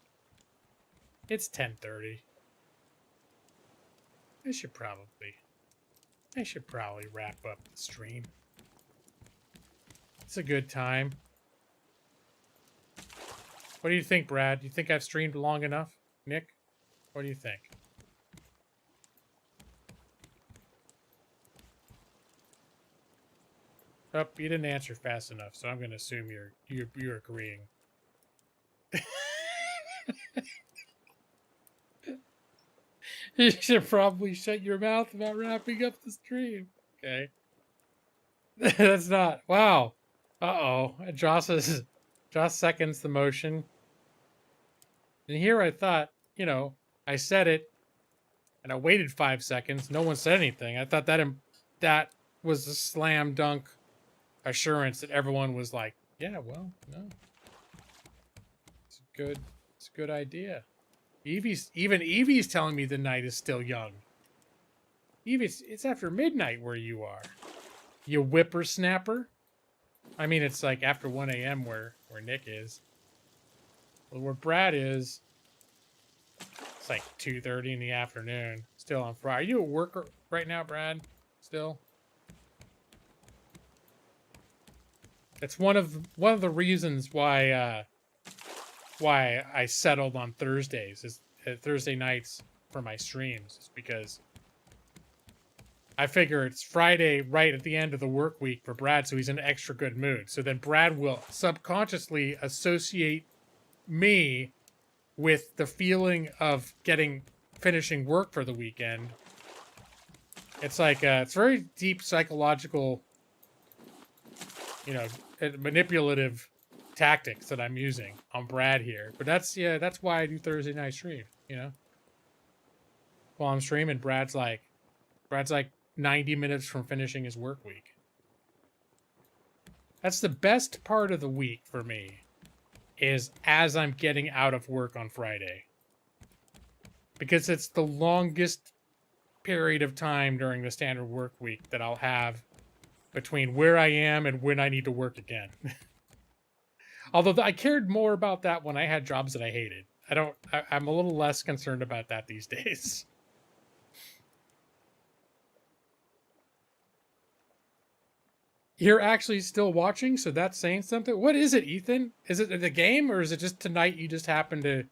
it's 10:30. I should probably wrap up the stream. It's a good time. What do you think, Brad? Do you think I've streamed long enough? Nick, what do you think? Oh, you didn't answer fast enough, so I'm going to assume you're agreeing. You should probably shut your mouth about wrapping up the stream. Okay. That's not. Wow. Uh-oh. Joss seconds the motion. And here I thought, you know, I said it, and I waited 5 seconds. No one said anything. I thought that was a slam dunk assurance that everyone was like, yeah, well, no. It's a good idea. Even Evie's telling me the night is still young. Evie, it's after midnight where you are. You whippersnapper. I mean, it's like after 1 a.m. where Nick is. Well, where Brad is, it's like 2:30 in the afternoon. Still on Friday. Are you at work right now, Brad? Still? It's one of the reasons why I settled on Thursdays, is Thursday nights for my streams, is because I figure it's Friday right at the end of the work week for Brad, so he's in an extra good mood. So then Brad will subconsciously associate me with the feeling of finishing work for the weekend. It's like it's very deep psychological, you know, manipulative tactics that I'm using on Brad here. But that's why I do Thursday night stream, you know. While I'm streaming, Brad's like 90 minutes from finishing his work week. That's the best part of the week for me, is as I'm getting out of work on Friday. Because it's the longest period of time during the standard work week that I'll have between where I am and when I need to work again. Although I cared more about that when I had jobs that I hated. I'm a little less concerned about that these days. You're actually still watching, so that's saying something? What is it, Ethan? Is it the game, or is it just tonight you just happen to...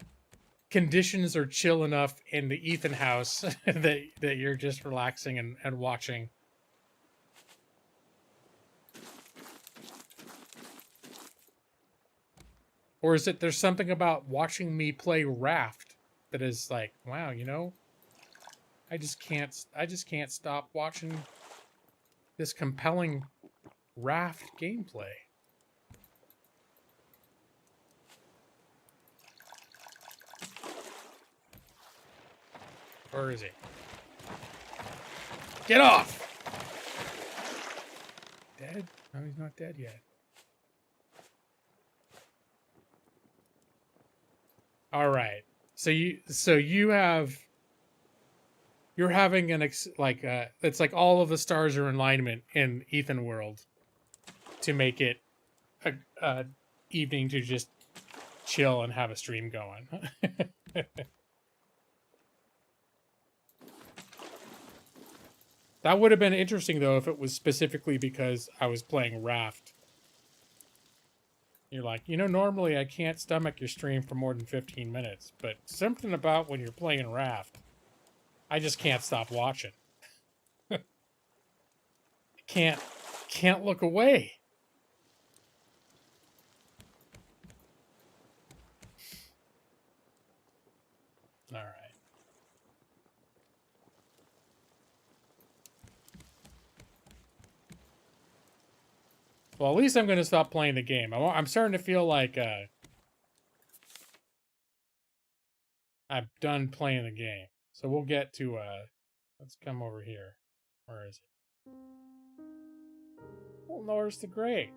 Conditions are chill enough in the Ethan house that you're just relaxing and watching? Or is it there's something about watching me play Raft that is like, wow, you know, I just can't stop watching this compelling Raft gameplay. Where is he? Get off! Dead? No, he's not dead yet. All right. So you're having it's like all of the stars are in alignment in Ethan World to make it a evening to just chill and have a stream going. That would have been interesting though if it was specifically because I was playing Raft. You're like, normally I can't stomach your stream for more than 15 minutes, but something about when you're playing Raft, I just can't stop watching. can't look away. All right. Well, at least I'm going to stop playing the game. I'm starting to feel like I'm done playing the game. So we'll get to, let's come over here. Where is it? Well, Norris the Great.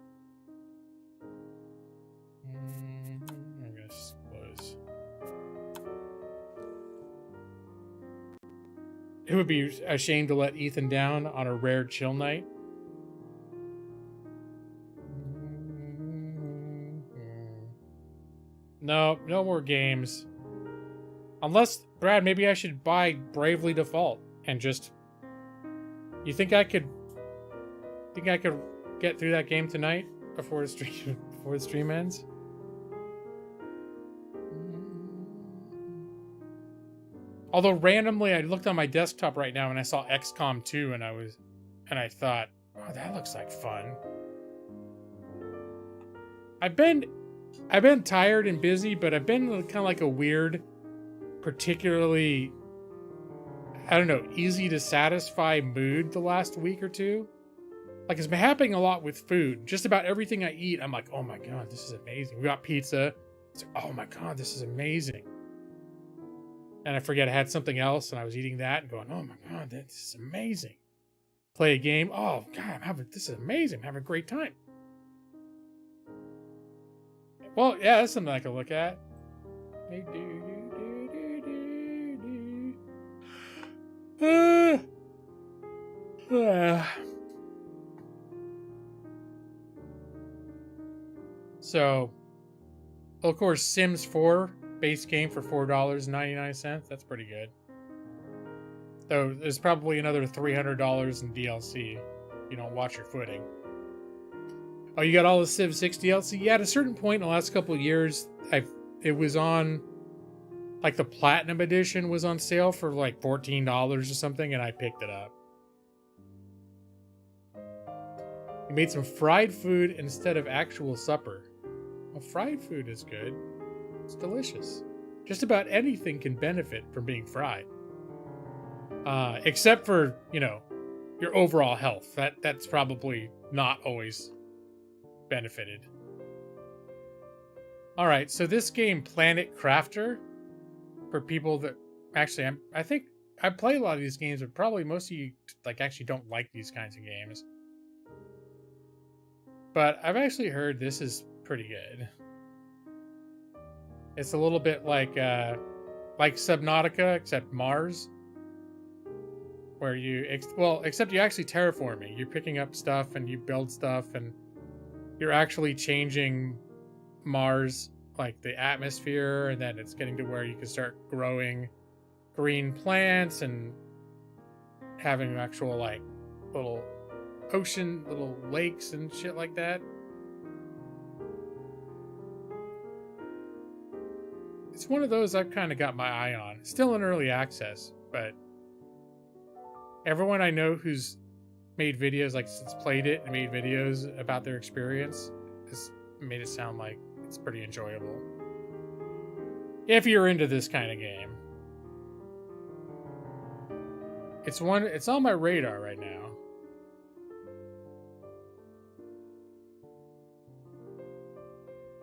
I'm going to close. It would be a shame to let Ethan down on a rare chill night. No more games. Unless, Brad, maybe I should buy Bravely Default and just... You think I could get through that game tonight before the stream ends? Although randomly I looked on my desktop right now and I saw XCOM 2 and I thought, oh, that looks like fun. I've been tired and busy, but I've been kind of like a weird, particularly, I don't know, easy to satisfy mood the last week or two. Like, it's been happening a lot with food. Just about everything I eat, I'm like, oh my God, this is amazing. We got pizza. It's like, oh my God, this is amazing. And I forget I had something else and I was eating that and going, oh my God, this is amazing. Play a game. Oh God, this is amazing. I'm having a great time. Well, yeah, that's something I can look at. So, of course, Sims 4 base game for $4.99. That's pretty good. Though there's probably another $300 in DLC if you don't watch your footing. Oh, you got all the Civ 6 DLC? Yeah, at a certain point in the last couple of years, it was on, like the Platinum Edition was on sale for like $14 or something, and I picked it up. We made some fried food instead of actual supper. Well, fried food is good. It's delicious. Just about anything can benefit from being fried. Except for, your overall health. That's probably not always benefited. Alright, so this game, Planet Crafter, for people that... Actually, I think I play a lot of these games, but probably most of you actually don't like these kinds of games. But I've actually heard this is pretty good. It's a little bit like Subnautica, except Mars. Where except you actually terraforming. You're picking up stuff and you build stuff and you're actually changing Mars, like the atmosphere, and then it's getting to where you can start growing green plants and having actual little ocean, little lakes and shit like that. It's one of those I've kind of got my eye on. Still in early access, but everyone I know who's made videos, since played it and made videos about their experience, has made it sound like it's pretty enjoyable. If you're into this kind of game. It's on my radar right now.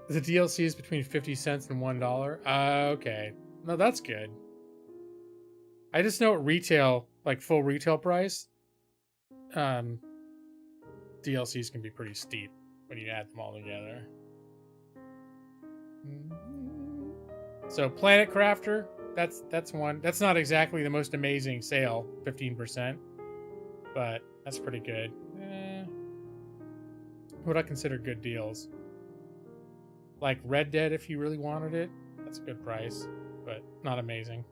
The DLC is between 50 cents and $1. Okay. No, that's good. I just know at retail, like full retail price, DLCs can be pretty steep when you add them all together. So Planet Crafter, that's one. That's not exactly the most amazing sale, 15%, but that's pretty good. What I consider good deals. Like Red Dead, if you really wanted it, that's a good price, but not amazing.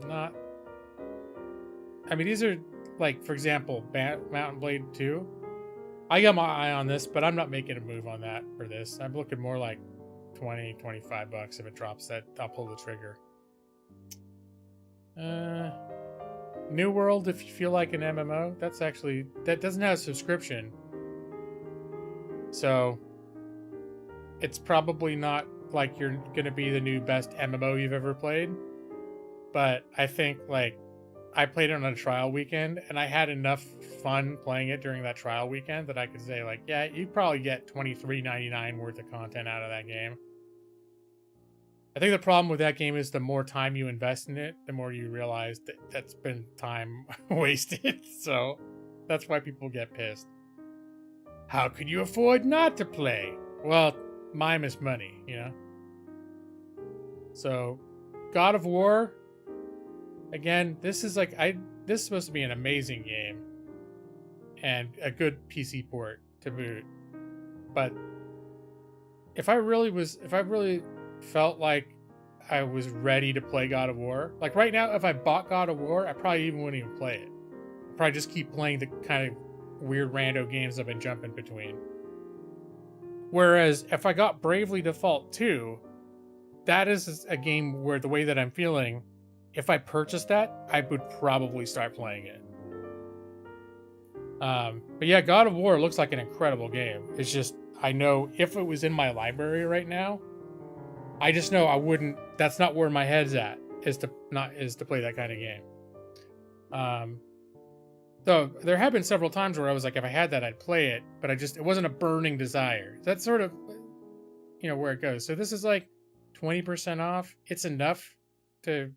Not. I mean, these are like, for example, Mountain Blade 2. I got my eye on this, but I'm not making a move on that for this. I'm looking more like 20, 25 bucks. If it drops that, I'll pull the trigger. New World, if you feel like an MMO, that doesn't have a subscription. So it's probably not like you're going to be the new best MMO you've ever played. But I think like I played it on a trial weekend and I had enough fun playing it during that trial weekend that I could say like, yeah, you probably get $23.99 worth of content out of that game. I think the problem with that game is the more time you invest in it, the more you realize that that's been time wasted. So that's why people get pissed. How could you afford not to play? Well, mime is money, you know? So God of War, again, this is supposed to be an amazing game and a good PC port to boot. But if I really felt like I was ready to play God of War, like right now, if I bought God of War, I probably even wouldn't even play it. I'd probably just keep playing the kind of weird rando games I've been jumping between. Whereas if I got Bravely Default 2, that is a game where the way that I'm feeling, if I purchased that, I would probably start playing it. But yeah, God of War looks like an incredible game. It's just, I know if it was in my library right now, I just know I wouldn't, that's not where my head's at, is to play that kind of game. Though there have been several times where I was like, if I had that, I'd play it, but it wasn't a burning desire. That's sort of, where it goes. So this is like 20% off. It's enough to,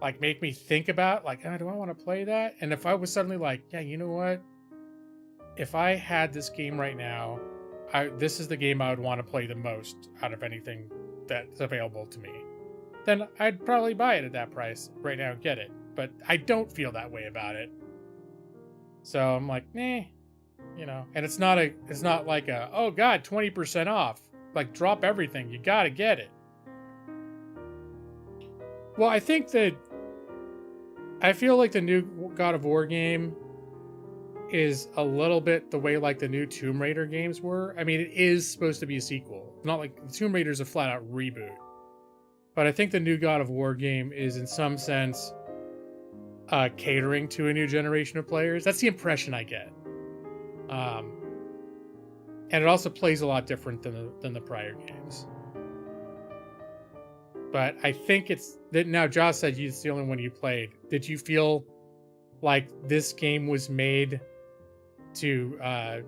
like make me think about like, do I want to play that? And if I was suddenly like, yeah, you know what? If I had this game right now, this is the game I would want to play the most out of anything that's available to me, then I'd probably buy it at that price right now and get it. But I don't feel that way about it. So I'm like, and it's not like oh God, 20% off. Like drop everything. You gotta get it. Well, I feel like the new God of War game is a little bit the way like the new Tomb Raider games were. I mean, it is supposed to be a sequel. Not like Tomb Raider's a flat out reboot. But I think the new God of War game is in some sense catering to a new generation of players. That's the impression I get. And it also plays a lot different than the prior games. But I think it's that now. Josh said it's the only one you played. Did you feel like this game was made to? I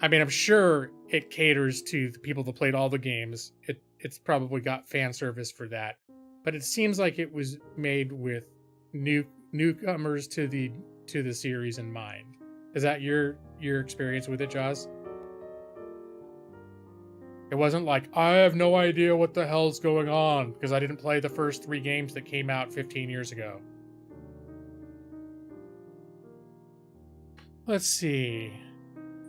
mean, I'm sure it caters to the people that played all the games. It's probably got fan service for that, but it seems like it was made with newcomers to the series in mind. Is that your experience with it, Josh? It wasn't like, I have no idea what the hell's going on because I didn't play the first 3 games that came out 15 years ago. Let's see.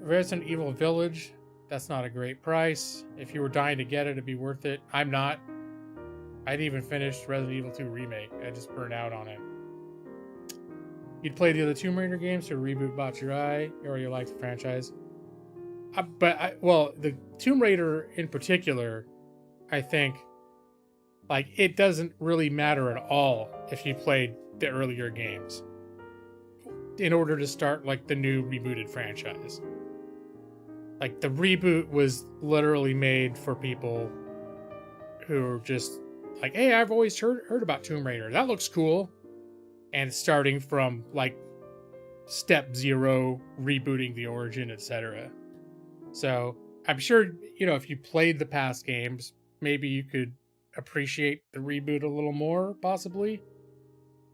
Resident Evil Village. That's not a great price. If you were dying to get it, it'd be worth it. I'm not. I didn't even finish Resident Evil 2 Remake. I just burned out on it. You'd play the other Tomb Raider games to reboot Bought Your Eye, or you like the franchise. The Tomb Raider in particular, I think, like, it doesn't really matter at all if you played the earlier games in order to start, like, the new rebooted franchise. Like, the reboot was literally made for people who are just like, hey, I've always heard about Tomb Raider. That looks cool. And starting from, like, step zero, rebooting the origin, etc. So I'm sure, if you played the past games, maybe you could appreciate the reboot a little more, possibly.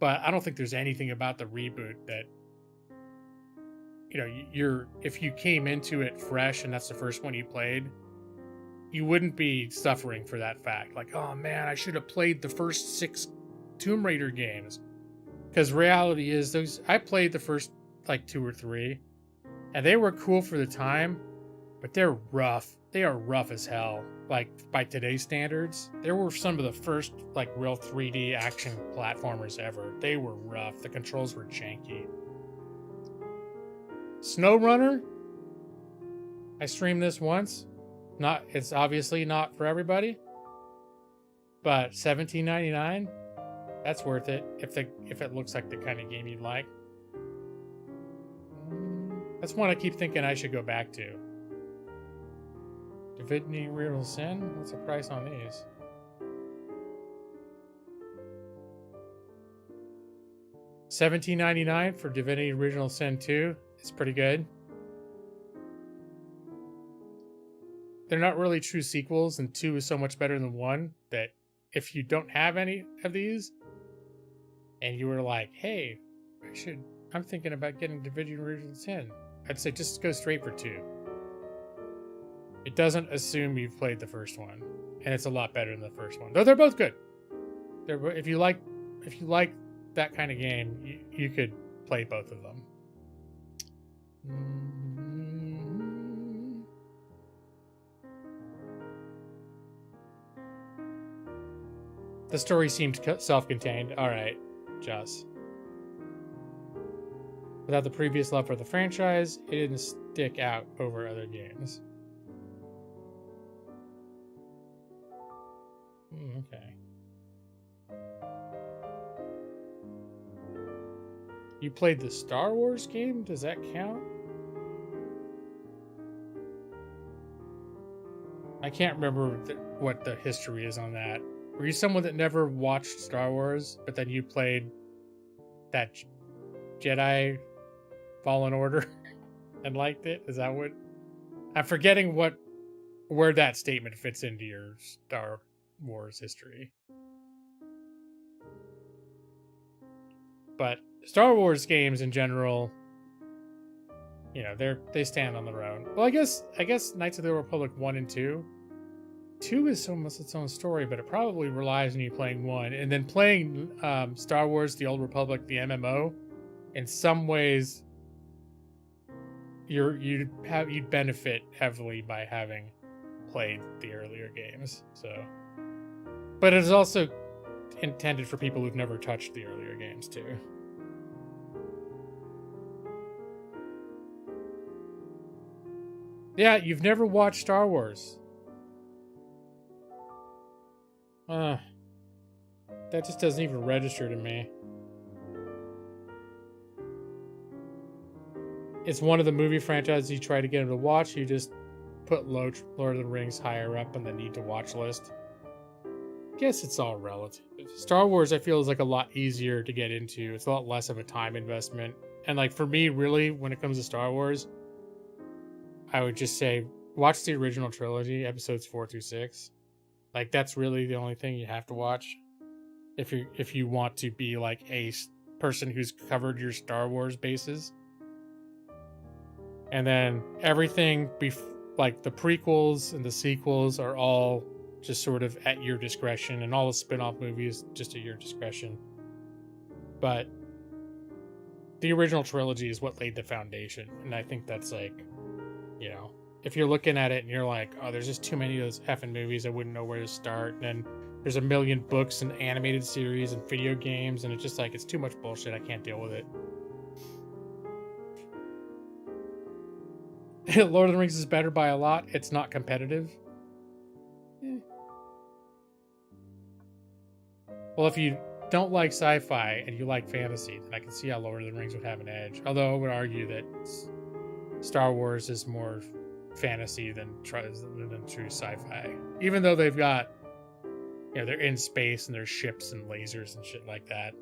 But I don't think there's anything about the reboot that, if you came into it fresh and that's the first one you played, you wouldn't be suffering for that fact. Like, oh man, I should have played the first 6 Tomb Raider games. Because reality is, I played the first, 2 or 3, and they were cool for the time, but they're rough. They are rough as hell. By today's standards, they were some of the first, real 3D action platformers ever. They were rough. The controls were janky. SnowRunner? I streamed this once. It's obviously not for everybody, but $17.99, that's worth it if it looks like the kind of game you'd like. That's one I keep thinking I should go back to. Divinity Original Sin? What's the price on these? $17.99 for Divinity Original Sin 2. It's pretty good. They're not really true sequels, and 2 is so much better than 1 that if you don't have any of these and you were like, hey, I'm thinking about getting Divinity Original Sin, I'd say just go straight for 2. It doesn't assume you've played the first one, and it's a lot better than the first one. Though they're both good. If you like that kind of game, you could play both of them. The story seemed self-contained. All right, Joss. Without the previous love for the franchise, it didn't stick out over other games. Okay. You played the Star Wars game? Does that count? I can't remember what the history is on that. Were you someone that never watched Star Wars, but then you played that Jedi Fallen Order and liked it? Is that what? I'm forgetting where that statement fits into your Star Wars history. But Star Wars games in general, they stand on their own. Well, I guess Knights of the Republic 1 and 2. 2 is almost its own story, but it probably relies on you playing 1. And then playing Star Wars, The Old Republic, the MMO, in some ways, you'd benefit heavily by having played the earlier games. So, but it's also intended for people who've never touched the earlier games too. Yeah, you've never watched Star Wars. That just doesn't even register to me. It's one of the movie franchises you try to get them to watch. You just put Lord of the Rings higher up on the need to watch list. Guess it's all relative. Star Wars, I feel, is a lot easier to get into. It's a lot less of a time investment. And for me, really, when it comes to Star Wars, I would just say watch the original trilogy, episodes 4 through 6. That's really the only thing you have to watch if you want to be a person who's covered your Star Wars bases. And then everything the prequels and the sequels are all just sort of at your discretion, and all the spin-off movies just at your discretion. But the original trilogy is what laid the foundation, and I think that's if you're looking at it and you're like, oh, there's just too many of those effing movies, I wouldn't know where to start. And then there's a million books and animated series and video games, and it's just it's too much bullshit. I can't deal with it. Lord of the Rings is better by a lot. It's not competitive. Well, if you don't like sci-fi and you like fantasy, then I can see how Lord of the Rings would have an edge. Although I would argue that Star Wars is more fantasy than true sci-fi. Even though they've got, they're in space and there's ships and lasers and shit like that.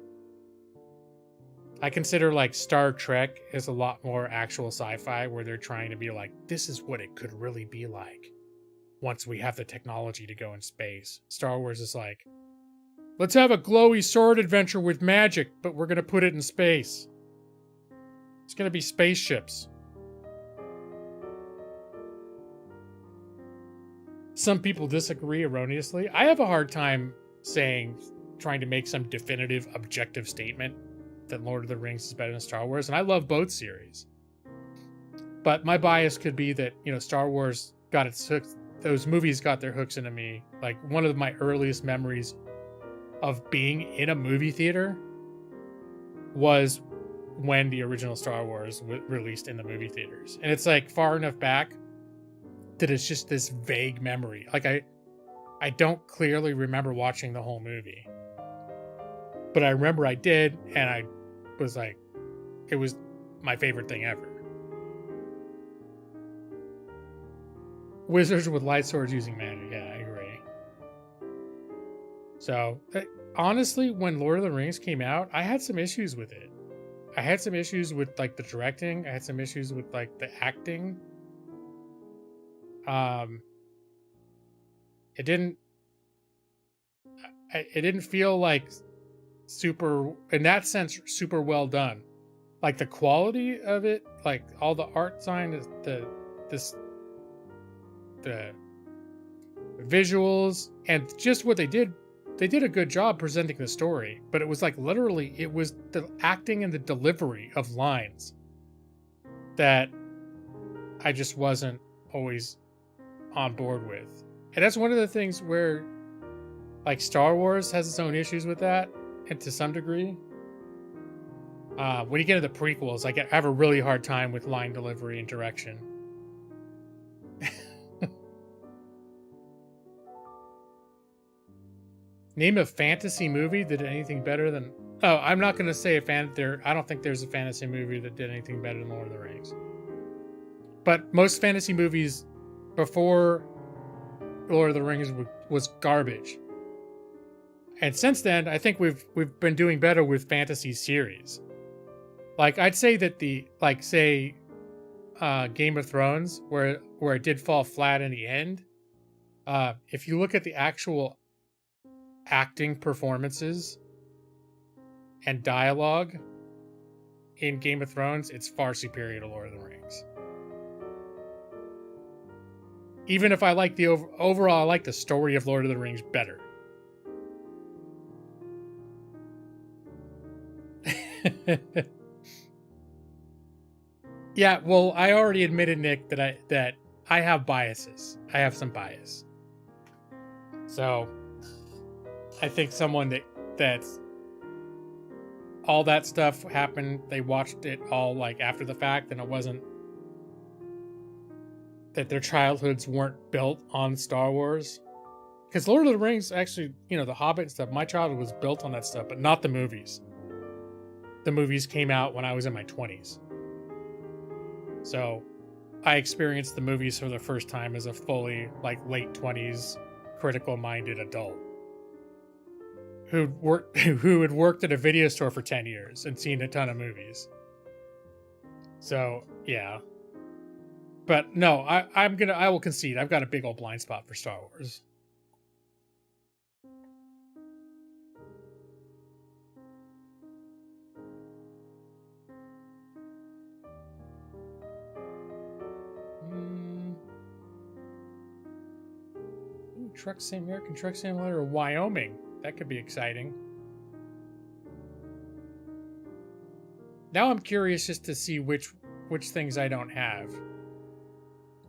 I consider like Star Trek is a lot more actual sci-fi, where they're trying to be like, this is what it could really be like once we have the technology to go in space. Star Wars is like, let's have a glowy sword adventure with magic, but we're going to put it in space. It's going to be spaceships. Some people disagree erroneously. I have a hard time trying to make some definitive, objective statement that Lord of the Rings is better than Star Wars, and I love both series. But my bias could be that, Star Wars got its hooks, those movies got their hooks into me. Like, one of my earliest memories of being in a movie theater was when the original Star Wars released in the movie theaters. And it's like far enough back that it's just this vague memory. Like, I don't clearly remember watching the whole movie, but I remember I did, and I was like, it was my favorite thing ever. Wizards with light swords using magic. Yeah, I agree. So, honestly, when Lord of the Rings came out, I had some issues with it. I had some issues with like the directing. I had some issues with like the acting. It didn't feel like super, in that sense, super well done. Like the quality of it, like all the art design, the visuals, and just what they did a good job presenting the story. But it was like, literally, it was the acting and the delivery of lines that I just wasn't always on board with. And that's one of the things where, like, Star Wars has its own issues with that, and to some degree. When you get into the prequels, I have a really hard time with line delivery and direction. Name a fantasy movie that did anything better than... Oh, I'm not going to say I don't think there's a fantasy movie that did anything better than Lord of the Rings. But most fantasy movies before Lord of the Rings was garbage. And since then, I think we've been doing better with fantasy series. Like, I'd say that Game of Thrones, where it did fall flat in the end, if you look at the actual acting performances and dialogue in Game of Thrones, it's far superior to Lord of the Rings. Even if I like the overall, I like the story of Lord of the Rings better. Yeah, well, I already admitted, Nick, that I have biases. I have some bias. So, I think someone that's all that stuff happened, they watched it all like after the fact, and it wasn't that their childhoods weren't built on Star Wars. Because Lord of the Rings, actually, the Hobbit and stuff, my childhood was built on that stuff, but not the movies. The movies came out when I was in my 20s. So I experienced the movies for the first time as a fully, like, late 20s, critical-minded adult who had worked at a video store for 10 years and seen a ton of movies. So, yeah. But no, I will concede. I've got a big old blind spot for Star Wars. American Truck Simulator, Wyoming. That could be exciting. Now I'm curious just to see which things I don't have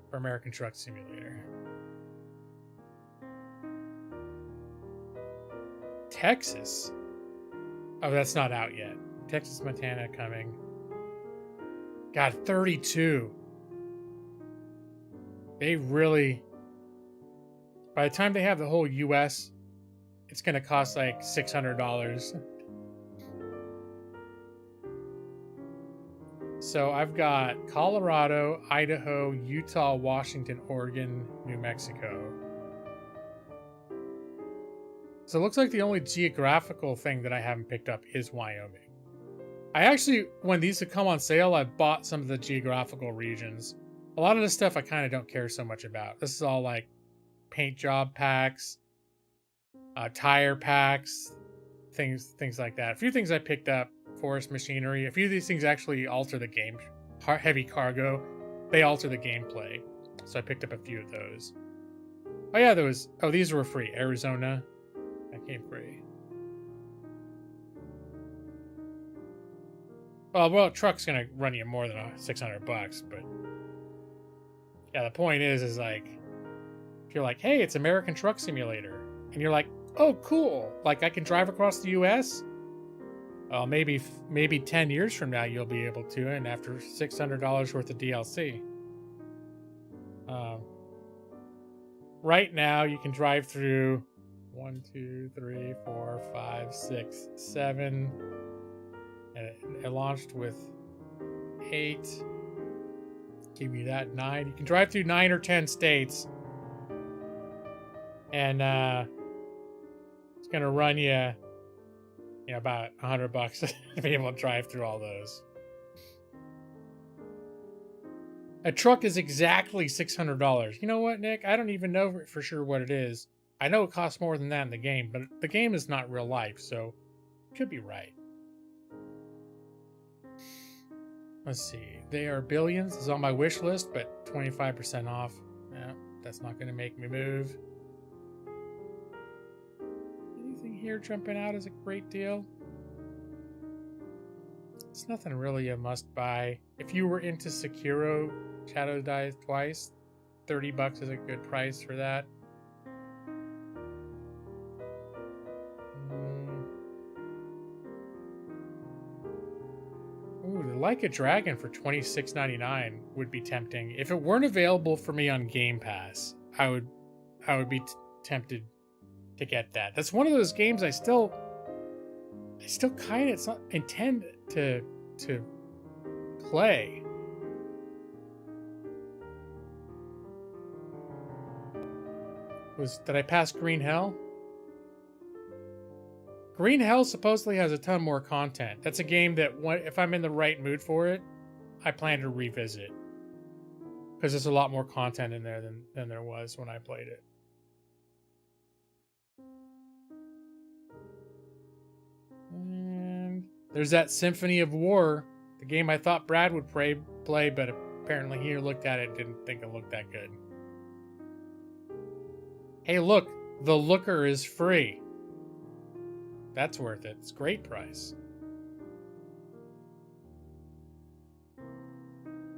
for American Truck Simulator. Texas. Oh, that's not out yet. Texas, Montana coming. God, 32. They really... By the time they have the whole US, it's going to cost like $600. So I've got Colorado, Idaho, Utah, Washington, Oregon, New Mexico. So it looks like the only geographical thing that I haven't picked up is Wyoming. I actually, when these have come on sale, I've bought some of the geographical regions. A lot of the stuff I kind of don't care so much about. This is all like paint job packs, tire packs, things like that. A few things I picked up, forest machinery. A few of these things actually alter the game. Heavy cargo, they alter the gameplay. So I picked up a few of those. Oh yeah, these were free. Arizona, that came free. Well, a truck's gonna run you more than $600, but yeah, the point is like, if you're like, hey, it's American Truck Simulator, and you're like, oh, cool, like I can drive across the U.S. Well, maybe 10 years from now you'll be able to, and after $600 worth of DLC. Right now you can drive through 1, 2, 3, 4, 5, 6, 7. And it launched with 8. Give me that 9. You can drive through 9 or 10 states. And it's gonna run you, about $100 to be able to drive through all those. A truck is exactly $600. You know what, Nick? I don't even know for sure what it is. I know it costs more than that in the game, but the game is not real life, so it could be right. Let's see. They are billions. It's on my wish list, but 25% off. Yeah, that's not going to make me move. Anything here jumping out as a great deal? It's nothing really a must buy. If you were into Sekiro Shadow Die Twice, $30 is a good price for that. Ooh, Like a Dragon for $26.99 would be tempting. If it weren't available for me on Game Pass, I would be tempted to get that. That's one of those games I still kind of intend to play. Did I pass Green Hell? Green Hell supposedly has a ton more content. That's a game that, if I'm in the right mood for it, I plan to revisit. Because there's a lot more content in there than there was when I played it. And there's that Symphony of War, the game I thought Brad would play, but apparently he looked at it and didn't think it looked that good. Hey, look, the Looker is free. That's worth it. It's a great price.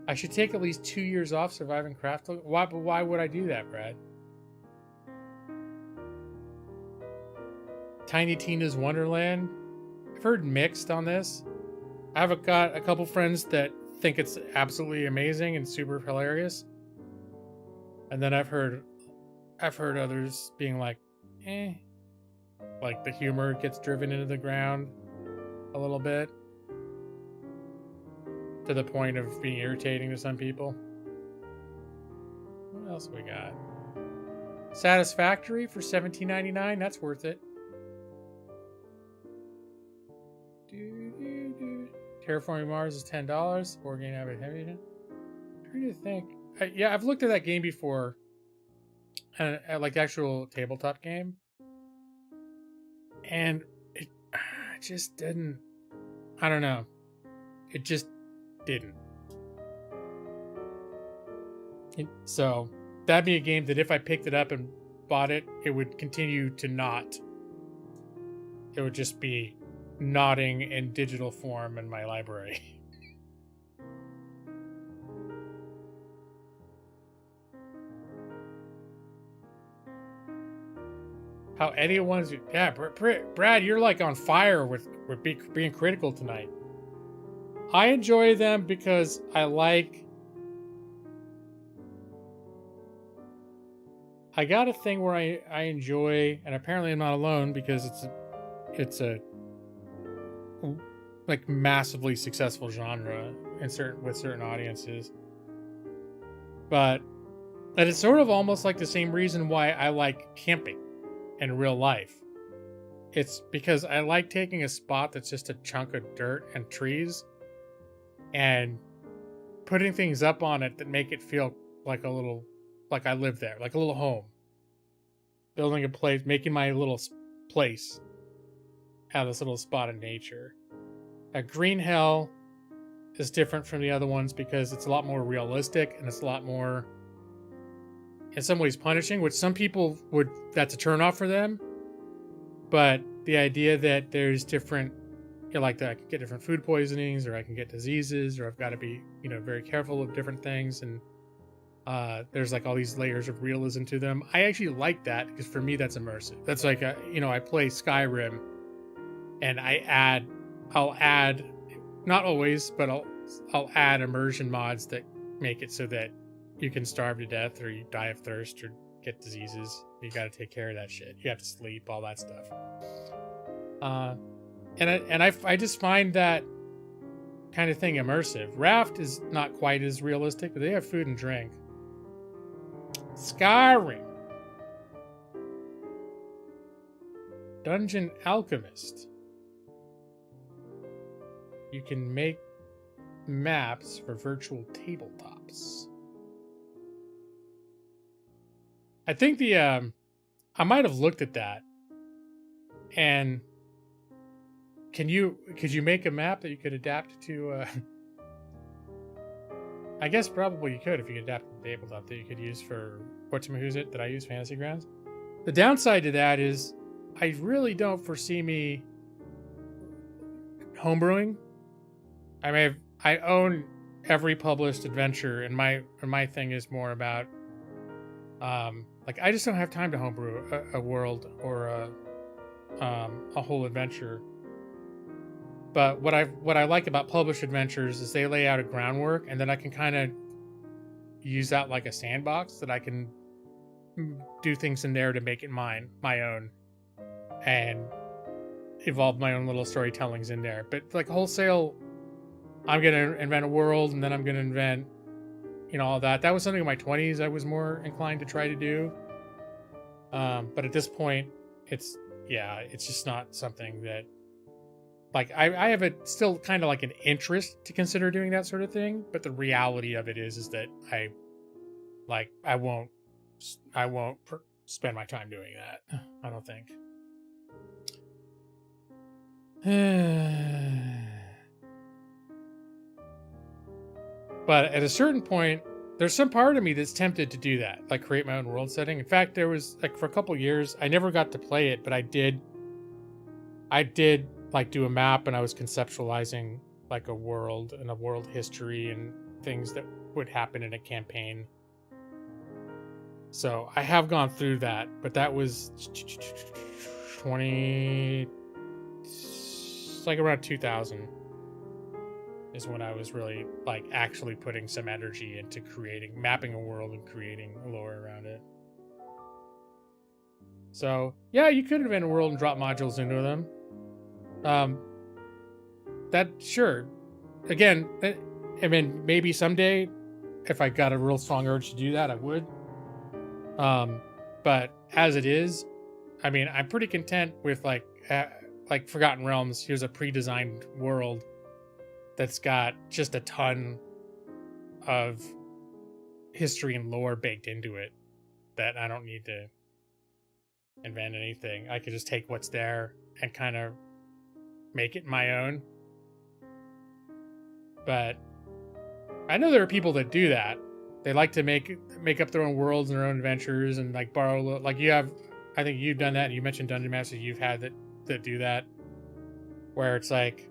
I should take at least 2 years off surviving craft. Why would I do that, Brad? Tiny Tina's Wonderland. I've heard mixed on this. I've got a couple friends that think it's absolutely amazing and super hilarious. And then I've heard others being like, eh. Like the humor gets driven into the ground a little bit. To the point of being irritating to some people. What else we got? Satisfactory for $17.99. That's worth it. Terraforming Mars is $10. Board game average heavy. I'm trying to think. Yeah, I've looked at that game before. Like the actual tabletop game. And it just didn't. I don't know. It just didn't. So that'd be a game that if I picked it up and bought it, it would continue to not. It would just be nodding in digital form in my library. How anyone's... Yeah, Brad, you're like on fire with being critical tonight. I enjoy them because I got a thing where I enjoy, and apparently I'm not alone because it's a like massively successful genre with certain audiences. But it's sort of almost like the same reason why I like camping in real life. it's because I like taking a spot that's just a chunk of dirt and trees and putting things up on it that make it feel like a little, like I live there, like a little home. Building a place, making my little place out of this little spot of nature. A green hell is different from the other ones because it's a lot more realistic and it's a lot more, in some ways, punishing, which some people would, that's a turnoff for them. But the idea that there's different, like that I can get different food poisonings, or I can get diseases, or I've got to be, very careful of different things, and there's like all these layers of realism to them. I actually like that because for me that's immersive. That's like I play Skyrim, and I'll add, not always, but I'll add immersion mods that make it so that you can starve to death, or you die of thirst, or get diseases. You got to take care of that shit. You have to sleep, all that stuff. I just find that kind of thing immersive. Raft is not quite as realistic, but they have food and drink. Skyrim. Dungeon Alchemist. You can make maps for virtual tabletops. I think I might have looked at that. And could you make a map that you could adapt to I guess probably you could if you could adapt to the tabletop that you could use for who's it that I use, Fantasy Grounds. The downside to that is I really don't foresee me homebrewing. I own every published adventure, and my thing is more about I just don't have time to homebrew a world or a whole adventure. But what I like about published adventures is they lay out a groundwork, and then I can kind of use that like a sandbox that I can do things in there to make it my own, and evolve my own little storytellings in there. But like wholesale, I'm gonna invent a world, and then I'm gonna invent, all that. That was something in my 20s I was more inclined to try to do. But at this point, it's just not something that, like, I have still kind of like an interest to consider doing that sort of thing. But the reality of it is that I won't spend my time doing that. I don't think. But at a certain point, there's some part of me that's tempted to do that, like create my own world setting. In fact, there was like for a couple years, I never got to play it, but I did like do a map, and I was conceptualizing like a world and a world history and things that would happen in a campaign. So I have gone through that, but that was like around 2000 is when I was really like actually putting some energy into mapping a world and creating a lore around it. So yeah, you could invent a world and drop modules into them. That sure. Again, I mean, maybe someday, if I got a real strong urge to do that, I would. But as it is, I mean, I'm pretty content with like Forgotten Realms. Here's a pre-designed world that's got just a ton of history and lore baked into it that I don't need to invent anything. I could just take what's there and kind of make it my own. But I know there are people that do that. They like to make up their own worlds and their own adventures, and like borrow, like you have, I think you've done that. You mentioned Dungeon Masters you've had that do that, where it's like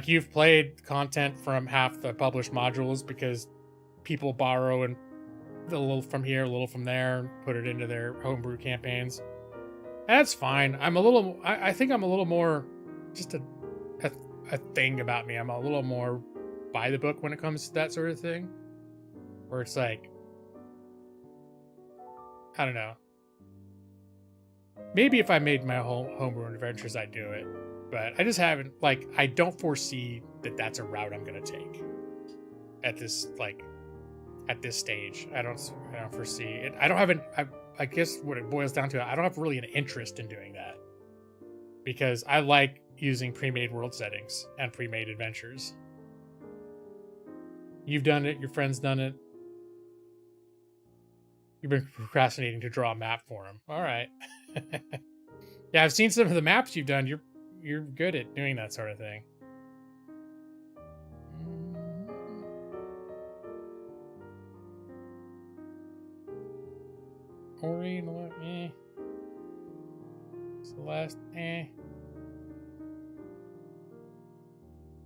you've played content from half the published modules because people borrow and a little from here, a little from there, and put it into their homebrew campaigns. That's fine. I think I'm a little more just a thing about me. I'm a little more by the book when it comes to that sort of thing, where it's like, I don't know. Maybe if I made my whole homebrew adventures, I'd do it. But I just haven't, I don't foresee that that's a route I'm going to take at this stage. I don't foresee it. I don't have I guess what it boils down to, I don't have really an interest in doing that. because I like using pre-made world settings and pre-made adventures. You've done it. Your friend's done it. You've been procrastinating to draw a map for him. All right. Yeah, I've seen some of the maps you've done. You're good at doing that sort of thing. Ori, eh. Celeste, eh.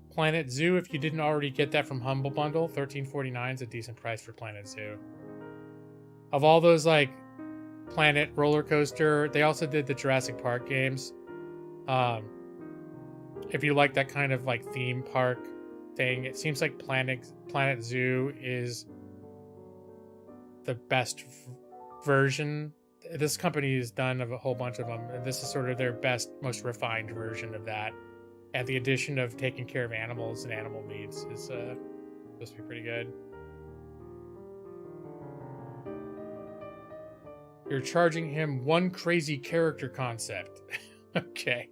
Planet Zoo, if you didn't already get that from Humble Bundle, $13.49 is a decent price for Planet Zoo. Of all those, like, Planet Roller Coaster, they also did the Jurassic Park games. If you like that kind of, like, theme park thing, it seems like Planet Zoo is the best version. This company has done a whole bunch of them, and this is sort of their best, most refined version of that. And the addition of taking care of animals and animal needs is supposed to be pretty good. You're charging him one crazy character concept. Okay.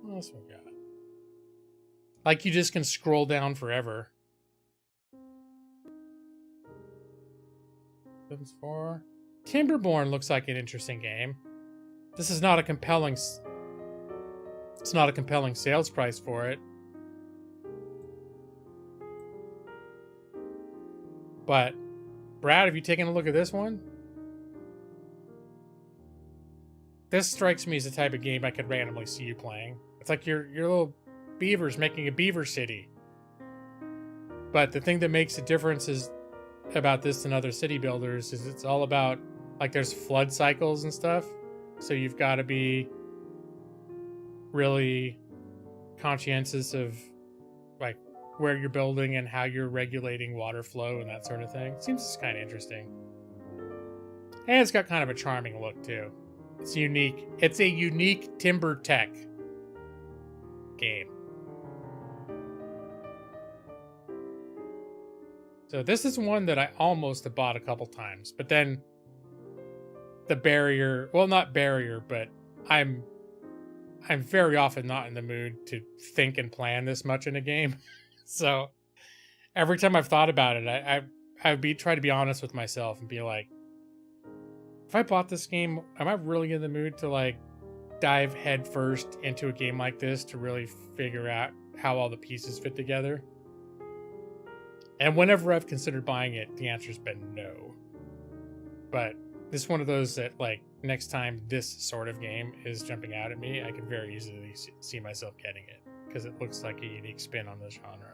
What else we got? Like you just can scroll down forever. 4. Timberborn looks like an interesting game. This is not a compelling. It's not a compelling sales price for it. But, Brad, have you taken a look at this one? This strikes me as the type of game I could randomly see you playing. It's like your little beavers making a beaver city. But the thing that makes a difference is about this than other city builders is it's all about, like, there's flood cycles and stuff. So you've got to be really conscientious of, like, where you're building and how you're regulating water flow and that sort of thing. Seems kind of interesting. And it's got kind of a charming look, too. It's unique. It's a unique timber tech game. So this is one that I almost have bought a couple times, but then the barrier, well, not barrier, but I'm very often not in the mood to think and plan this much in a game. So every time I've thought about it, I'd try to be honest with myself and be like, if I bought this game, am I really in the mood to, like, dive head first into a game like this to really figure out how all the pieces fit together? And whenever I've considered buying it, the answer's been no. But this is one of those that, like, next time this sort of game is jumping out at me, I can very easily see myself getting it, because it looks like a unique spin on the genre.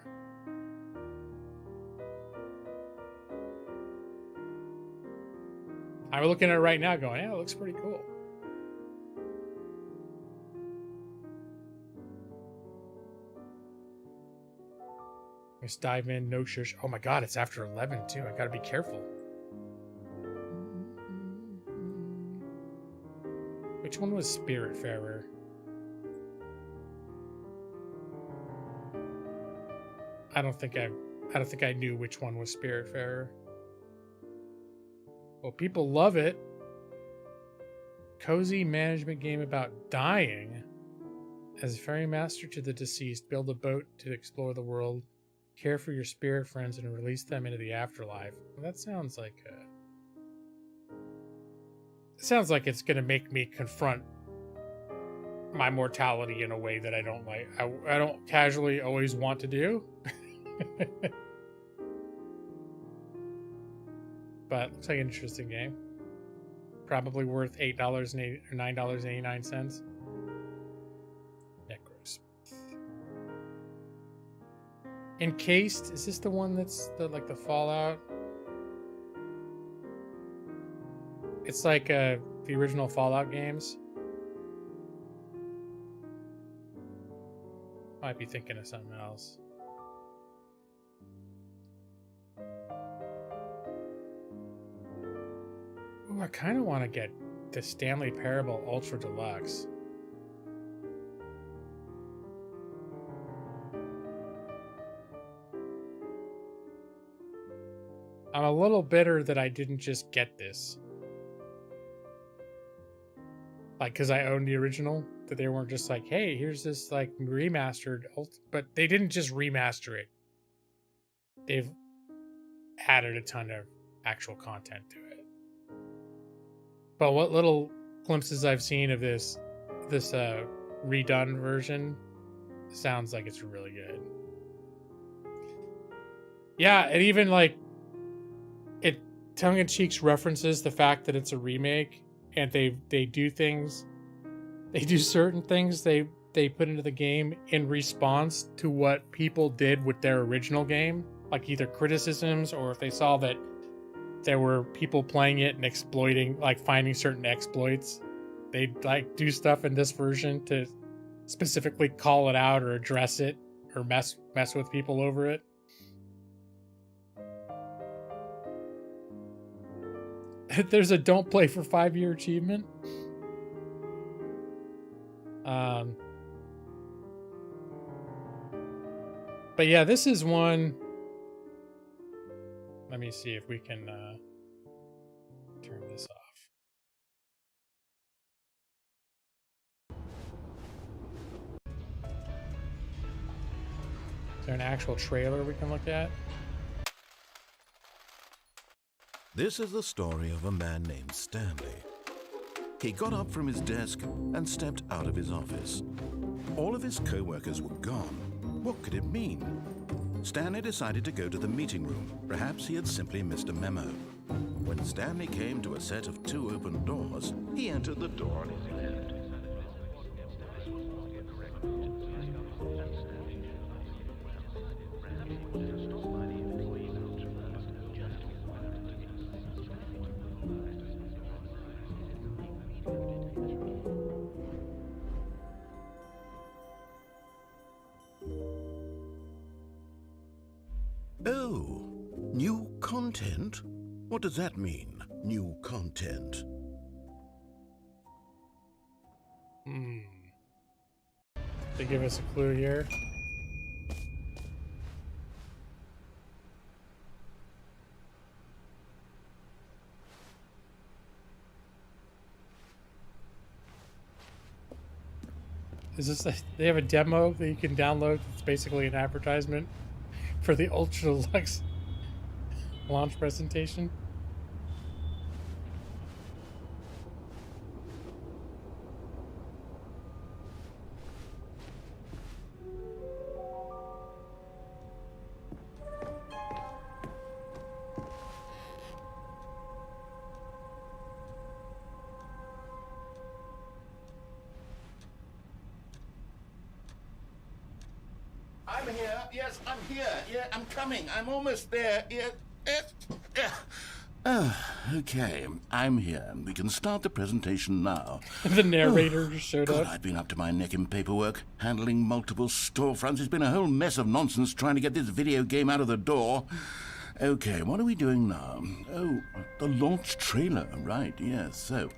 I'm looking at it right now going, yeah, it looks pretty cool. Let's dive in, no shush. Oh my god, it's after 11 too. I gotta be careful. Which one was Spiritfarer? I don't think I knew which one was Spiritfarer. Well, people love it. Cozy management game about dying. As ferry master to the deceased, build a boat to explore the world, care for your spirit friends, and release them into the afterlife. Well, that sounds like it sounds like it's gonna make me confront my mortality in a way that I don't like. I don't casually always want to do. But looks like an interesting game. Probably worth $8 or $9.89. Necrosmith. Encased. Is this the one that's like the Fallout? It's like the original Fallout games. Might be thinking of something else. Ooh, I kind of want to get the Stanley Parable Ultra Deluxe. I'm a little bitter that I didn't just get this. Like, because I owned the original, that they weren't just like, hey, here's this, like, remastered. But they didn't just remaster it. They've added a ton of actual content to it. But what little glimpses I've seen of this redone version sounds like it's really good. Yeah, and even like it tongue-in-cheek references the fact that it's a remake, and they do certain things they put into the game in response to what people did with their original game, like either criticisms or if they saw that there were people playing it and exploiting, like finding certain exploits, they'd like do stuff in this version to specifically call it out or address it or mess with people over it. There's a don't play for 5-year achievement. But yeah, this is one. Let me see if we can turn this off. Is there an actual trailer we can look at? This is the story of a man named Stanley. He got up from his desk and stepped out of his office. All of his co-workers were gone. What could it mean? Stanley decided to go to the meeting room. Perhaps he had simply missed a memo. When Stanley came to a set of 2 open doors, he entered the door on his left. Oh, new content? What does that mean, new content? They give us a clue here. Is this they have a demo that you can download? It's basically an advertisement for the Ultra Deluxe launch presentation. I'm here. Yes, I'm here. Yeah, I'm coming. I'm almost there. Yeah. Okay, I'm here. We can start the presentation now. The narrator just showed God, up. I've been up to my neck in paperwork, handling multiple storefronts. It's been a whole mess of nonsense trying to get this video game out of the door. Okay, what are we doing now? Oh, the launch trailer, right, yes. So,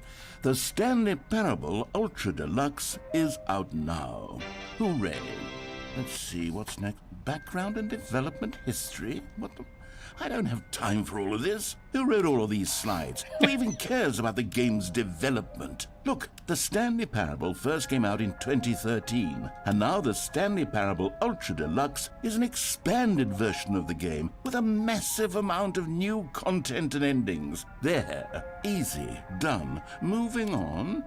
the Stanley Parable Ultra Deluxe is out now. Hooray. Let's see, what's next? Background and development history? What the... I don't have time for all of this. Who wrote all of these slides? Who even cares about the game's development? Look, the Stanley Parable first came out in 2013, and now the Stanley Parable Ultra Deluxe is an expanded version of the game with a massive amount of new content and endings. There. Easy. Done. Moving on.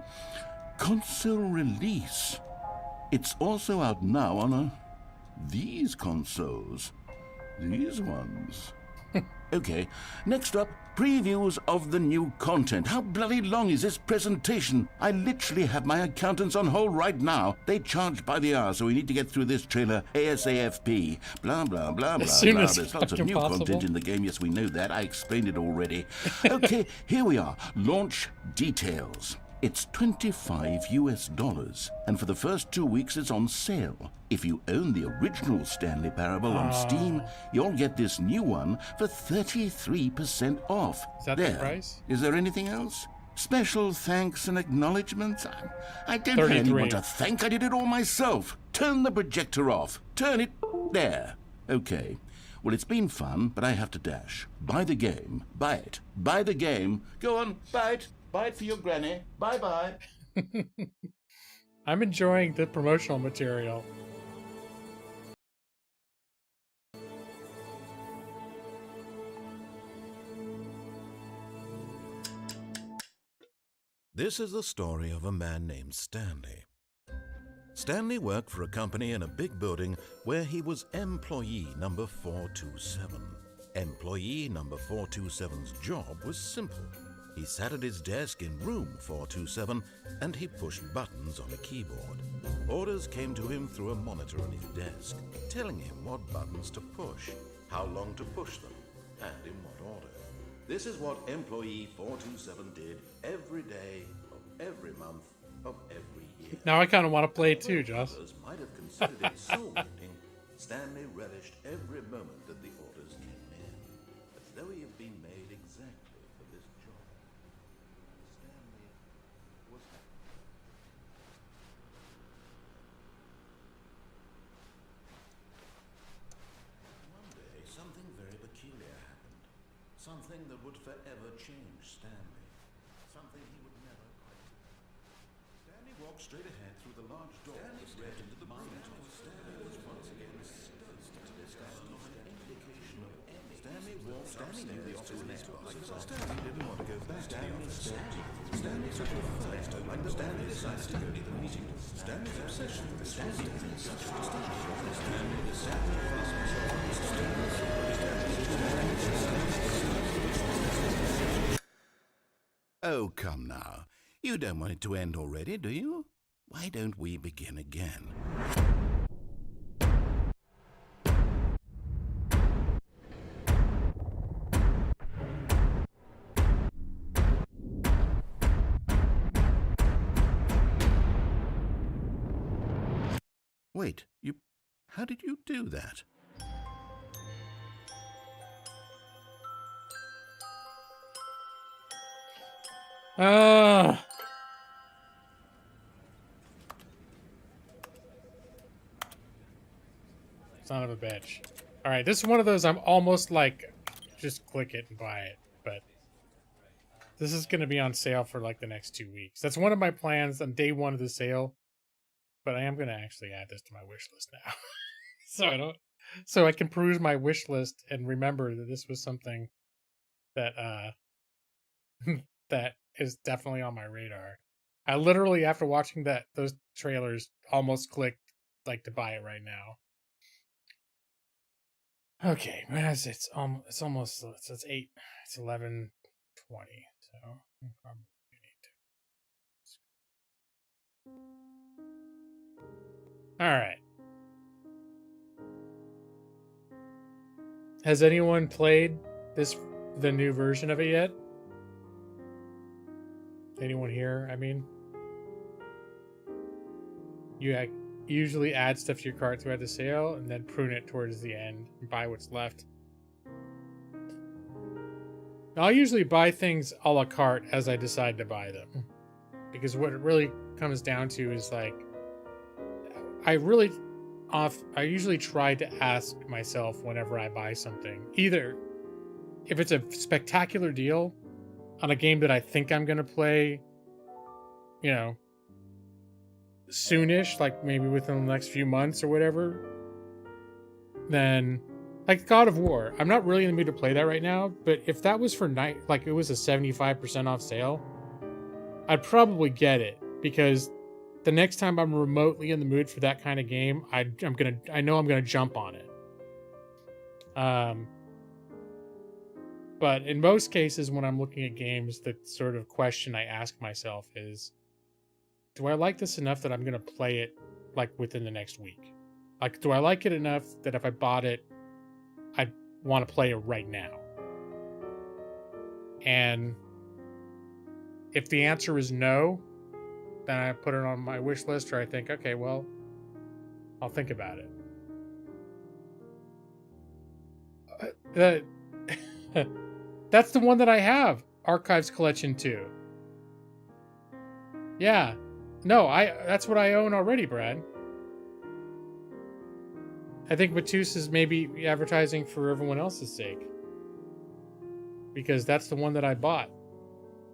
Console release. It's also out now on these consoles. These ones. Okay, next up, previews of the new content. How bloody long is this presentation? I literally have my accountants on hold right now. They charge by the hour, so we need to get through this trailer ASAFP. Blah, blah, blah, blah, blah. There's lots of new content in the game. Yes, we know that. I explained it already. Okay, here we are. Launch details. It's $25 and for the first 2 weeks it's on sale. If you own the original Stanley Parable on Steam, you'll get this new one for 33% off. Is that the price? Is there anything else? Special thanks and acknowledgements? I don't have anyone to thank. I did it all myself. Turn the projector off. Turn it there. Okay. Well, it's been fun, but I have to dash. Buy the game. Buy it. Buy the game. Go on, buy it. Buy it for your granny. Bye-bye. I'm enjoying the promotional material. This is the story of a man named Stanley. Stanley worked for a company in a big building where he was employee number 427. Employee number 427's job was simple. He sat at his desk in room 427 and he pushed buttons on a keyboard. Orders came to him through a monitor on his desk, telling him what buttons to push, how long to push them, and in what order. This is what employee 427 did every day of every month of every year. Now I kind of want to play it too, Joss. Others might have considered it soul-rending. Stanley relished every moment that the orders came in, as though he had been made exactly for this job. Stanley was happy. One day, something very peculiar happened. Something that would forever change Stanley. Something he would never quite. Stanley walked straight ahead through the large door. Stanley read into the mind. Stanley was once again stunned to discover not an indication of any. Stanley walked. Stanley knew the office next. Stanley didn't want to go back to the office. Stanley took a first to like the Stanley decided to go to the meeting. Stanley's obsession with the Stanley didn't such a Stanley decided to fast himself on Oh, come now. You don't want it to end already, do you? Why don't we begin again? Wait, how did you do that? Son of a bitch. Alright, this is one of those I'm almost like, just click it and buy it. But this is going to be on sale for like the next 2 weeks. That's one of my plans on day one of the sale. But I am going to actually add this to my wish list now. So I can peruse my wish list and remember that this was something that that is definitely on my radar. I literally, after watching those trailers, almost clicked like to buy it right now. Okay, it's 8. It's 11:20. So I probably need to. All right. Has anyone played the new version of it yet? Anyone here? I mean, you usually add stuff to your cart throughout the sale and then prune it towards the end and buy what's left. Now, I'll usually buy things a la carte as I decide to buy them. Because what it really comes down to is like, I usually try to ask myself whenever I buy something, either if it's a spectacular deal on a game that I think I'm going to play, soonish, like maybe within the next few months or whatever, then like God of War, I'm not really in the mood to play that right now, but if that was for like it was a 75% off sale, I'd probably get it, because the next time I'm remotely in the mood for that kind of game, I know I'm gonna jump on it. But in most cases, when I'm looking at games, the sort of question I ask myself is, do I like this enough that I'm gonna play it like within the next week? Like, do I like it enough that if I bought it, I'd want to play it right now? And if the answer is no, then I put it on my wish list, or I think, okay, well, I'll think about it. That's the one that I have, Archives Collection 2. Yeah. No, that's what I own already, Brad. Matus is maybe advertising for everyone else's sake. Because that's the one that I bought.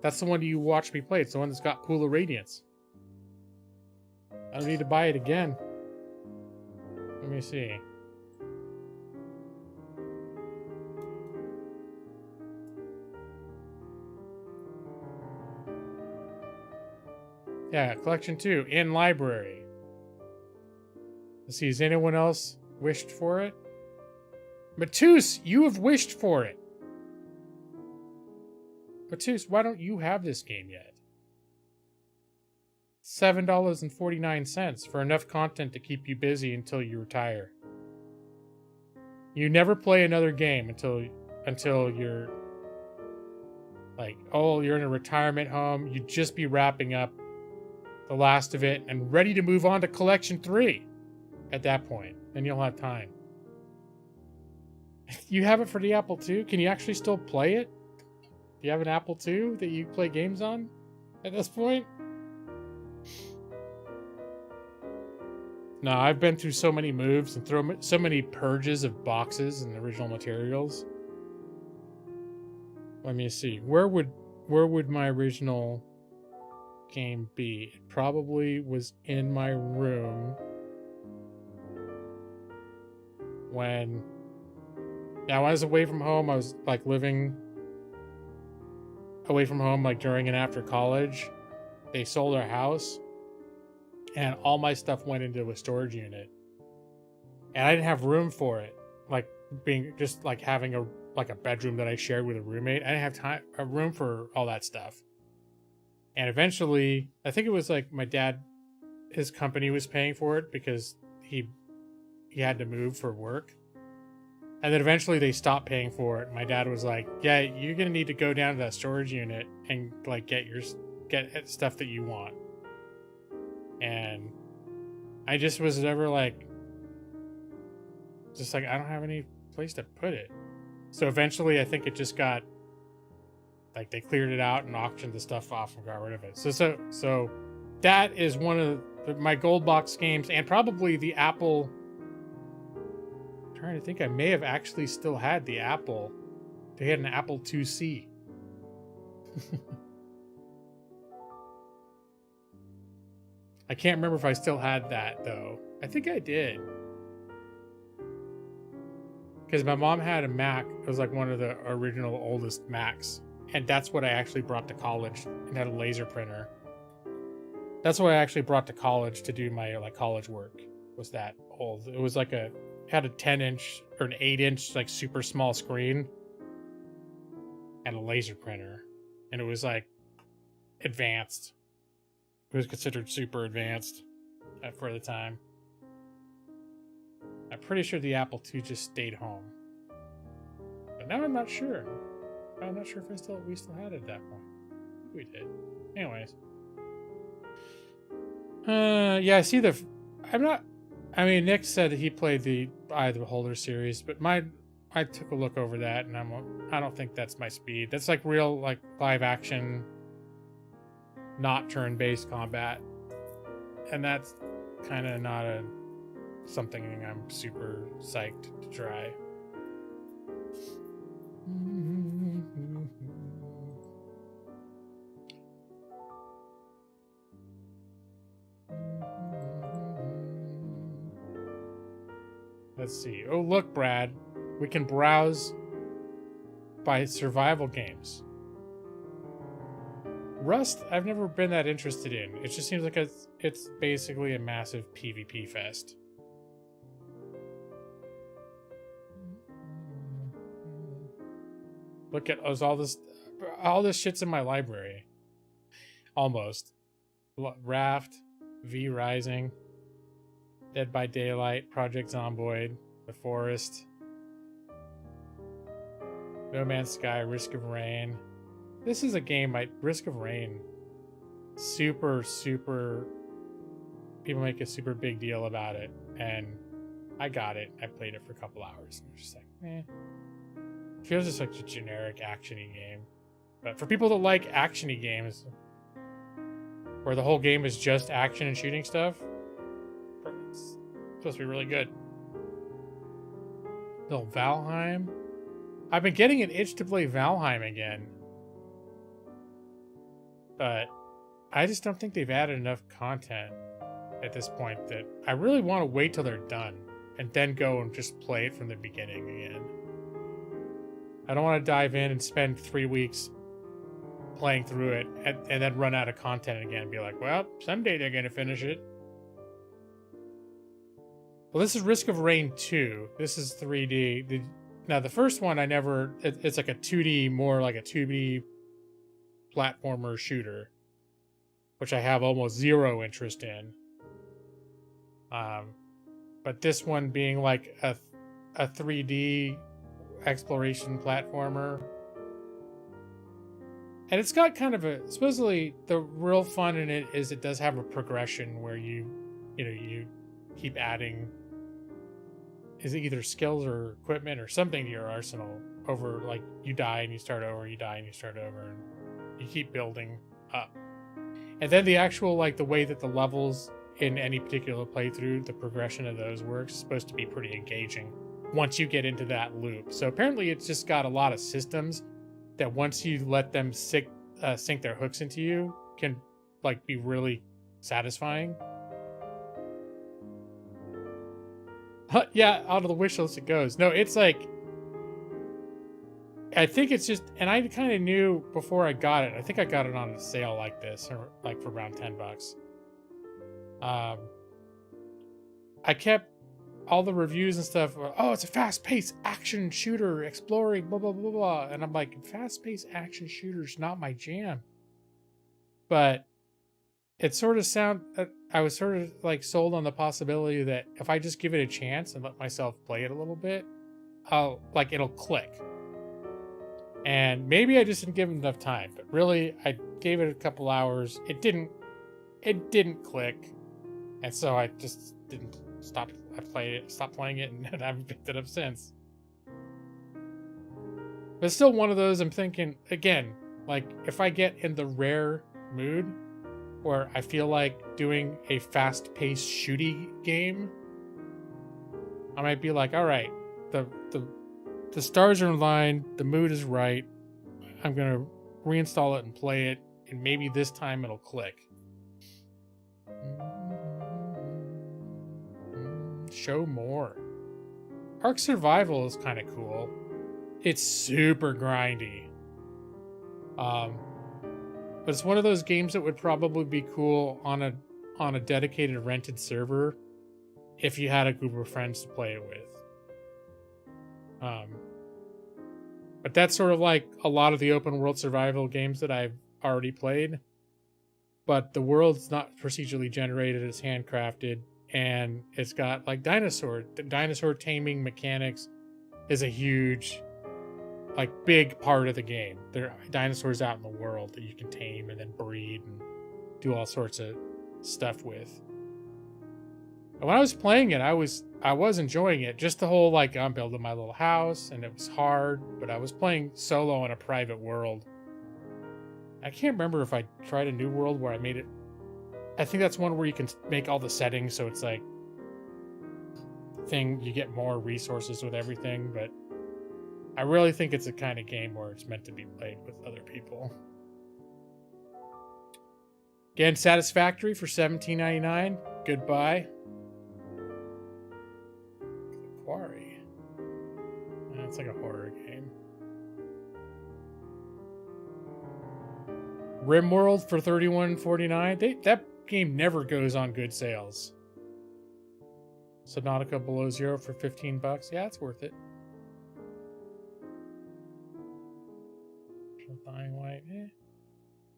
That's the one you watched me play. It's the one that's got Pool of Radiance. I don't need to buy it again. Let me see. Yeah, collection 2 in library. Let's see, has anyone else wished for it? Matus, you have wished for it. Matus, why don't you have this game yet? $7.49 for enough content to keep you busy until you retire. You never play another game until you're like, oh, you're in a retirement home. You'd just be wrapping up the last of it and ready to move on to collection 3 at that point. Then you'll have time. You have it for the Apple II? Can you actually still play it? Do you have an Apple II that you play games on at this point? No, I've been through so many moves and so many purges of boxes and original materials. Let me see. Where would my original game be? It probably was in my room when I was away from home. I was like living away from home like during and after college. They sold our house and all my stuff went into a storage unit. And I didn't have room for it. Like being just like having a bedroom that I shared with a roommate. I didn't have room for all that stuff. And eventually, I think it was like my dad, his company was paying for it because he had to move for work. And then eventually they stopped paying for it. My dad was like, yeah, you're going to need to go down to that storage unit and like get stuff that you want. And I just was never like, I don't have any place to put it. So eventually I think it just got, like they cleared it out and auctioned the stuff off and got rid of it. So that is one of my gold box games, and probably the Apple. I'm trying to think, I may have actually still had the Apple. They had an Apple IIc. I can't remember if I still had that though. I think I did. Because my mom had a Mac. It was like one of the original oldest Macs. And that's what I actually brought to college, and had a laser printer. That's what I actually brought to college to do my like college work. Was that old? It was like had a 10-inch or an 8-inch like super small screen and a laser printer, and it was like advanced. It was considered super advanced for the time. I'm pretty sure the Apple II just stayed home, but now I'm not sure. I'm not sure if we still had it at that point. We did. Anyways. Yeah, I see Nick said that he played the Eye of the Beholder series, but I took a look over that and I don't think that's my speed. That's like real like live action, not turn-based combat. And that's kind of not something I'm super psyched to try. Let's see. Oh, look, Brad. We can browse by survival games. Rust, I've never been that interested in. It just seems like it's basically a massive PvP fest. Look at all this shit's in my library. Almost. Raft, V Rising, Dead by Daylight, Project Zomboid, The Forest, No Man's Sky, Risk of Rain. This is a game, Risk of Rain. Super, people make a super big deal about it. And I got it. I played it for a couple hours. And I'm just like, It feels just like a generic action-y game. But for people that like action-y games, where the whole game is just action and shooting stuff, it's supposed to be really good. Little Valheim. I've been getting an itch to play Valheim again. But I just don't think they've added enough content at this point that I really want to wait till they're done and then go and just play it from the beginning again. I don't want to dive in and spend 3 weeks playing through it and then run out of content again and be like, well, someday they're going to finish it. Well, this is Risk of Rain 2. This is 3D. Now, the first one, it's like a 2D, more like a 2D platformer shooter, which I have almost zero interest in. But this one being like a 3D exploration platformer. And it's got kind of supposedly the real fun in it is it does have a progression where you keep adding, is it either skills or equipment or something to your arsenal over, like you die and you start over, you die and you start over, and you keep building up. And then the actual, like the way that the levels in any particular playthrough, the progression of those works is supposed to be pretty engaging once you get into that loop. So apparently it's just got a lot of systems that once you let them sink their hooks into you can like be really satisfying. Yeah, out of the wish list it goes. No, it's like, I think it's just, and I kind of knew before I got it. I think I got it on a sale like this, or like for around $10. I kept all the reviews and stuff. Oh, it's a fast-paced action shooter, exploring, blah, blah, blah, blah. And I'm like, fast-paced action shooter's not my jam. But it sort of I was sort of like sold on the possibility that if I just give it a chance and let myself play it a little bit, it'll click. And maybe I just didn't give it enough time, but really I gave it a couple hours. It didn't click. And so I just didn't stop. Stopped playing it, and I haven't picked it up since. But it's still one of those I'm thinking, again, like if I get in the rare mood where I feel like doing a fast-paced shooty game, I might be like, all right, the stars are in line, the mood is right, I'm gonna reinstall it and play it, and maybe this time it'll click. Show more. Ark Survival is kind of cool. It's super grindy. But it's one of those games that would probably be cool on a dedicated rented server if you had a group of friends to play it with. But that's sort of like a lot of the open world survival games that I've already played. But the world's not procedurally generated, it's handcrafted. And it's got like dinosaur taming mechanics is a huge, like big part of the game. There are dinosaurs out in the world that you can tame and then breed and do all sorts of stuff with. And when I was playing it, I was enjoying it. Just the whole like I'm building my little house, and it was hard, but I was playing solo in a private world. I can't remember if I tried a new world where I made it. I think that's one where you can make all the settings, so it's like you get more resources with everything, but I really think it's a kind of game where it's meant to be played with other people. Again, Satisfactory for $17.99. Goodbye. Quarry. It's like a horror game. RimWorld for $31.49. That game never goes on good sales. Subnautica Below Zero for $15. Yeah, it's worth it. Dying Light.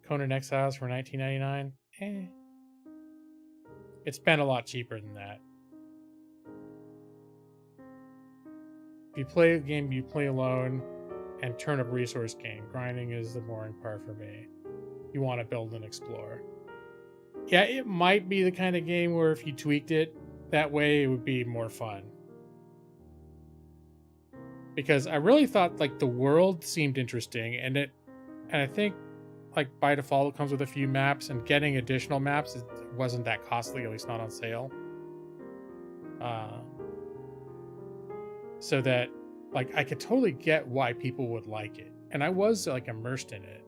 Conan Exiles for $19.99. It's been a lot cheaper than that. If you play a game you play alone and turnip resource game, grinding is the boring part for me. You want to build and explore. Yeah, it might be the kind of game where if you tweaked it that way, it would be more fun. Because I really thought like the world seemed interesting, and I think like by default it comes with a few maps, and getting additional maps wasn't that costly, at least not on sale. So that like, I could totally get why people would like it. And I was, like, immersed in it.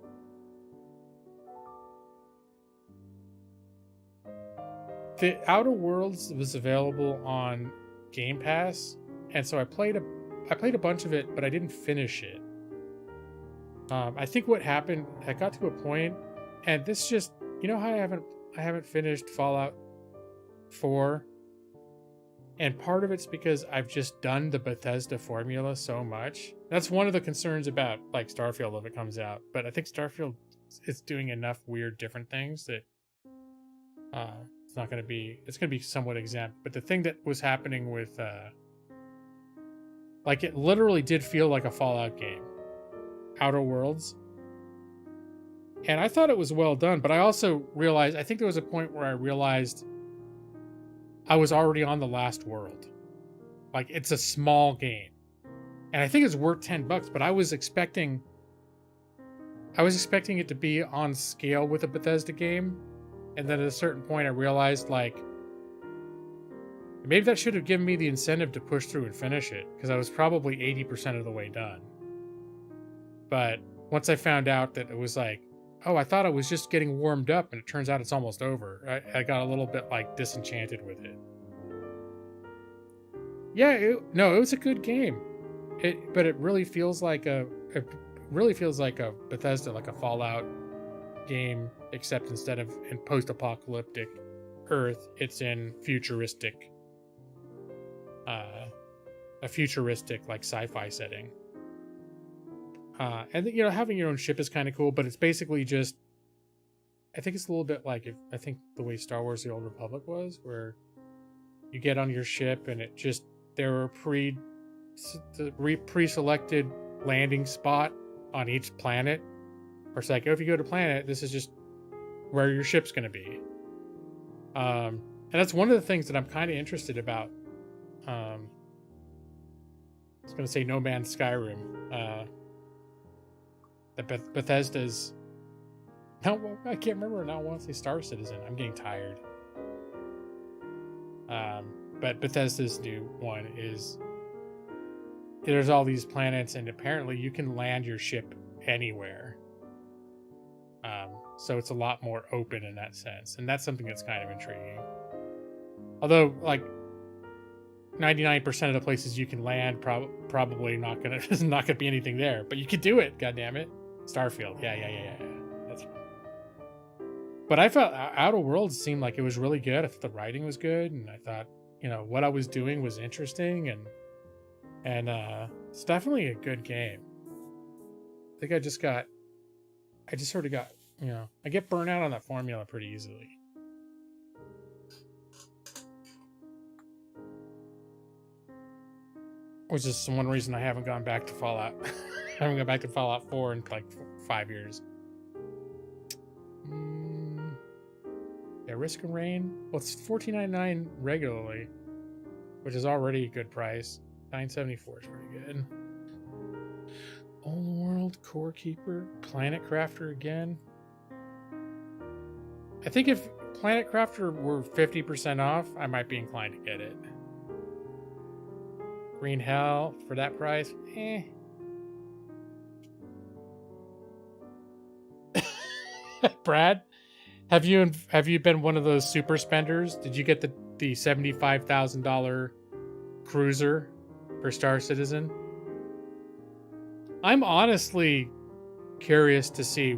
The Outer Worlds was available on Game Pass, and so I played a bunch of it, but I didn't finish it. I think what happened, I got to a point, and this just, you know how I haven't finished Fallout 4, and part of it's because I've just done the Bethesda formula so much. That's one of the concerns about like Starfield if it comes out, but I think Starfield is doing enough weird different things that it's going to be somewhat exempt. But the thing that was happening with like, it literally did feel like a Fallout game, Outer Worlds. And I thought it was well done, but I also realized, I think there was a point where I realized I was already on the last world. Like, it's a small game. And I think it's worth $10, but I was expecting it to be on scale with a Bethesda game. And then at a certain point I realized, like, maybe that should have given me the incentive to push through and finish it, because I was probably 80% of the way done. But once I found out that it was like, oh, I thought I was just getting warmed up, and it turns out it's almost over, I got a little bit, like, disenchanted with it. Yeah, it was a good game. But it really feels like a Bethesda, like a Fallout game, except instead of in post-apocalyptic Earth, it's in futuristic, a futuristic, like, sci-fi setting. And you know, having your own ship is kind of cool, but it's basically just, I think it's a little bit like, I think the way Star Wars: The Old Republic was, where you get on your ship and it just, there are pre-selected landing spot on each planet. Or it's like, oh, if you go to planet, this is just where your ship's going to be. And that's one of the things that I'm kind of interested about. I was going to say No Man's Skyrim. Bethesda's... No, I can't remember now. I want to say Star Citizen. I'm getting tired. But Bethesda's new one is... There's all these planets, and apparently you can land your ship anywhere. So it's a lot more open in that sense. And that's something that's kind of intriguing. Although, like, 99% of the places you can land probably not gonna be anything there. But you could do it, goddammit. Starfield. Yeah. That's fine. But I felt Outer Worlds seemed like it was really good. I thought the writing was good, and I thought, you know, what I was doing was interesting, and it's definitely a good game. I think I just sort of got, you know, I get burnt out on that formula pretty easily. Which is one reason I haven't gone back to Fallout. I haven't gone back to Fallout 4 in like 5 years. Yeah, Risk of Rain. Well, it's $14.99 regularly, which is already a good price. $9.74 is pretty good. Old World, Core Keeper, Planet Crafter again. I think if Planet Crafter were 50% off, I might be inclined to get it. Green Hell for that price, Brad, have you been one of those super spenders? Did you get the $75,000 cruiser for Star Citizen? I'm honestly curious to see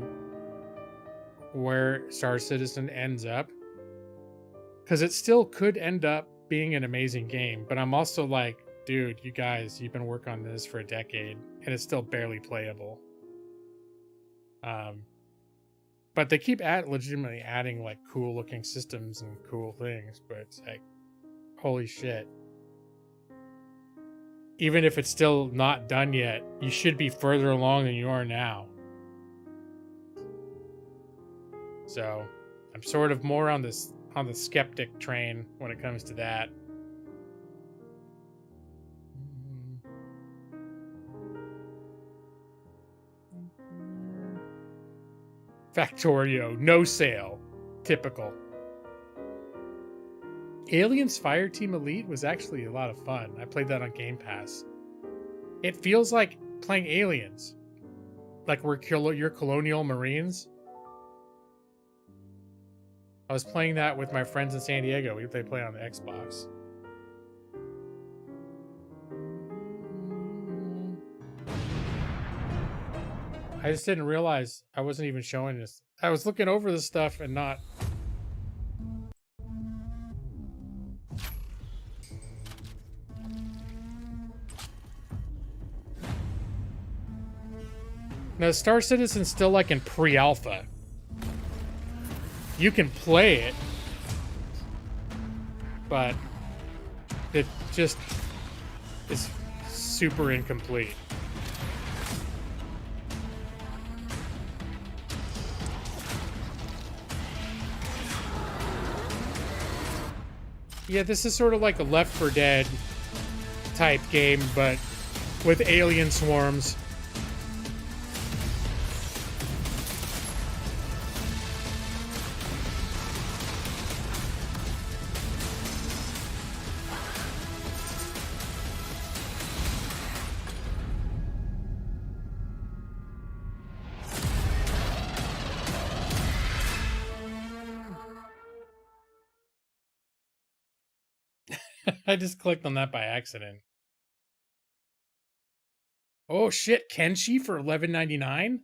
where Star Citizen ends up, because it still could end up being an amazing game, but I'm also like, dude, you guys, you've been working on this for a decade and it's still barely playable. But they keep legitimately adding like cool looking systems and cool things, but it's like, holy shit. Even if it's still not done yet, you should be further along than you are now. So I'm sort of more on the skeptic train when it comes to that. Factorio, no sale. Typical. Aliens Fireteam Elite was actually a lot of fun. I played that on Game Pass. It feels like playing Aliens. Like you're colonial marines. I was playing that with my friends in San Diego. They play on the Xbox. I just didn't realize I wasn't even showing this. I was looking over this stuff and not... Now, Star Citizen's still like in pre-alpha. You can play it, but it just is super incomplete. Yeah, this is sort of like a Left 4 Dead type game, but with alien swarms. I just clicked on that by accident. Oh shit, Kenshi for $11.99?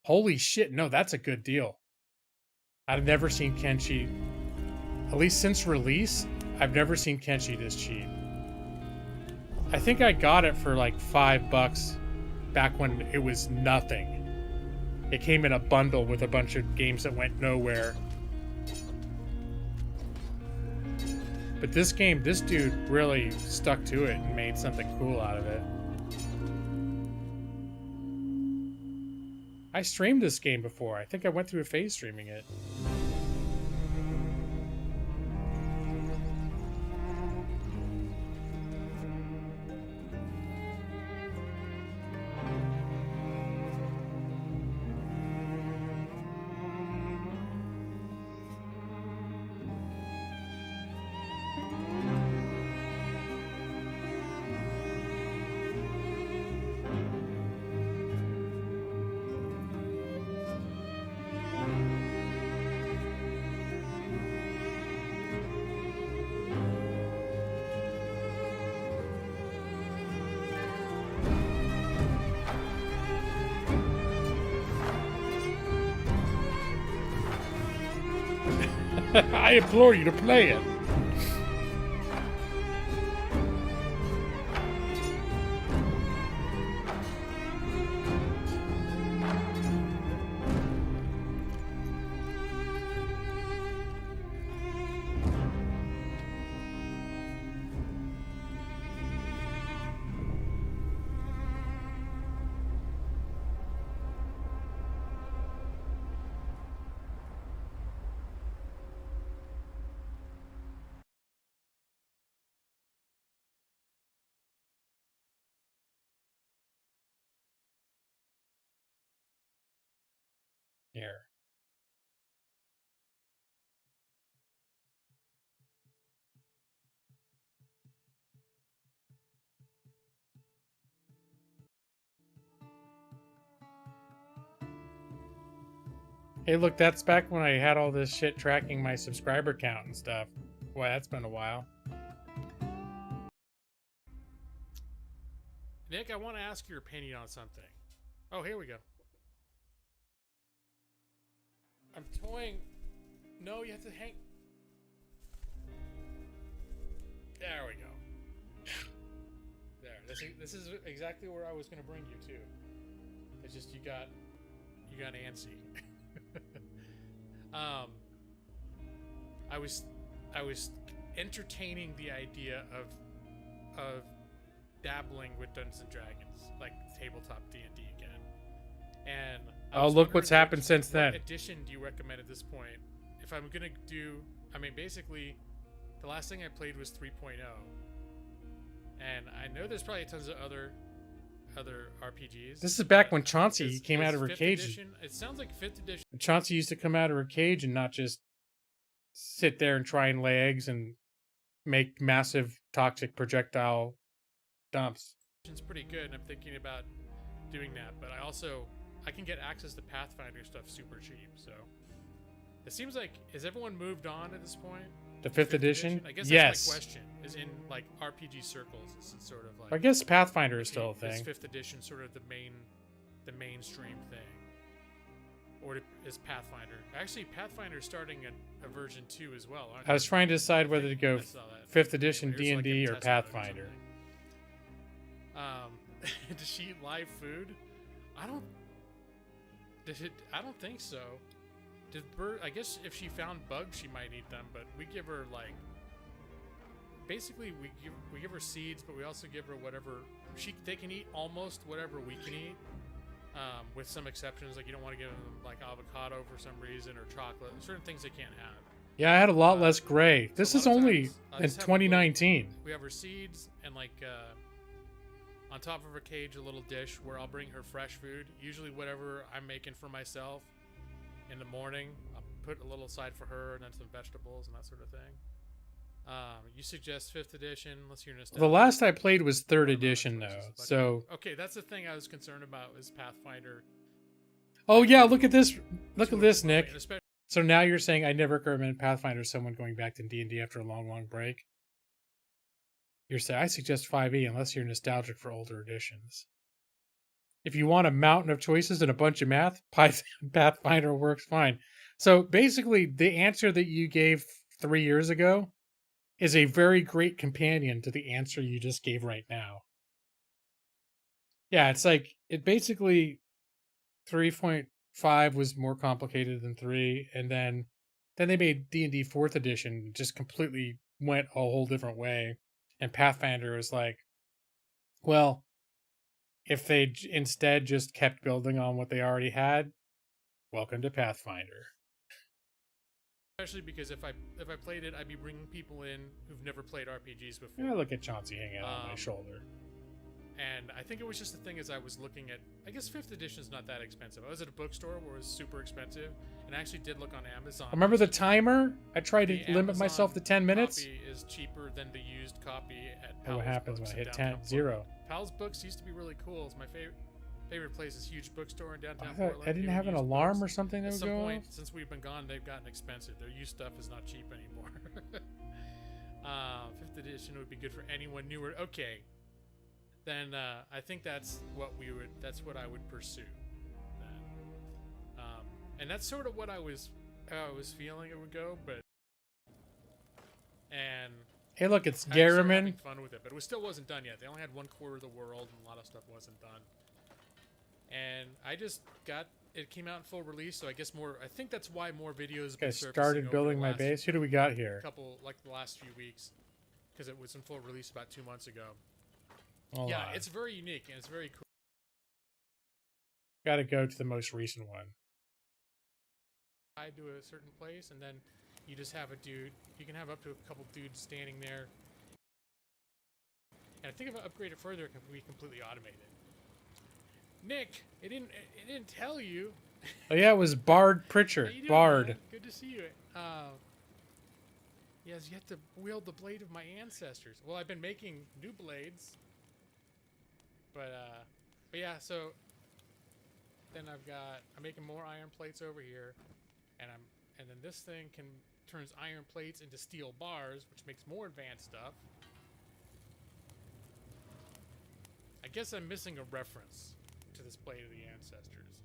Holy shit, no, that's a good deal. I've never seen Kenshi, at least since release, I've never seen Kenshi this cheap. I think I got it for like $5 back when it was nothing. It came in a bundle with a bunch of games that went nowhere. But this game, this dude really stuck to it and made something cool out of it. I streamed this game before. I think I went through a phase streaming it. I implore you to play it. Here. Hey, look, that's back when I had all this shit tracking my subscriber count and stuff. Boy, that's been a while. Nick, I want to ask your opinion on something. Oh, here we go. I'm toying. No, you have to hang. There we go. There. This is exactly where I was going to bring you to. It's just you got antsy. I was entertaining the idea of dabbling with Dungeons and Dragons, like tabletop D&D again. And oh, look what's happened since then. What edition do you recommend at this point? If I'm gonna do, I mean, basically, the last thing I played was 3.0, and I know there's probably tons of other RPGs. This is back when Chauncey came out of her cage. Edition, it sounds like 5th edition. Chauncey used to come out of her cage and not just sit there and try and lay eggs and make massive toxic projectile dumps. It's pretty good, and I'm thinking about doing that. But I can get access to Pathfinder stuff super cheap. So it seems like, has everyone moved on at this point? The fifth edition? I guess Yes. that's my question. Is in like RPG circles, is it sort of like, I guess Pathfinder is still a is thing. 5th edition sort of the mainstream thing, or is Pathfinder? Actually, Pathfinder's starting a version 2 as well. Aren't I was they? trying to decide whether to go I saw that. 5th edition Anyway, here's D&D like or a test mode Pathfinder. something. Does she eat live food? I don't think so. I guess if she found bugs, she might eat them. But we give her like, basically we give her seeds, but we also give her whatever they can eat, almost whatever we can eat, with some exceptions. Like you don't want to give them like avocado for some reason, or chocolate. Certain things they can't have. Yeah, I had a lot less gray. This So a is lot of only times, I in just have a little- 2019. We have her seeds and like on top of her cage a little dish where I'll bring her fresh food, usually whatever I'm making for myself in the morning. I'll put a little aside for her, and then some vegetables and that sort of thing. You suggest 5th edition, unless you're nostalgic. The last I played was 3rd What amount of edition, choices, though. but- So, okay, that's the thing I was concerned about, is Pathfinder. oh yeah, look at this. Look sort at this, of Nick. and especially So now you're saying I never recommend Pathfinder to someone going back to D&D after a long, long break? You're saying I suggest 5e unless you're nostalgic for older editions. If you want a mountain of choices and a bunch of math, Pathfinder works fine. So basically, the answer that you gave 3 years ago is a very great companion to the answer you just gave right now. Yeah, it's like, it basically 3.5 was more complicated than 3, and then they made D&D 4th edition, just completely went a whole different way. And Pathfinder was like, well, if they instead just kept building on what they already had, welcome to Pathfinder. because if I played it, I'd be bringing people in who've never played RPGs before. Yeah, look at Chauncey hanging out on my shoulder. And I think it was just the thing, as I was looking at, I guess 5th edition is not that expensive. I was at a bookstore where it was super expensive, and I actually did look on Amazon. Remember the timer? I tried to The limit Amazon myself to 10 minutes. Copy is cheaper than the used copy at Oh, Powell's what happens Books when I in hit downtown 10, 0? Portland. Powell's Books used to be really cool. It's my favorite place. This huge bookstore in downtown I thought Portland. I didn't doing have an used alarm books. or something that At would some go point, off? since we've been gone, they've gotten expensive. Their used stuff is not cheap anymore. 5th edition would be good for anyone newer. Okay, then I think that's what I would pursue. Then, and that's sort of what I was feeling it would go, but and Hey, look, it's I started Garriman. having fun with it, but it still wasn't done yet. They only had 1/4 of the world, and a lot of stuff wasn't done. And I just got it came out in full release, so I guess more. I think that's why more videos. I started building my base. Who do we got here? Couple like the last few weeks, because it was in full release about 2 months ago. Hold Yeah, on. it's very unique and it's very cool. Got to go to the most recent one. Tied to a certain place, and then you just have a dude. You can have up to a couple dudes standing there. And I think if I upgrade it further, it can be completely automated. Nick, it didn't tell you. Oh yeah, it was Bard How Pritchard. you doing, Bard. man? Good to see you. Yes, you have to wield the blade of my ancestors. Well, I've been making new blades, but yeah. So then I'm making more iron plates over here, and then this thing turns iron plates into steel bars, which makes more advanced stuff. I guess I'm missing a reference to this blade of the ancestors.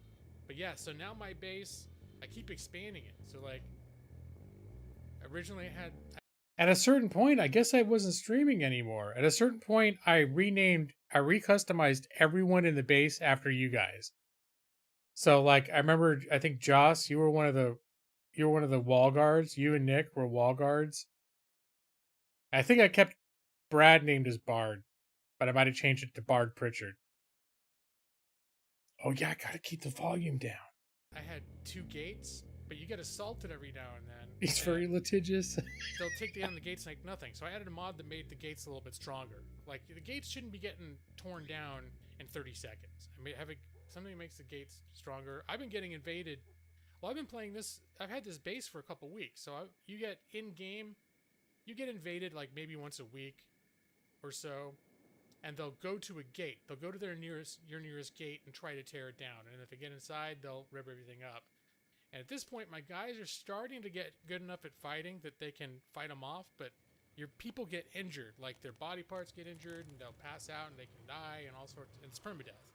But yeah, so now my base, I keep expanding it. So like, originally I had... At a certain point, I guess I wasn't streaming anymore. At a certain point, I recustomized everyone in the base after you guys. So like, I remember, I think Joss, you were one of the wall guards. You and Nick were wall guards. I think I kept Brad named as Bard, but I might have changed it to Bard Pritchard. Oh yeah, I gotta keep the volume down. I had 2 gates, but you get assaulted every now and then. He's and very litigious. They'll take down the gates like nothing. So I added a mod that made the gates a little bit stronger. Like, the gates shouldn't be getting torn down in 30 seconds. I mean, having something that makes the gates stronger. I've been getting invaded. Well, I've been playing this. I've had this base for a couple weeks. So you get in-game, you get invaded like maybe once a week or so. and they'll go to a gate. They'll go to your nearest gate and try to tear it down. And if they get inside, they'll rip everything up. And at this point, my guys are starting to get good enough at fighting that they can fight them off, but your people get injured. Like, their body parts get injured, and they'll pass out, and they can die, and all sorts. And it's permadeath.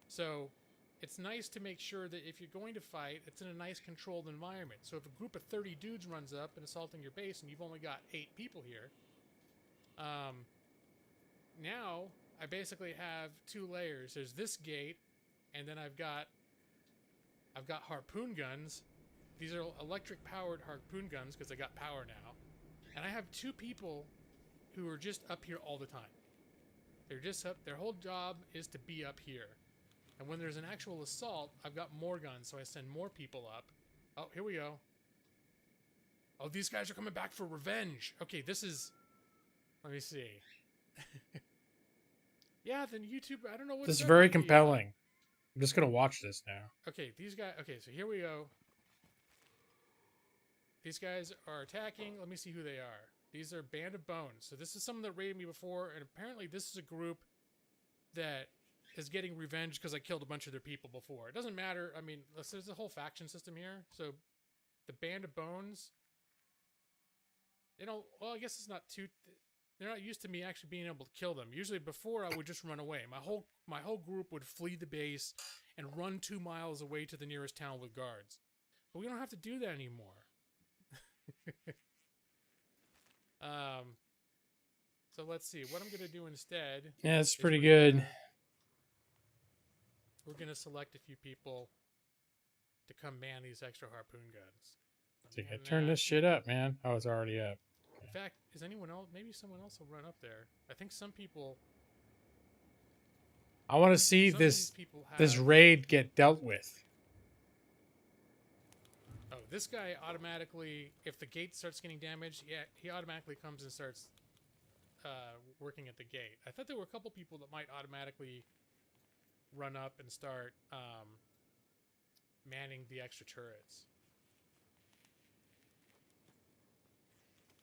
So it's nice to make sure that if you're going to fight, it's in a nice controlled environment. So if a group of 30 dudes runs up and assaulting your base, and you've only got 8 people here, now I basically have 2 layers. There's this gate, and then I've got harpoon guns. These are electric-powered harpoon guns because I got power now. And I have 2 people who are just up here all the time. They're just up. Their whole job is to be up here. And when there's an actual assault, I've got more guns, so I send more people up. Oh, here we go. Oh, these guys are coming back for revenge. Okay, this is... Let me see. Yeah, then YouTube, I don't know what... This is very compelling. I'm just going to watch this now. Okay, these guys... Okay, so here we go. These guys are attacking. Let me see who they are. These are Band of Bones. So this is someone that raided me before, and apparently this is a group that is getting revenge because I killed a bunch of their people before. It doesn't matter. I mean, there's a whole faction system here. So the Band of Bones, well, I guess it's not too... They're not used to me actually being able to kill them. Usually before, I would just run away. My whole group would flee the base and run 2 miles away to the nearest town with guards. But we don't have to do that anymore. So let's see. What I'm going to do instead... Yeah, it's pretty good. We're going to select a few people to come man these extra harpoon guns. So you gotta turn this shit up, man. Oh, it's already up. In fact, is anyone else? Maybe someone else will run up there. I think some people. I want to see this raid get dealt with. Oh, this guy automatically, if the gate starts getting damaged, yeah, he automatically comes and starts working at the gate. I thought there were a couple people that might automatically run up and start manning the extra turrets.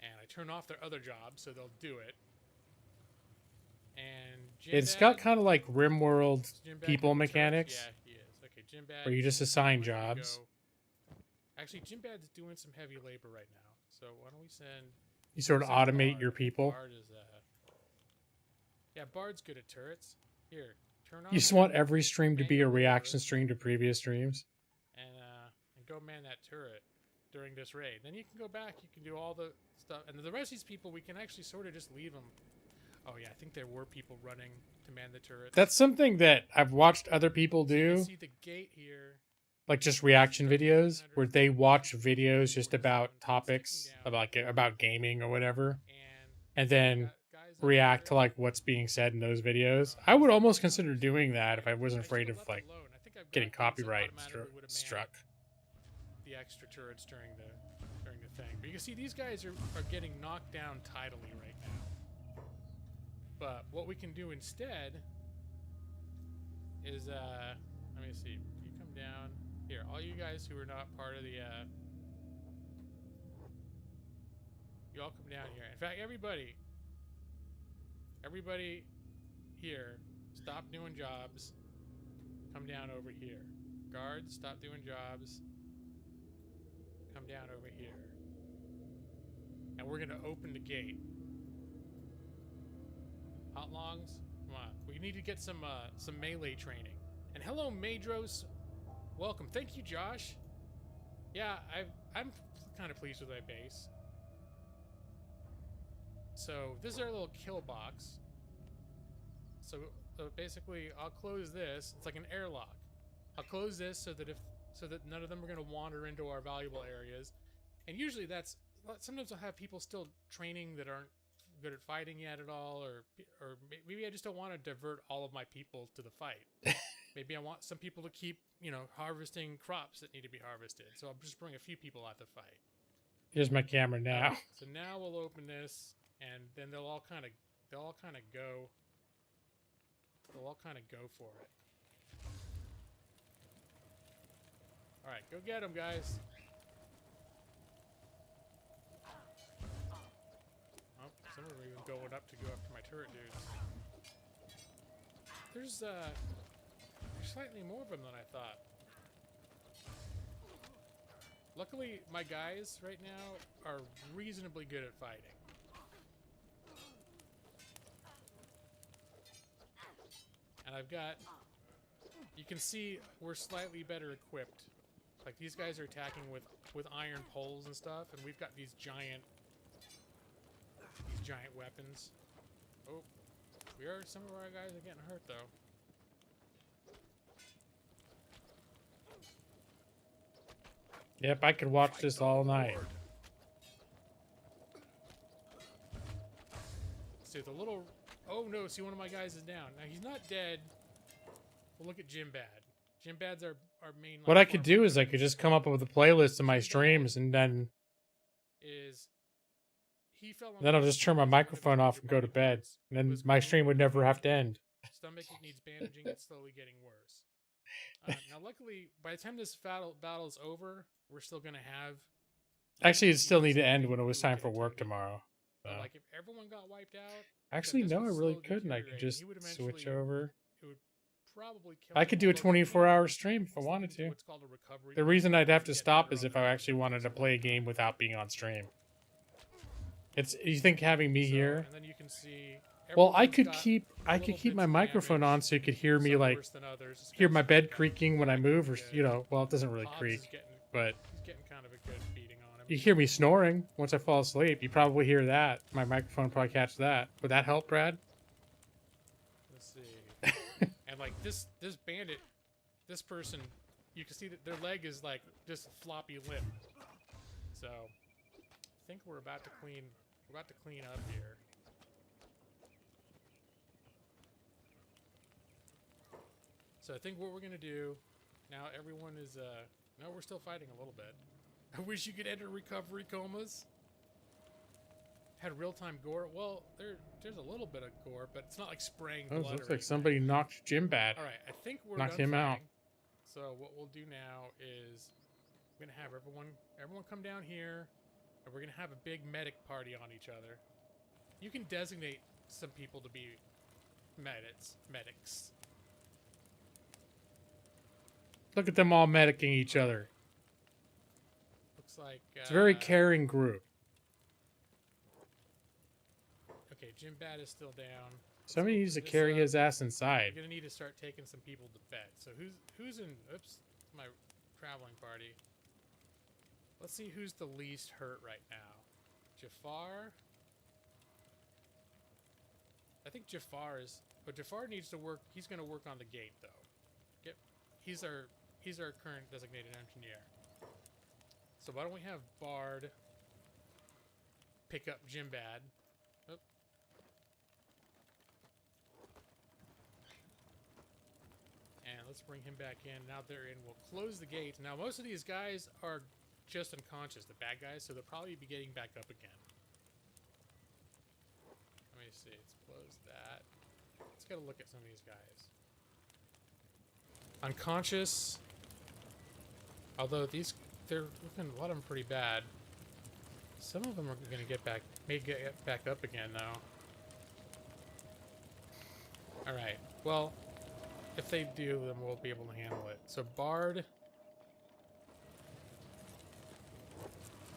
And I turn off their other jobs, so they'll do it. And it's got kind of like RimWorld people mechanics. Yeah, he is. Okay, Jimbad. Where you just assign jobs. Actually, Jimbad's doing some heavy labor right now. So why don't we send... You sort of automate your people. Bard is, yeah, Bard's good at turrets. Here, turn on... You just want every stream to be a reaction stream to previous streams. And go man that turret during this raid. Then you can go back, you can do all the stuff. And the rest of these people, we can actually sort of just leave them. Oh yeah, I think there were people running to man the turret. That's something that I've watched other people do. You see the gate here. Like just reaction videos where they watch videos just about topics about gaming or whatever. And then react to like what's being said in those videos. I would almost consider doing that if I wasn't afraid of like getting copyright struck. The extra turrets during the thing. But you can see these guys are getting knocked down tidily right now. But what we can do instead is let me see. You come down here. All you guys who are not part of the you all come down here. In fact, everybody here, stop doing jobs. Come down over here. Guards, stop doing jobs. Come down over here. And we're gonna open the gate. Outlongs, come on. We need to get some melee training. And hello, Madros. Welcome. Thank you, Josh. Yeah, I'm kind of pleased with my base. So this is our little kill box. So basically, I'll close this. It's like an airlock. I'll close this so that none of them are going to wander into our valuable areas. And usually sometimes I'll have people still training that aren't good at fighting yet at all, or maybe I just don't want to divert all of my people to the fight. Maybe I want some people to keep, harvesting crops that need to be harvested. So I'll just bring a few people out to fight. Here's my camera now. So now we'll open this, and then they'll all kind of go for it. All right, go get them, guys. Oh, some of them are even going up to go after my turret dudes. there's slightly more of them than I thought. Luckily, my guys right now are reasonably good at fighting. And I've got... You can see we're slightly better equipped. Like, these guys are attacking with iron poles and stuff, and we've got these giant weapons. Oh, some of our guys are getting hurt, though. Yep, I could watch this all night. See, the little... Oh, no, see, one of my guys is down. Now, he's not dead. Well, look at Jim Bad. Jim Bad's our main... What I could do is I could just come up with a playlist of my streams, and then I'll just turn my microphone off and go to bed. And then my stream would never have to end. Stomach needs bandaging. It's slowly getting worse. Now, luckily, by the time this battle is over, we're still going to have... Actually, it still need to end when it was time for work tomorrow. So. Like, if everyone got wiped out... Actually, no, I really couldn't. I could just switch over. It would probably kill I could do a 24-hour stream if I wanted to. What's called a recovery. The reason I'd have to stop is if I actually wanted to play a game without being on stream. You think having me here? And then you can see... Well, I could keep my microphone on so you could hear me, like, hear my bed creaking when I move, or, you know, well, it doesn't really creak, but he's getting kind of a good beating on him. You hear me snoring once I fall asleep. You probably hear that. My microphone will probably catch that. Would that help, Brad? Let's see. And, like, this bandit, this person, you can see that their leg is, like, just a floppy limp. So, I think we're about to clean up here. So I think what we're going to do, now everyone is, no, we're still fighting a little bit. I wish you could enter recovery comas. Had real-time gore. Well, there's a little bit of gore, but it's not like spraying blood. Looks like somebody knocked Jim bad. All right, I think we're knocked done him fighting. out. So what we'll do now is we're going to have everyone come down here, and we're going to have a big medic party on each other. You can designate some people to be medics. Look at them all medicing each other. Looks like... it's a very caring group. Okay, Jim Bad is still down. Somebody needs to carry his ass inside. We're going to need to start taking some people to bed. So who's in... Oops, my traveling party. Let's see who's the least hurt right now. Jafar? I think Jafar is... But Jafar needs to work... He's going to work on the gate, though. Yep. He's our current designated engineer. So why don't we have Bard pick up Jim Bad? Oh. And let's bring him back in. Now they're in. We'll close the gate. Now most of these guys are just unconscious, the bad guys, so they'll probably be getting back up again. Let me see. Let's close that. Let's get a look at some of these guys. Unconscious. Although they're looking, a lot of them pretty bad. Some of them are going to get back up again now. Alright, well, if they do, then we'll be able to handle it. So Bard.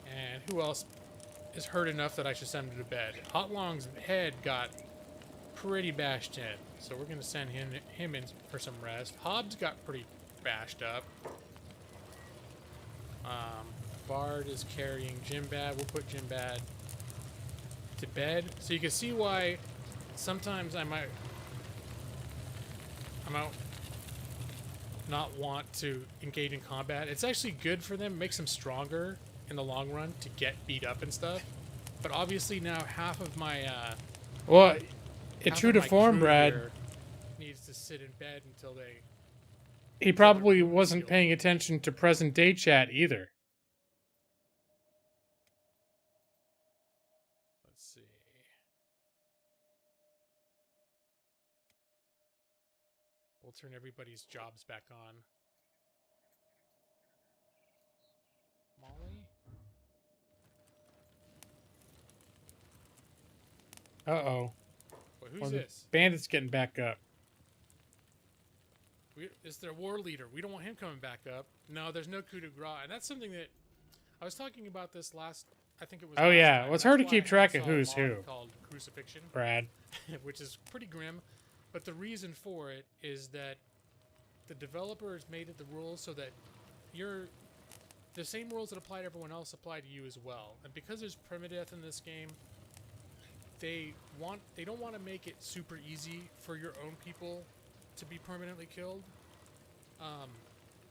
And who else is hurt enough that I should send him to bed? Hotlong's head got pretty bashed in, so we're going to send him in for some rest. Hobbs got pretty bashed up. Bard is carrying Jim Bad. We'll put Jim Bad to bed. So you can see why sometimes I might not want to engage in combat. It's actually good for them, makes them stronger in the long run to get beat up and stuff. But obviously now half of my well, it's true to form, Brad. Needs to sit in bed until they... He probably wasn't paying attention to present day chat either. Let's see. We'll turn everybody's jobs back on. Molly? Uh-oh. Well, who's this? Bandit's getting back up. It's their war leader. We don't want him coming back up. No, there's no coup de grace, and that's something that I was talking about this last. I think it was. Oh last yeah, time. well, it's That's hard to why keep I track of saw a who's mod who. Called Crucifixion, Brad. which is pretty grim, but the reason for it is that the developers made it the rules so that the same rules that apply to everyone else apply to you as well. And because there's permadeath in this game, they don't want to make it super easy for your own people to be permanently killed.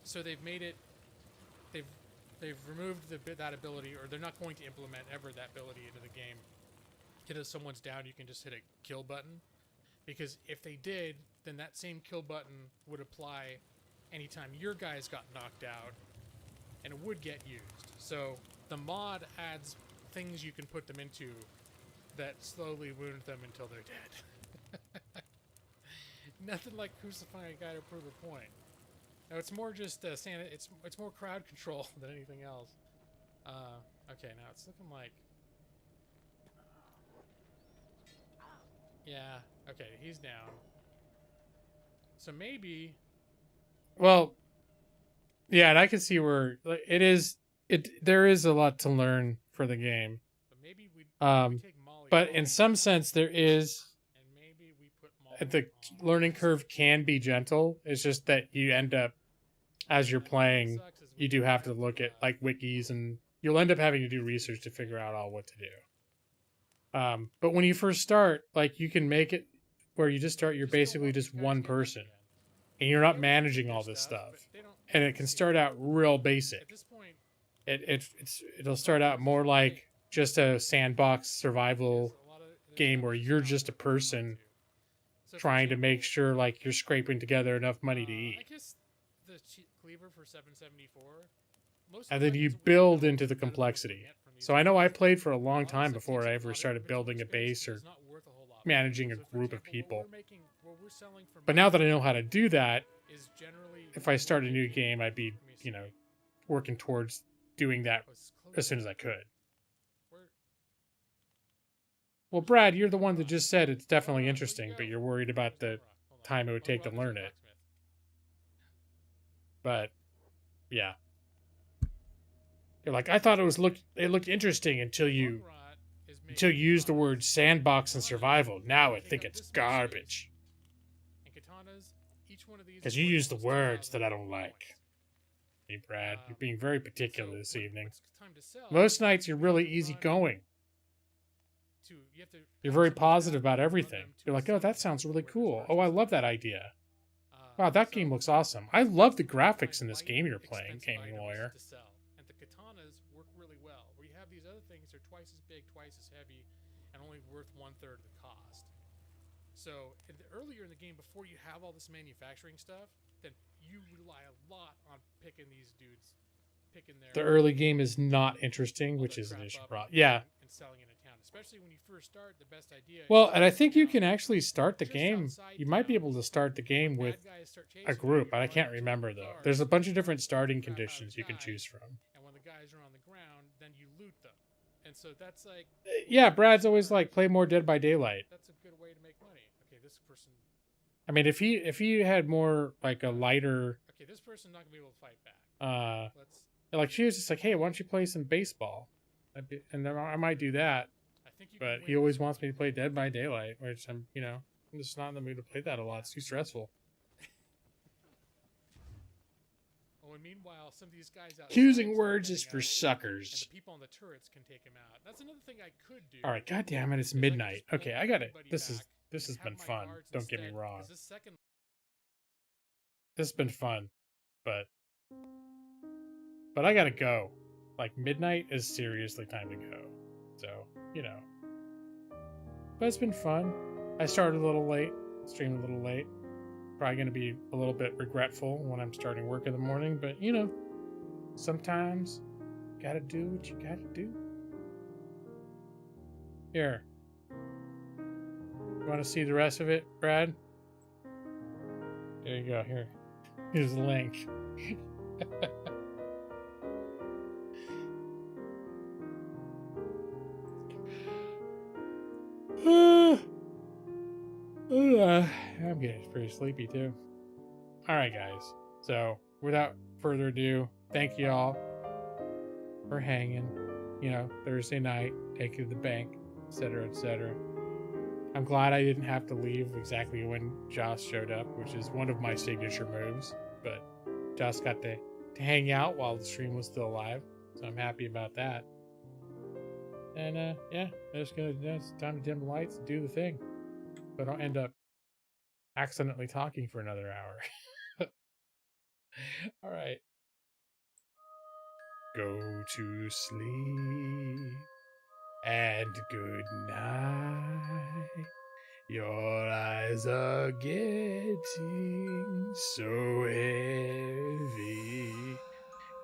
So they've made it. They've removed that ability, or they're not going to implement ever that ability into the game. If someone's down, you can just hit a kill button. Because if they did, then that same kill button would apply anytime your guys got knocked out, and it would get used. So the mod adds things you can put them into that slowly wound them until they're dead. Nothing like crucifying a guy to prove a point. No, it's more just it's more crowd control than anything else. Okay, now it's looking like. Yeah. Okay, he's down. So maybe. Well, yeah, and I can see where it is. There is a lot to learn for the game. But maybe we take Molly. But in some sense, there is. And maybe we put Molly The learning curve can be gentle. It's just that you end up, as you're playing, you do have to look at like wikis, and you'll end up having to do research to figure out all what to do. But when you first start, like you can make it where you just start, you're basically just one person, and you're not managing all this stuff, and it can start out real basic. At this point, It'll start out more like just a sandbox survival game where you're just a person trying to make sure like you're scraping together enough money to eat. I guess the cleaver for 774. And then you build into the complexity. So I know I played for a long time before I ever started building a base or managing a group of people. But now that I know how to do that, if I start a new game, I'd be, working towards doing that as soon as I could. Well, Brad, you're the one that just said it's definitely interesting, but you're worried about the time it would take to learn it. But, yeah. You're like, I thought it looked interesting until you used the word sandbox and survival. Now I think it's garbage. Because you use the words that I don't like. Hey, Brad, you're being very particular this evening. Most nights you're really easygoing. You're very positive about everything. You're like, oh, that sounds really cool. Oh, I love that idea. Wow, that game looks awesome. I love the graphics in this game you're playing, Gaming Lawyer. And the katanas work really well. Where you have these other things that are twice as big, twice as heavy, and only worth 1/3 of the cost. So earlier in the game, before you have all this manufacturing stuff, then you rely a lot on picking these dudes, The early game is not interesting, which is an issue. Yeah. And selling it in town, especially when you first start. The best idea. Well, and I think you can actually start the game. You might be able to start the game with a group, but I can't remember though. There's a bunch of different starting conditions you can choose from. And when the guys are on the ground, then you loot them. And so that's like. Yeah, Brad's always like, play more Dead by Daylight. That's a good way to make money. Okay, this person. I mean, if he had more like a lighter. Okay, this person's not gonna be able to fight back. Like she was just like, hey, why don't you play some baseball? And then I might do that. But he always wants me to play Dead by Daylight, which I'm just not in the mood to play that a lot. It's too stressful. Oh, and meanwhile, some of these guys out using words is for suckers. And the people on the turrets can take him out. That's another thing I could do. All right, God damn it, it's midnight. Okay, I got it. This has been fun. Don't get me wrong. This has been fun, but I gotta go. Like midnight is seriously time to go. So, But it's been fun. I started a little late, streamed a little late. Probably gonna be a little bit regretful when I'm starting work in the morning, but sometimes you gotta do what you gotta do. Here. You wanna see the rest of it, Brad? There you go, here. Here's the link. I'm getting pretty sleepy too. All right, guys. So without further ado, thank you all for hanging. You know, Thursday night, take it to the bank, etc., etc. I'm glad I didn't have to leave exactly when Joss showed up, which is one of my signature moves. But Joss got to hang out while the stream was still alive, so I'm happy about that. And yeah, it's time to dim the lights and do the thing. But I'll end up accidentally talking for another hour. All right. Go to sleep and good night. Your eyes are getting so heavy.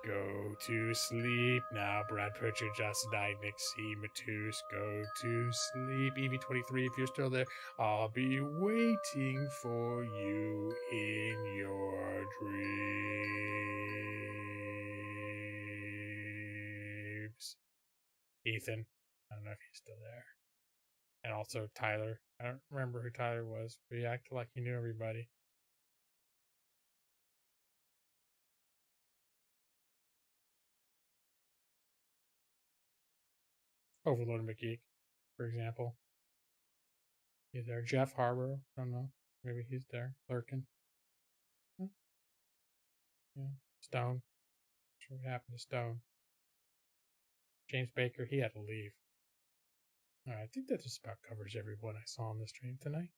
Go to sleep now. Brad Pritchard just died. Nick C. Matus. Go to sleep. EV23, if you're still there, I'll be waiting for you in your dreams. Ethan, I don't know if he's still there. And also Tyler. I don't remember who Tyler was, but he acted like he knew everybody. Overlord McGeek, for example. He's there. Jeff Harbor, I don't know. Maybe he's there, lurking. Huh? Yeah. Stone. Not sure what happened to Stone. James Baker, he had to leave. Alright, I think that just about covers everyone I saw on the stream tonight.